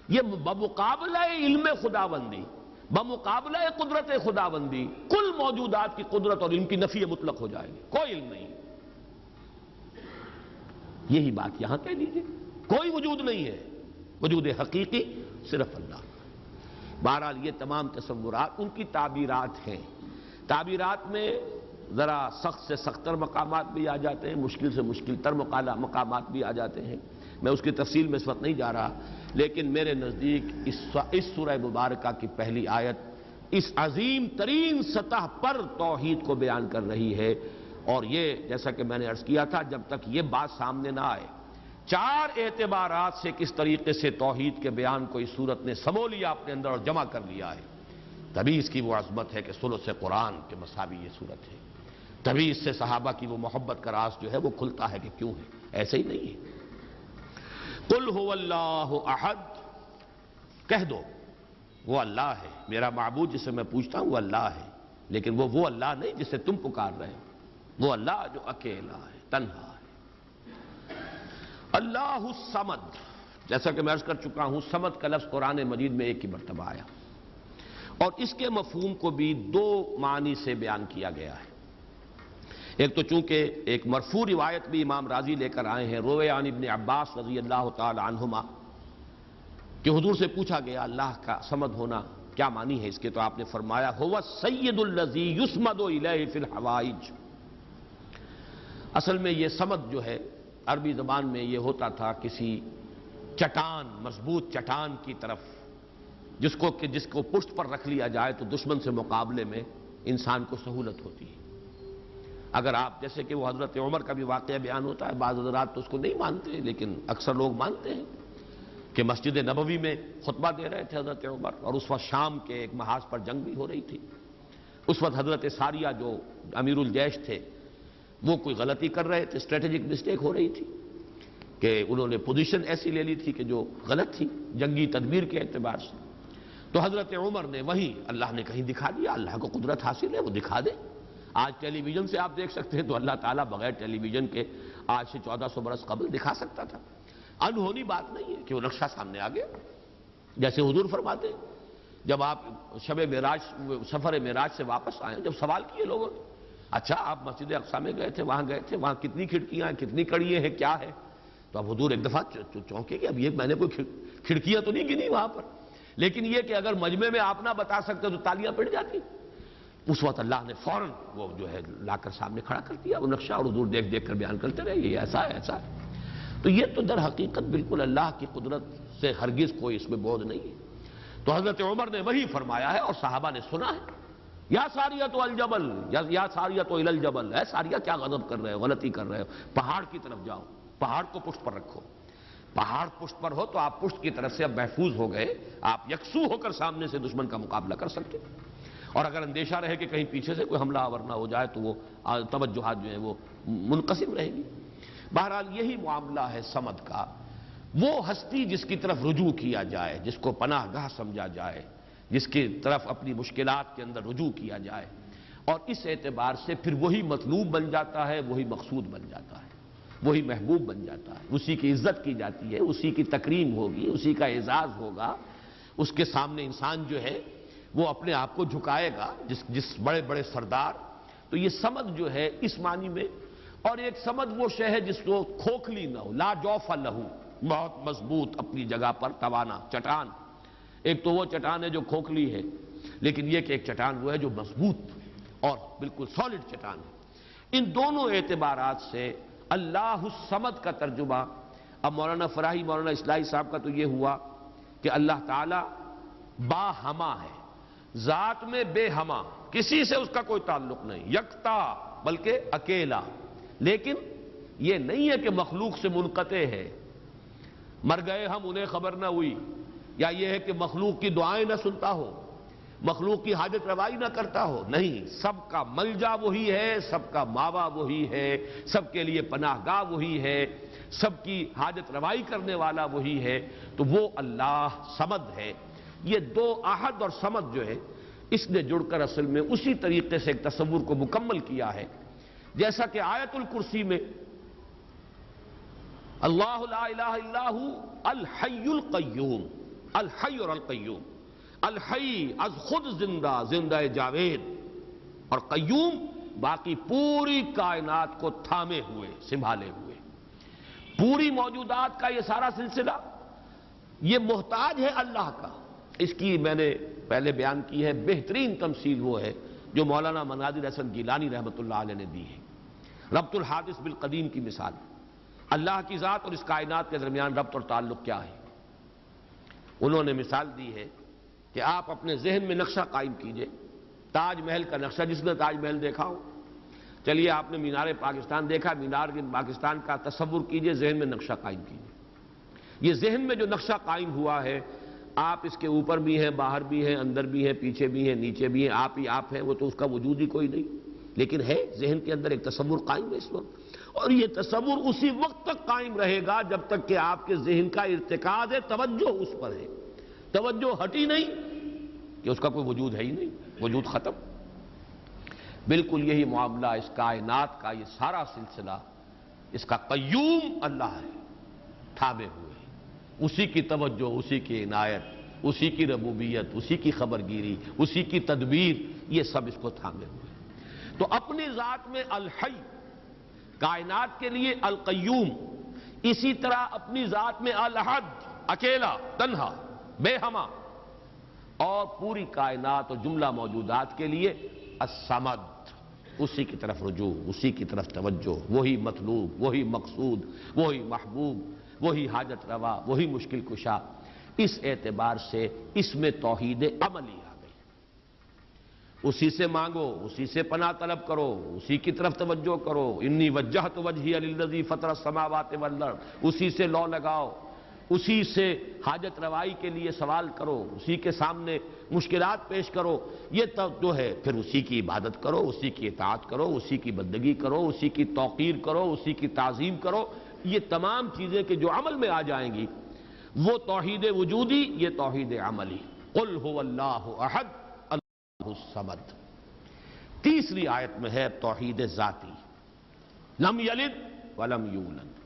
یہ بمقابلہ علم خداوندی، بمقابلہ قدرت خداوندی کل موجودات کی قدرت اور علم کی نفی مطلق ہو جائے گی، کوئی علم نہیں۔ یہی بات یہاں کہہ لیجیے، کوئی وجود نہیں ہے، وجود حقیقی صرف اللہ۔ بہرحال یہ تمام تصورات ان کی تعبیرات ہیں۔ تعبیرات میں ذرا سخت سے سختر مقامات بھی آ جاتے ہیں، مشکل سے مشکل تر مقامات بھی آ جاتے ہیں، میں اس کی تفصیل میں اس وقت نہیں جا رہا، لیکن میرے نزدیک اس سورہ مبارکہ کی پہلی آیت اس عظیم ترین سطح پر توحید کو بیان کر رہی ہے، اور یہ جیسا کہ میں نے عرض کیا تھا جب تک یہ بات سامنے نہ آئے، چار اعتبارات سے کس طریقے سے توحید کے بیان کو اس صورت نے سمو لیا اپنے اندر اور جمع کر لیا ہے، تبھی اس کی وہ عظمت ہے کہ ثلث قرآن کے مساوی یہ صورت ہے، تبھی اس سے صحابہ کی وہ محبت کا راز جو ہے وہ کھلتا ہے کہ کیوں ہے، ایسے ہی نہیں ہے۔ قل هو اللہ احد، کہہ دو وہ اللہ ہے، میرا معبود جسے میں پوچھتا ہوں وہ اللہ ہے، لیکن وہ اللہ نہیں جسے تم پکار رہے ہو، وہ اللہ جو اکیلا ہے، تنہا ہے۔ اللہ الصمد، جیسا کہ میں عرض کر چکا ہوں صمد کا لفظ قرآن مجید میں ایک ہی مرتبہ آیا، اور اس کے مفہوم کو بھی دو معنی سے بیان کیا گیا ہے۔ ایک تو چونکہ ایک مرفوع روایت بھی امام راضی لے کر آئے ہیں، روی عن ابن عباس رضی اللہ تعالی عنہما، کہ حضور سے پوچھا گیا اللہ کا صمد ہونا کیا معنی ہے اس کے، تو آپ نے فرمایا هو السید الذی یصمد الیہ فی الحوائج۔ اصل میں یہ صمد جو ہے عربی زبان میں یہ ہوتا تھا کسی چٹان، مضبوط چٹان کی طرف جس کو پشت پر رکھ لیا جائے تو دشمن سے مقابلے میں انسان کو سہولت ہوتی ہے۔ اگر آپ جیسے کہ وہ حضرت عمر کا بھی واقعہ بیان ہوتا ہے، بعض حضرات تو اس کو نہیں مانتے لیکن اکثر لوگ مانتے ہیں کہ مسجد نبوی میں خطبہ دے رہے تھے حضرت عمر، اور اس وقت شام کے ایک محاذ پر جنگ بھی ہو رہی تھی۔ اس وقت حضرت ساریہ جو امیر الجیش تھے وہ کوئی غلطی کر رہے تھے، اسٹریٹجک مسٹیک ہو رہی تھی کہ انہوں نے پوزیشن ایسی لے لی تھی کہ جو غلط تھی جنگی تدبیر کے اعتبار سے، تو حضرت عمر نے وہی اللہ نے کہیں دکھا دیا، اللہ کو قدرت حاصل ہے وہ دکھا دے۔ آج ٹیلی ویژن سے آپ دیکھ سکتے ہیں تو اللہ تعالیٰ بغیر ٹیلی ویژن کے آج سے 1400 برس قبل دکھا سکتا تھا۔ انہونی بات نہیں ہے کہ وہ نقشہ سامنے آ گیا، جیسے حضور فرماتے ہیں جب آپ شب معراج سفر معراج سے واپس آئے، جب سوال کیے لوگوں نے اچھا آپ مسجد اقصی میں گئے تھے، وہاں کتنی کھڑکیاں ہیں، کتنی کڑیاں ہیں، کیا ہے؟ تو اب حضور ایک دفعہ چونکے کہ اب یہ میں نے کوئی کھڑکیاں تو نہیں گنی وہاں پر، لیکن یہ کہ اگر مجمع میں آپ نہ بتا سکتے تو تالیاں پڑ جاتی۔ اس وقت اللہ نے فوراً وہ جو ہے لا کر سامنے کھڑا کر دیا وہ نقشہ، اور حضور دیکھ دیکھ کر بیان کرتے رہے یہ ایسا ہے ایسا ہے۔ تو یہ تو در حقیقت بالکل اللہ کی قدرت سے ہرگز کوئی اس میں بعد نہیں ہے۔ تو حضرت عمر نے وہی فرمایا ہے اور صحابہ نے سنا ہے، یا ساریۃ الجبل، یا ساریۃ الی الجبل، اے ساریہ کیا غضب کر رہے ہو، غلطی کر رہے ہو، پہاڑ کی طرف جاؤ، پہاڑ کو پشت پر رکھو۔ پہاڑ پشت پر ہو تو آپ پشت کی طرف سے اب محفوظ ہو گئے، آپ یکسو ہو کر سامنے سے دشمن کا مقابلہ کر سکتے، اور اگر اندیشہ رہے کہ کہیں پیچھے سے کوئی حملہ آور نہ ہو جائے تو وہ توجہات جو ہیں وہ منقسم رہے گی۔ بہرحال یہی معاملہ ہے صمد کا، وہ ہستی جس کی طرف رجوع کیا جائے، جس کو پناہ گاہ سمجھا جائے، جس کی طرف اپنی مشکلات کے اندر رجوع کیا جائے، اور اس اعتبار سے پھر وہی مطلوب بن جاتا ہے، وہی مقصود بن جاتا ہے، وہی محبوب بن جاتا ہے، اسی کی عزت کی جاتی ہے، اسی کی تکریم ہوگی، اسی کا اعزاز ہوگا، اس کے سامنے انسان جو ہے وہ اپنے آپ کو جھکائے گا، جس بڑے بڑے سردار. تو یہ سمد جو ہے اس معنی میں، اور ایک سمد وہ شے ہے جس کو کھوکھلی نہ ہو، لا جوف لہو، بہت مضبوط اپنی جگہ پر توانا چٹان. ایک تو وہ چٹان ہے جو کھوکھلی ہے، لیکن یہ کہ ایک چٹان وہ ہے جو مضبوط اور بالکل سالڈ چٹان ہے. ان دونوں اعتبارات سے اللہ الصمد کا ترجمہ اب مولانا فراہی، مولانا اصلاحی صاحب کا تو یہ ہوا کہ اللہ تعالی با ہما ہے، ذات میں بے ہما، کسی سے اس کا کوئی تعلق نہیں، یکتا بلکہ اکیلا. لیکن یہ نہیں ہے کہ مخلوق سے منقطع ہے، مر گئے ہم انہیں خبر نہ ہوئی، یا یہ ہے کہ مخلوق کی دعائیں نہ سنتا ہو، مخلوق کی حاجت روائی نہ کرتا ہو. نہیں، سب کا ملجا وہی ہے، سب کا ماوا وہی ہے، سب کے لیے پناہ گاہ وہی ہے، سب کی حاجت روائی کرنے والا وہی ہے. تو وہ اللہ صمد ہے. یہ دو احد اور صمد جو ہے اس نے جڑ کر اصل میں اسی طریقے سے ایک تصور کو مکمل کیا ہے، جیسا کہ آیت الکرسی میں اللہ لا الہ الا ہو الحی القیوم، الحی اور القیوم، الحی از خود زندہ، زندہ جاوید، اور قیوم باقی پوری کائنات کو تھامے ہوئے، سنبھالے ہوئے. پوری موجودات کا یہ سارا سلسلہ یہ محتاج ہے اللہ کا. اس کی میں نے پہلے بیان کی ہے، بہترین تمثیل وہ ہے جو مولانا مناظر حسن گیلانی رحمۃ اللہ علیہ نے دی ہے. ربط الحادث بالقدیم کی مثال، اللہ کی ذات اور اس کائنات کے درمیان ربط اور تعلق کیا ہے. انہوں نے مثال دی ہے کہ آپ اپنے ذہن میں نقشہ قائم کیجئے، تاج محل کا نقشہ. جس نے تاج محل دیکھا ہو، چلیے آپ نے مینار پاکستان دیکھا، مینار پاکستان کا تصور کیجئے، ذہن میں نقشہ قائم کیجئے. یہ ذہن میں جو نقشہ قائم ہوا ہے، آپ اس کے اوپر بھی ہیں، باہر بھی ہیں، اندر بھی ہیں، پیچھے بھی ہیں، نیچے بھی ہیں، آپ ہی آپ ہیں. وہ تو اس کا وجود ہی کوئی نہیں، لیکن ہے ذہن کے اندر ایک تصور قائم ہے اس وقت. اور یہ تصور اسی وقت تک قائم رہے گا جب تک کہ آپ کے ذہن کا ارتکاز ہے، توجہ اس پر ہے. توجہ ہٹی نہیں کہ اس کا کوئی وجود ہے ہی نہیں، وجود ختم. بالکل یہی معاملہ اس کائنات کا، یہ سارا سلسلہ اس کا قیوم اللہ ہے، تھامے ہوئے، اسی کی توجہ، اسی کی عنایت، اسی کی ربوبیت، اسی کی خبرگیری، اسی کی تدبیر، یہ سب اس کو تھامے ہوئے. تو اپنی ذات میں الحی، کائنات کے لیے القیوم، اسی طرح اپنی ذات میں الاحد، اکیلا، تنہا، بے ہما، اور پوری کائنات اور جملہ موجودات کے لیے الصمد، اسی کی طرف رجوع، اسی کی طرف توجہ، وہی مطلوب، وہی مقصود، وہی محبوب، وہی حاجت روا، وہی مشکل کشا. اس اعتبار سے اس میں توحید عملی آ گئی. اسی سے مانگو، اسی سے پناہ طلب کرو، اسی کی طرف توجہ کرو. انی وجہت وجہی للذی فطر السماوات والارض، اسی سے لو لگاؤ، اسی سے حاجت روائی کے لیے سوال کرو، اسی کے سامنے مشکلات پیش کرو. یہ جو ہے پھر اسی کی عبادت کرو، اسی کی اطاعت کرو، اسی کی بندگی کرو، اسی کی توقیر کرو، اسی کی تعظیم کرو. یہ تمام چیزیں کہ جو عمل میں آ جائیں گی، وہ توحید وجودی، یہ توحید عملی. قل هو اللہ احد اللہ الصمد. تیسری آیت میں ہے توحید ذاتی، لم یلد ولم یولد.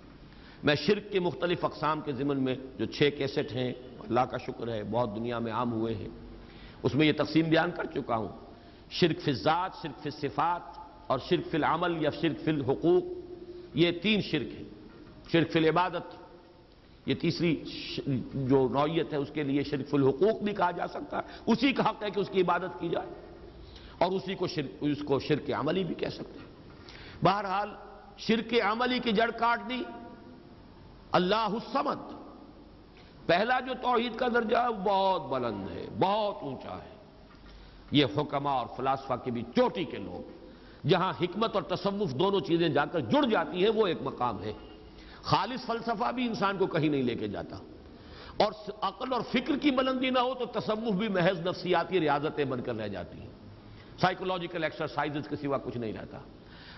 میں شرک کے مختلف اقسام کے ضمن میں جو 6 کیسٹ ہیں، اللہ کا شکر ہے بہت دنیا میں عام ہوئے ہیں، اس میں یہ تقسیم بیان کر چکا ہوں. شرک فی الذات، شرک فی الصفات، اور شرک فی العمل یا شرک فی الحقوق. یہ 3 شرک ہیں. شرک فی العبادت، یہ تیسری جو نوعیت ہے، اس کے لیے شرک فی الحقوق بھی کہا جا سکتا ہے. اسی کا حق ہے کہ اس کی عبادت کی جائے، اور اس کو شرک عملی بھی کہہ سکتے ہیں. بہرحال شرک عملی کی جڑ کاٹ دی اللہ الصمد. پہلا جو توحید کا درجہ ہے وہ بہت بلند ہے، بہت اونچا ہے. یہ حکما اور فلاسفہ کی بھی چوٹی کے لوگ، جہاں حکمت اور تصوف دونوں چیزیں جا کر جڑ جاتی ہیں، وہ ایک مقام ہے. خالص فلسفہ بھی انسان کو کہیں نہیں لے کے جاتا، اور عقل اور فکر کی بلندی نہ ہو تو تصوف بھی محض نفسیاتی ریاضتیں بن کر رہ جاتی ہیں. سائیکولوجیکل ایکسرسائزز کے سوا کچھ نہیں رہتا.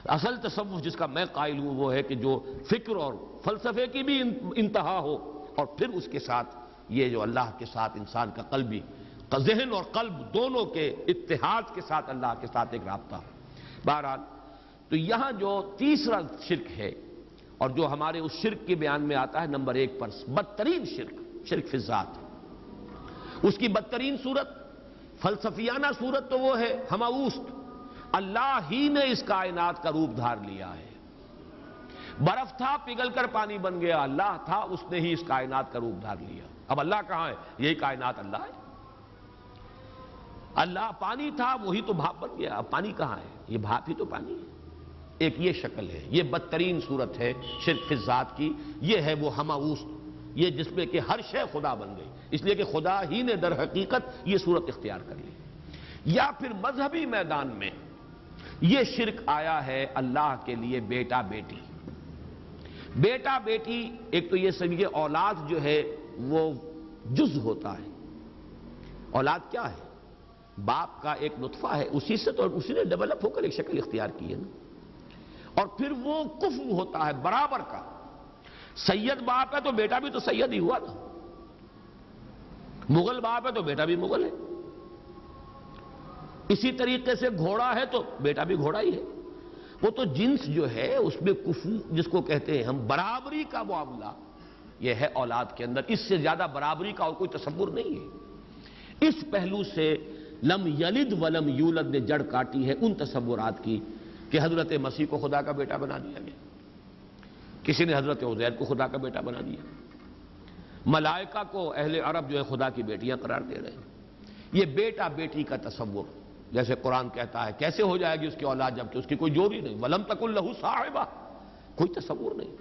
اصل تصوف جس کا میں قائل ہوں وہ ہے کہ جو فکر اور فلسفے کی بھی انتہا ہو، اور پھر اس کے ساتھ یہ جو اللہ کے ساتھ انسان کا قلبی، ذہن اور قلب دونوں کے اتحاد کے ساتھ اللہ کے ساتھ ایک رابطہ ہو. بہرحال تو یہاں جو تیسرا شرک ہے، اور جو ہمارے اس شرک کے بیان میں آتا ہے نمبر 1 پر، بدترین شرک، شرک فی الذات. اس کی بدترین صورت، فلسفیانہ صورت تو وہ ہے ہماوست، اللہ ہی نے اس کائنات کا روپ دھار لیا ہے۔ برف تھا پگھل کر پانی بن گیا، اللہ تھا اس نے ہی اس کائنات کا روپ دھار لیا۔ اب اللہ کہاں ہے؟ یہی کائنات اللہ ہے۔ اللہ پانی تھا وہی تو بھاپ بن گیا، اب پانی کہاں ہے؟ یہ بھاپ ہی تو پانی ہے۔ ایک یہ شکل ہے، یہ بدترین صورت ہے شرک فی الذات کی، یہ ہے وہ ہماوست، یہ جس میں کہ ہر شے خدا بن گئی، اس لیے کہ خدا ہی نے در حقیقت یہ صورت اختیار کر لی۔ یا پھر مذہبی میدان میں یہ شرک آیا ہے اللہ کے لیے بیٹا بیٹی۔ بیٹا بیٹی ایک تو یہ سمجھے اولاد جو ہے وہ جز ہوتا ہے۔ اولاد کیا ہے؟ باپ کا ایک نطفہ ہے، اسی سے تو اسی نے ڈیولپ ہو کر ایک شکل اختیار کی ہے نا۔ اور پھر وہ کفو ہوتا ہے برابر کا، سید باپ ہے تو بیٹا بھی تو سید ہی ہوا نا، مغل باپ ہے تو بیٹا بھی مغل ہے، اسی طریقے سے گھوڑا ہے تو بیٹا بھی گھوڑا ہی ہے۔ وہ تو جنس جو ہے اس میں کفو جس کو کہتے ہیں ہم، برابری کا معاملہ یہ ہے اولاد کے اندر، اس سے زیادہ برابری کا اور کوئی تصور نہیں ہے۔ اس پہلو سے لم یلد ولم یولد نے جڑ کاٹی ہے ان تصورات کی کہ حضرت مسیح کو خدا کا بیٹا بنا دیا گیا، کسی نے حضرت عزیر کو خدا کا بیٹا بنا دیا، ملائکہ کو اہل عرب جو ہے خدا کی بیٹیاں قرار دے رہے ہیں۔ یہ بیٹا بیٹی کا تصور، جیسے قرآن کہتا ہے کیسے ہو جائے گی اس کی اولاد جبکہ اس کی کوئی جوڑی نہیں، وَلَمْ تَكُنْ لَهُ صَاحِبَةٌ، کوئی تصور نہیں۔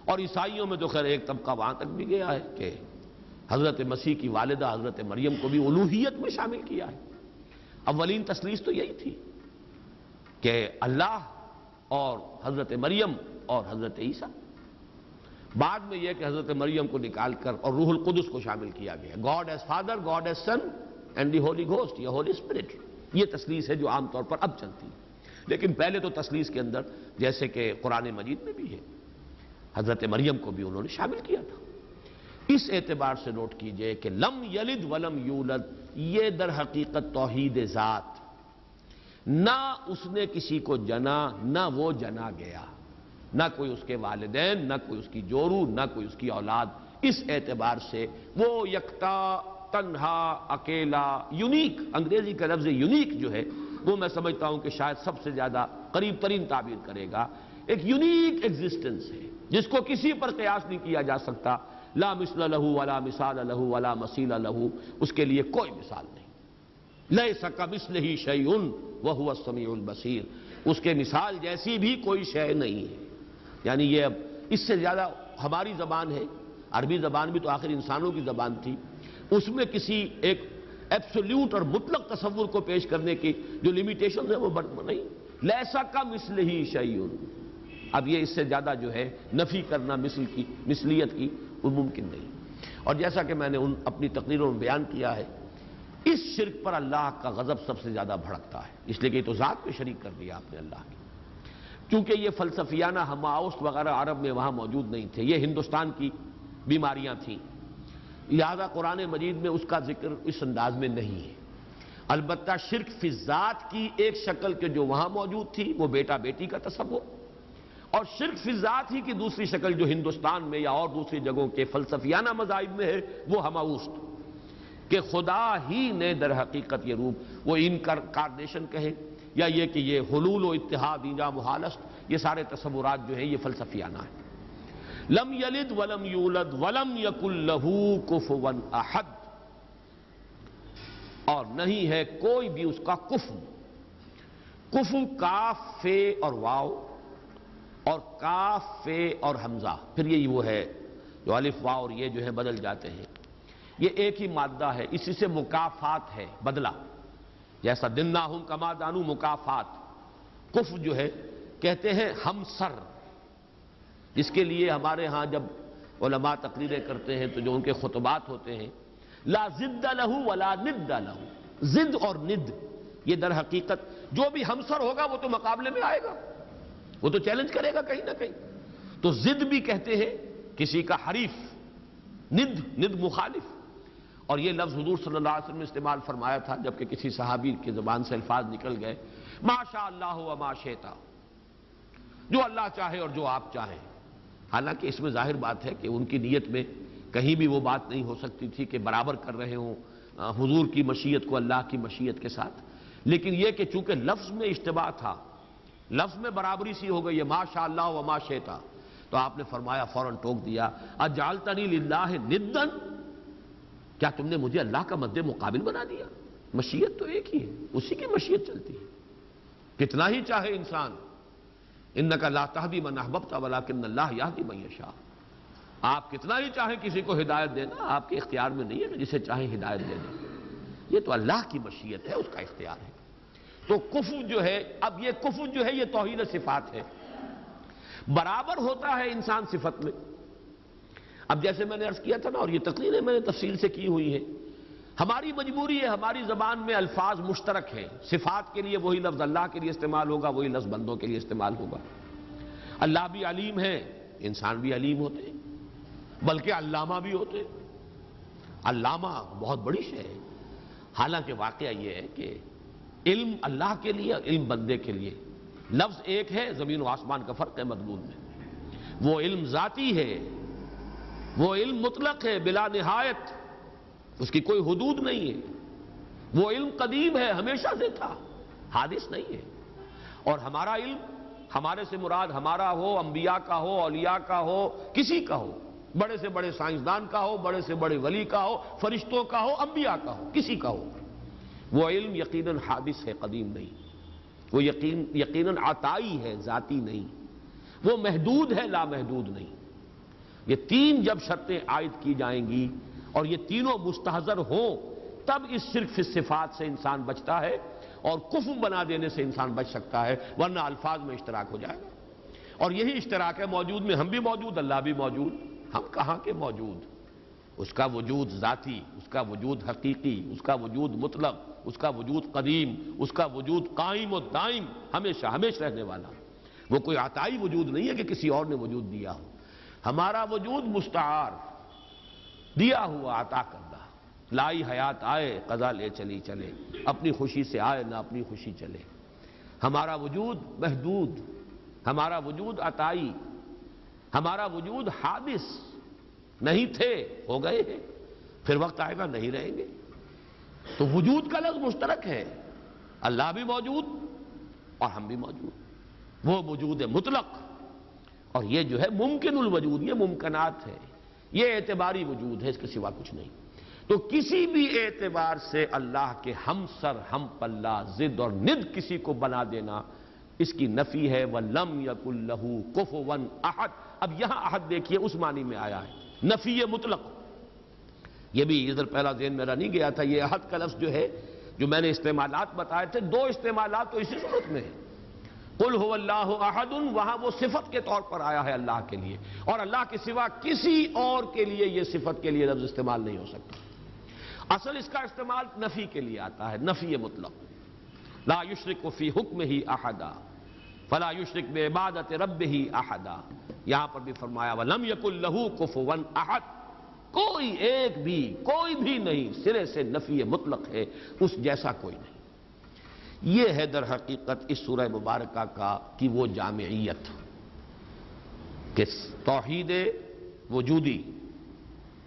اور عیسائیوں میں تو خیر ایک طبقہ وہاں تک بھی گیا ہے کہ حضرت مسیح کی والدہ حضرت مریم کو بھی الوہیت میں شامل کیا ہے۔ اولین تثلیث تو یہی تھی کہ اللہ اور حضرت مریم اور حضرت عیسیٰ، بعد میں یہ کہ حضرت مریم کو نکال کر اور روح القدس کو شامل کیا گیا، God is father, God is son and the holy ghost یا ہولی اسپرٹ۔ یہ تثلیث ہے جو عام طور پر اب چلتی ہے، لیکن پہلے تو تثلیث کے اندر جیسے کہ قرآن مجید میں بھی ہے حضرت مریم کو بھی انہوں نے شامل کیا تھا۔ اس اعتبار سے نوٹ کیجئے کہ لم یلد ولم یولد یہ در حقیقت توحید ذات، نہ اس نے کسی کو جنا نہ وہ جنا گیا، نہ کوئی اس کے والدین، نہ کوئی اس کی جورو، نہ کوئی اس کی اولاد۔ اس اعتبار سے وہ یکتا، تنہا، اکیلا، یونیک، انگریزی کا لفظ یونیک جو ہے وہ میں سمجھتا ہوں کہ شاید سب سے زیادہ قریب ترین تعبیر کرے گا، ایک یونیک ایگزسٹنس ہے جس کو کسی پر قیاس نہیں کیا جا سکتا، لا مثل لہ ولا مثال لہ ولا مثیل لہ، اس کے لیے کوئی مثال نہیں۔ لیس کمثلہ شیء وہو السمیع البصیر، اس کے مثال جیسی بھی کوئی شے نہیں ہے۔ یعنی یہ اب اس سے زیادہ ہماری زبان ہے، عربی زبان بھی تو آخر انسانوں کی زبان تھی، اس میں کسی ایک ایبسولوٹ اور مطلق تصور کو پیش کرنے کی جو لیمیٹیشنز ہیں وہ نہیں۔ لیسا کمثلہ شیء، اب یہ اس سے زیادہ جو ہے نفی کرنا مثل کی، مثلیت کی، وہ ممکن نہیں۔ اور جیسا کہ میں نے اپنی تقریروں میں بیان کیا ہے، اس شرک پر اللہ کا غضب سب سے زیادہ بھڑکتا ہے، اس لیے کہ یہ تو ذات پہ شریک کر دیا آپ نے اللہ کی۔ کیونکہ یہ فلسفیانہ ہماوست وغیرہ عرب میں وہاں موجود نہیں تھے، یہ ہندوستان کی بیماریاں تھیں، لہذا قرآن مجید میں اس کا ذکر اس انداز میں نہیں ہے۔ البتہ شرک فی الذات کی ایک شکل کے جو وہاں موجود تھی وہ بیٹا بیٹی کا تصور، اور شرک فی الذات ہی کی دوسری شکل جو ہندوستان میں یا اور دوسری جگہوں کے فلسفیانہ مذاہب میں ہے وہ ہماوست، کہ خدا ہی نے در حقیقت یہ روپ، وہ انکارنیشن کہیں یا یہ کہ یہ حلول و اتحاد ایجا محالست، یہ سارے تصورات جو ہیں یہ فلسفیانہ ہیں۔ لم یلد ولم یولد ولم یکن لہ کفوا احد، اور نہیں ہے کوئی بھی اس کا کفو۔ کفو کاف فے اور واو، اور کاف فے اور حمزہ، پھر یہی وہ ہے جو الف واو اور یہ جو ہے بدل جاتے ہیں، یہ ایک ہی مادہ ہے، اسی سے مکافات ہے، بدلہ، جیسا دناہم کما دانو مکافات۔ کف جو ہے کہتے ہیں ہمسر، جس کے لیے ہمارے ہاں جب علماء تقریریں کرتے ہیں تو جو ان کے خطبات ہوتے ہیں، لا ضد لہ ولا ند لہ، ضد اور ند یہ در حقیقت جو بھی ہمسر ہوگا وہ تو مقابلے میں آئے گا، وہ تو چیلنج کرے گا کہیں نہ کہیں، تو ضد بھی کہتے ہیں کسی کا حریف، ند مخالف۔ اور یہ لفظ حضور صلی اللہ علیہ وسلم نے استعمال فرمایا تھا جبکہ کسی صحابی کی زبان سے الفاظ نکل گئے، ما شاء اللہ و ما شئت، جو اللہ چاہے اور جو آپ چاہیں۔ حالانکہ اس میں ظاہر بات ہے کہ ان کی نیت میں کہیں بھی وہ بات نہیں ہو سکتی تھی کہ برابر کر رہے ہوں حضور کی مشیت کو اللہ کی مشیت کے ساتھ، لیکن یہ کہ چونکہ لفظ میں اشتباہ تھا، لفظ میں برابری سی ہو گئی ہے، ما شاء اللہ و ما شئتا، تو آپ نے فرمایا، فوراً ٹوک دیا، اجعلتنی للہ ندًا، کیا تم نے مجھے اللہ کا مد مقابل بنا دیا؟ مشیت تو ایک ہی ہے، اسی کی مشیت چلتی ہے، کتنا ہی چاہے انسان، انک لا تہدی من احببت ولکن اللہ یہدی من یشاء، آپ کتنا ہی چاہیں کسی کو ہدایت دینا، آپ کے اختیار میں نہیں ہے کہ جسے چاہیں ہدایت دے دیں، یہ تو اللہ کی مشیت ہے، اس کا اختیار ہے۔ تو کفر جو ہے، اب یہ کفر جو ہے یہ توحید صفات ہے، برابر ہوتا ہے انسان صفت میں۔ اب جیسے میں نے عرض کیا تھا نا، اور یہ تقریریں میں نے تفصیل سے کی ہوئی ہیں، ہماری مجبوری ہے، ہماری زبان میں الفاظ مشترک ہیں، صفات کے لیے وہی لفظ اللہ کے لیے استعمال ہوگا، وہی لفظ بندوں کے لیے استعمال ہوگا۔ اللہ بھی علیم ہے، انسان بھی علیم ہوتے ہیں، بلکہ علامہ بھی ہوتے ہیں۔ علامہ بہت بڑی شے ہے، حالانکہ واقعہ یہ ہے کہ علم اللہ کے لیے، علم بندے کے لیے، لفظ ایک ہے، زمین و آسمان کا فرق ہے مضمون میں۔ وہ علم ذاتی ہے، وہ علم مطلق ہے، بلا نہایت، اس کی کوئی حدود نہیں ہے، وہ علم قدیم ہے، ہمیشہ سے تھا، حادث نہیں ہے۔ اور ہمارا علم، ہمارے سے مراد ہمارا ہو، انبیاء کا ہو، اولیاء کا ہو، کسی کا ہو، بڑے سے بڑے سائنسدان کا ہو، بڑے سے بڑے ولی کا ہو، فرشتوں کا ہو، انبیاء کا ہو، کسی کا ہو، وہ علم یقیناً حادث ہے، قدیم نہیں، وہ یقیناً عطائی ہے، ذاتی نہیں، وہ محدود ہے، لامحدود نہیں۔ یہ تین جب شرطیں عائد کی جائیں گی اور یہ تینوں مستحضر ہوں، تب اس شرک فی الصفات سے انسان بچتا ہے اور کفر بنا دینے سے انسان بچ سکتا ہے، ورنہ الفاظ میں اشتراک ہو جائے گا۔ اور یہی اشتراک ہے، موجود میں ہم بھی موجود، اللہ بھی موجود، ہم کہاں کے موجود؟ اس کا وجود ذاتی، اس کا وجود حقیقی، اس کا وجود مطلق، اس کا وجود قدیم، اس کا وجود قائم و دائم، ہمیشہ ہمیشہ رہنے والا۔ وہ کوئی عطائی وجود نہیں ہے کہ کسی اور نے وجود دیا ہو، ہمارا وجود مستعار، دیا ہوا، عطا کردہ، لائی حیات آئے، قضا لے چلی چلے، اپنی خوشی سے آئے نہ اپنی خوشی چلے۔ ہمارا وجود محدود، ہمارا وجود عطائی، ہمارا وجود حادث، نہیں تھے ہو گئے ہیں، پھر وقت آئے گا نہیں رہیں گے۔ تو وجود کا لفظ مشترک ہے، اللہ بھی موجود اور ہم بھی موجود، وہ وجود مطلق، اور یہ جو ہے ممکن الوجود، یہ ممکنات ہے، یہ اعتباری وجود ہے، اس کے سوا کچھ نہیں۔ تو کسی بھی اعتبار سے اللہ کے ہم سر، ہم پلہ، ضد اور ند کسی کو بنا دینا، اس کی نفی ہے، وَلَمْ يَكُنْ لَهُ كُفُوًا أَحَدٌ۔ اب یہاں احد دیکھیے اس معنی میں آیا ہے، نفی مطلق۔ یہ بھی ادھر پہلا ذہن میرا نہیں گیا تھا، یہ احد کا لفظ جو ہے، جو میں نے استعمالات بتائے تھے، دو استعمالات تو اسی صورت میں ہیں۔ قل هو اللہ احد، وہاں وہ صفت کے طور پر آیا ہے اللہ کے لیے، اور اللہ کے سوا کسی اور کے لیے یہ صفت کے لیے لفظ استعمال نہیں ہو سکتا۔ اصل اس کا استعمال نفی کے لیے آتا ہے، نفی مطلق، لا یشرک فی حکمہ احدا فلا یشرک بعبادۃ ربہ احدا۔ یہاں پر بھی فرمایا وَلَمْ يَكُنْ لَهُ كُفُوًا أَحَدٌ، کوئی ایک بھی، کوئی بھی نہیں، سرے سے نفی مطلق ہے، اس جیسا کوئی نہیں۔ یہ ہے در حقیقت اس سورہ مبارکہ کی وہ جامعیت کہ توحید وجودی،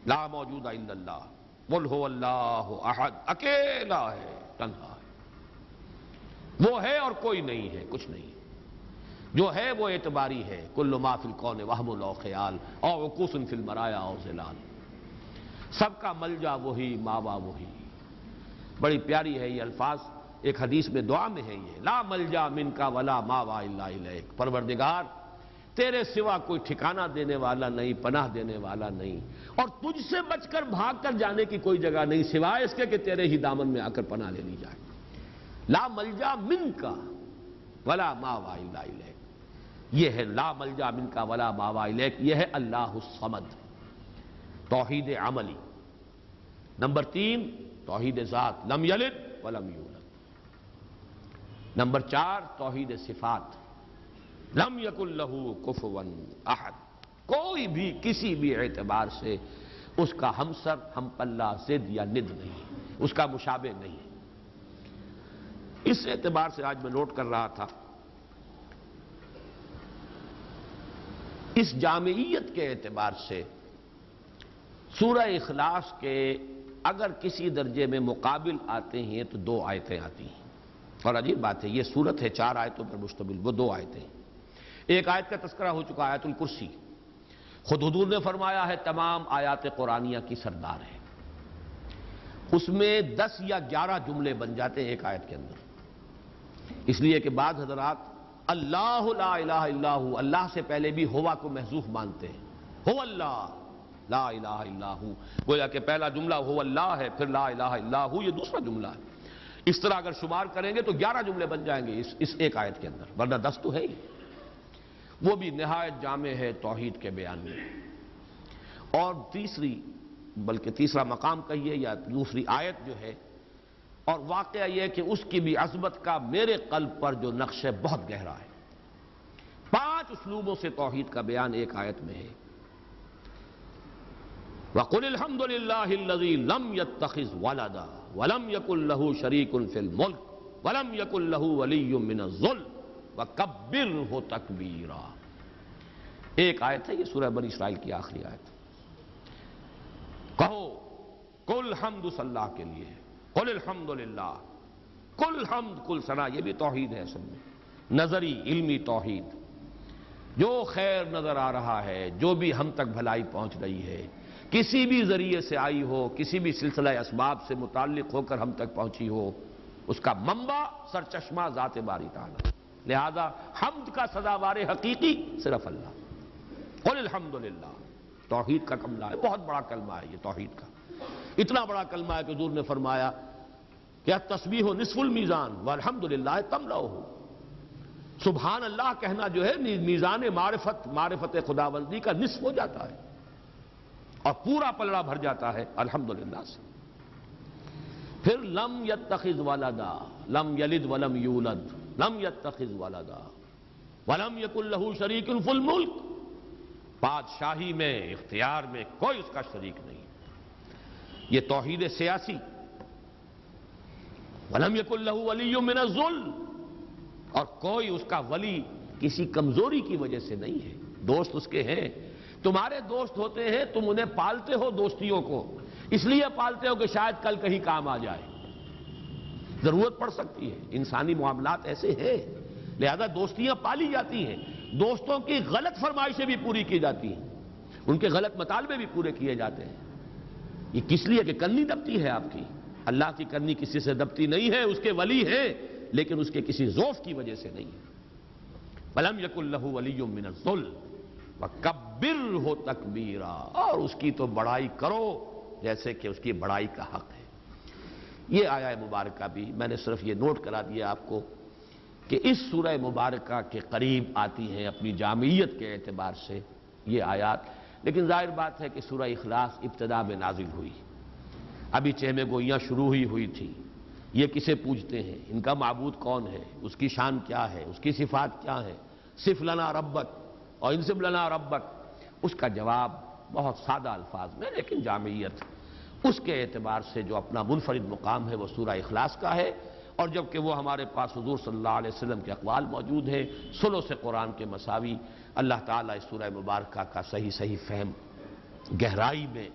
لا موجود الا اللہ، قل هو اللہ احد، اکیلا ہے، تنہا ہے، وہ ہے اور کوئی نہیں ہے، کچھ نہیں ہے، جو ہے وہ اعتباری ہے، کل ما فی الکون وہم او خیال او عکوس فی المرایا او ظلال، سب کا ملجا وہی، ماوا وہی۔ بڑی پیاری ہے یہ الفاظ، ایک حدیث میں دعا میں ہے یہ، لا ملجا منکا ولا ماوا الا الیک، پروردگار تیرے سوا کوئی ٹھکانہ دینے والا نہیں، پناہ دینے والا نہیں، اور تجھ سے بچ کر بھاگ کر جانے کی کوئی جگہ نہیں سوائے اس کے کہ تیرے ہی دامن میں آ کر پناہ لے لی جائے۔ لا ملجا منکا ولا ماوا الا الیک، یہ ہے لا ملجا منکا ولا ماوا الیک، یہ ہے اللہ الصمد، توحید عملی۔ نمبر 3 توحید ذات، لم یلد ولم یولد۔ نمبر 4 توحید صفات، لم یکن لہ کفوا احد، کوئی بھی کسی بھی اعتبار سے اس کا ہمسر، ہم پلہ، ضد یا ند نہیں، اس کا مشابہ نہیں۔ اس اعتبار سے آج میں نوٹ کر رہا تھا، اس جامعیت کے اعتبار سے سورہ اخلاص کے اگر کسی درجے میں مقابل آتے ہیں تو 2 آیتیں آتی ہیں، اور عجیب بات ہے یہ صورت ہے 4 آیتوں پر مشتمل، وہ 2 آیتیں۔ ایک آیت کا تذکرہ ہو چکا آیت الکرسی، خود حضور نے فرمایا ہے تمام آیات قرآنیہ کی سردار ہے، اس میں 10 یا 11 جملے بن جاتے ہیں ایک آیت کے اندر، اس لیے کہ بعض حضرات اللہ لا الہ الا ہو، اللہ سے پہلے بھی ہوا کو محذوف مانتے ہیں، ہو اللہ لا الہ الا ہو، گویا کہ پہلا جملہ ہو اللہ ہے، پھر لا الہ الا ہو یہ دوسرا جملہ ہے۔ اس طرح اگر شمار کریں گے تو 11 جملے بن جائیں گے اس ایک آیت کے اندر، ورنہ 10 تو ہے ہی۔ وہ بھی نہایت جامع ہے توحید کے بیان میں۔ اور تیسرا مقام کہیے یا دوسری آیت جو ہے، اور واقعہ یہ کہ اس کی بھی عظمت کا میرے قلب پر جو نقش ہے بہت گہرا ہے۔ 5 اسلوبوں سے توحید کا بیان ایک آیت میں ہے۔ وَقُلِ الْحَمْدُ لِلَّهِ الَّذِي لَمْ يَتَّخِذْ وَلَدًا وَلَمْ يَكُنْ لَهُ شَرِيكٌ فِي الْمُلْكِ وَلَمْ يَكُنْ لَهُ وَلِيٌّ مِّنَ الذُّلِّ وَكَبِّرْهُ تَكْبِيرًا۔ ایک آیت ہے یہ سورہ بنی اسرائیل کی آخری آیت۔ کہو کل حمد صلی اللہ کے لیے، قل الحمد للہ، کل حمد کل ثنا، یہ بھی توحید ہے اصل میں، نظری علمی توحید۔ جو خیر نظر آ رہا ہے، جو بھی ہم تک بھلائی پہنچ رہی ہے، کسی بھی ذریعے سے آئی ہو، کسی بھی سلسلہ اسباب سے متعلق ہو کر ہم تک پہنچی ہو، اس کا منبع سرچشمہ ذات باری تعالی، لہذا حمد کا سزاوار حقیقی صرف اللہ۔ قل الحمد للہ توحید کا کلمہ ہے، بہت بڑا کلمہ ہے یہ توحید کا، اتنا بڑا کلمہ ہے کہ حضور نے فرمایا کہ التسبیح نصف المیزان والحمد للہ تملؤہ، سبحان اللہ کہنا جو ہے میزان معرفت خداوندی کا نصف ہو جاتا ہے، اور پورا پلڑا بھر جاتا ہے الحمدللہ سے۔ پھر لم یتخذ ولدا، لم یلد ولم یولد، لم یتخذ ولدا ولم یکن لہ شریک فی الملک، بادشاہی میں اختیار میں کوئی اس کا شریک نہیں، یہ توحید سیاسی۔ ولم یکن لہ ولی من الذل، اور کوئی اس کا ولی کسی کمزوری کی وجہ سے نہیں ہے، دوست اس کے ہیں، تمہارے دوست ہوتے ہیں، تم انہیں پالتے ہو دوستیوں کو، اس لیے پالتے ہو کہ شاید کل کہیں کام آ جائے، ضرورت پڑ سکتی ہے، انسانی معاملات ایسے ہیں، لہذا دوستیاں پالی جاتی ہیں، دوستوں کی غلط فرمائشیں بھی پوری کی جاتی ہیں، ان کے غلط مطالبے بھی پورے کیے جاتے ہیں۔ یہ کس لیے کہ کرنی دبتی ہے آپ کی، اللہ کی کرنی کسی سے دبتی نہیں ہے، اس کے ولی ہیں لیکن اس کے کسی ذوف کی وجہ سے نہیں ہے۔ وَلَمْ يَكُنْ لَهُ وَلِيٌّ مِّنَ الذُّلِّ وَكَبِّرْهُ تَكْبِيرًا، اور اس کی تو بڑائی کرو جیسے کہ اس کی بڑائی کا حق ہے۔ یہ آیہ مبارکہ بھی میں نے صرف یہ نوٹ کرا دیا آپ کو کہ اس سورہ مبارکہ کے قریب آتی ہیں اپنی جامعیت کے اعتبار سے یہ آیات، لیکن ظاہر بات ہے کہ سورہ اخلاص ابتدا میں نازل ہوئی، ابھی چہمے گوئیاں شروع ہوئی تھی، یہ کسے پوجتے ہیں، ان کا معبود کون ہے، اس کی شان کیا ہے، اس کی صفات کیا ہے، صف لنا ربک اور انصب لنا ربک، اس کا جواب بہت سادہ الفاظ میں لیکن جامعیت اس کے اعتبار سے جو اپنا منفرد مقام ہے وہ سورہ اخلاص کا ہے، اور جبکہ وہ ہمارے پاس حضور صلی اللہ علیہ وسلم کے اقوال موجود ہیں ثلث قرآن کے مساوی، اللہ تعالیٰ اس سورہ مبارکہ کا صحیح فہم گہرائی میں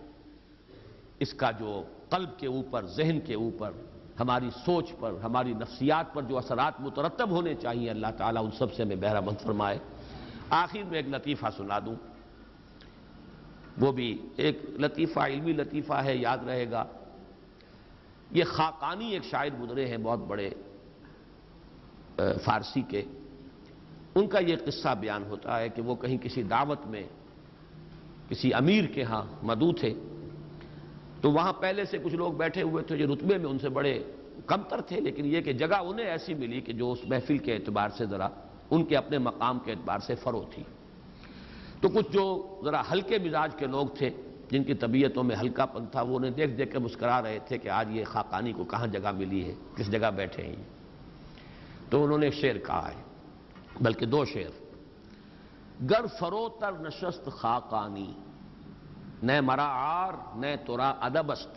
اس کا جو قلب کے اوپر، ذہن کے اوپر، ہماری سوچ پر، ہماری نفسیات پر جو اثرات مترتب ہونے چاہیے اللہ تعالیٰ ان سب سے ہمیں بہرہ مند فرمائے۔ آخر میں ایک لطیفہ سنا دوں، وہ بھی ایک لطیفہ، علمی لطیفہ ہے، یاد رہے گا۔ یہ خاقانی ایک شاعر گزرے ہیں بہت بڑے فارسی کے، ان کا یہ قصہ بیان ہوتا ہے کہ وہ کہیں کسی دعوت میں کسی امیر کے ہاں مدعو تھے، تو وہاں پہلے سے کچھ لوگ بیٹھے ہوئے تھے جو رتبے میں ان سے بڑے کمتر تھے، لیکن یہ کہ جگہ انہیں ایسی ملی کہ جو اس محفل کے اعتبار سے ذرا ان کے اپنے مقام کے اعتبار سے فرو تھی۔ تو کچھ جو ذرا ہلکے مزاج کے لوگ تھے جن کی طبیعتوں میں ہلکا پن تھا، وہ انہیں دیکھ کے مسکرا رہے تھے کہ آج یہ خاقانی کو کہاں جگہ ملی ہے، کس جگہ بیٹھے ہیں۔ تو انہوں نے ایک شعر کہا ہے، بلکہ 2 شعر۔ گر فروتر نشست خاقانی، نہ مرا عار نہ ترا ادب است،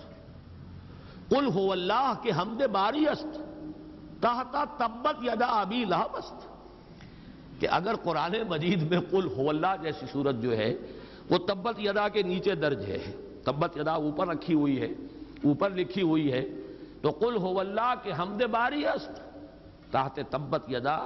قل هو اللہ کے حمد باری است، تحتا تبت یدا ابی لہب است۔ کہ اگر قرآن مجید میں قل هو اللہ جیسی صورت جو ہے وہ تبت یدا کے نیچے درج ہے، تبت یدا اوپر رکھی ہوئی ہے، اوپر لکھی ہوئی ہے تو قل هو اللہ کے حمد باری است تحت تبت یدا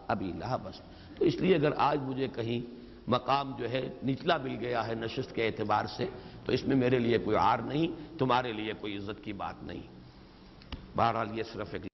ابی لہب است. تو اس لیے اگر آج مجھے کہیں مقام جو ہے نچلا مل گیا ہے نشست کے اعتبار سے تو اس میں میرے لیے کوئی عار نہیں، تمہارے لیے کوئی عزت کی بات نہیں. بہرحال یہ صرف ایک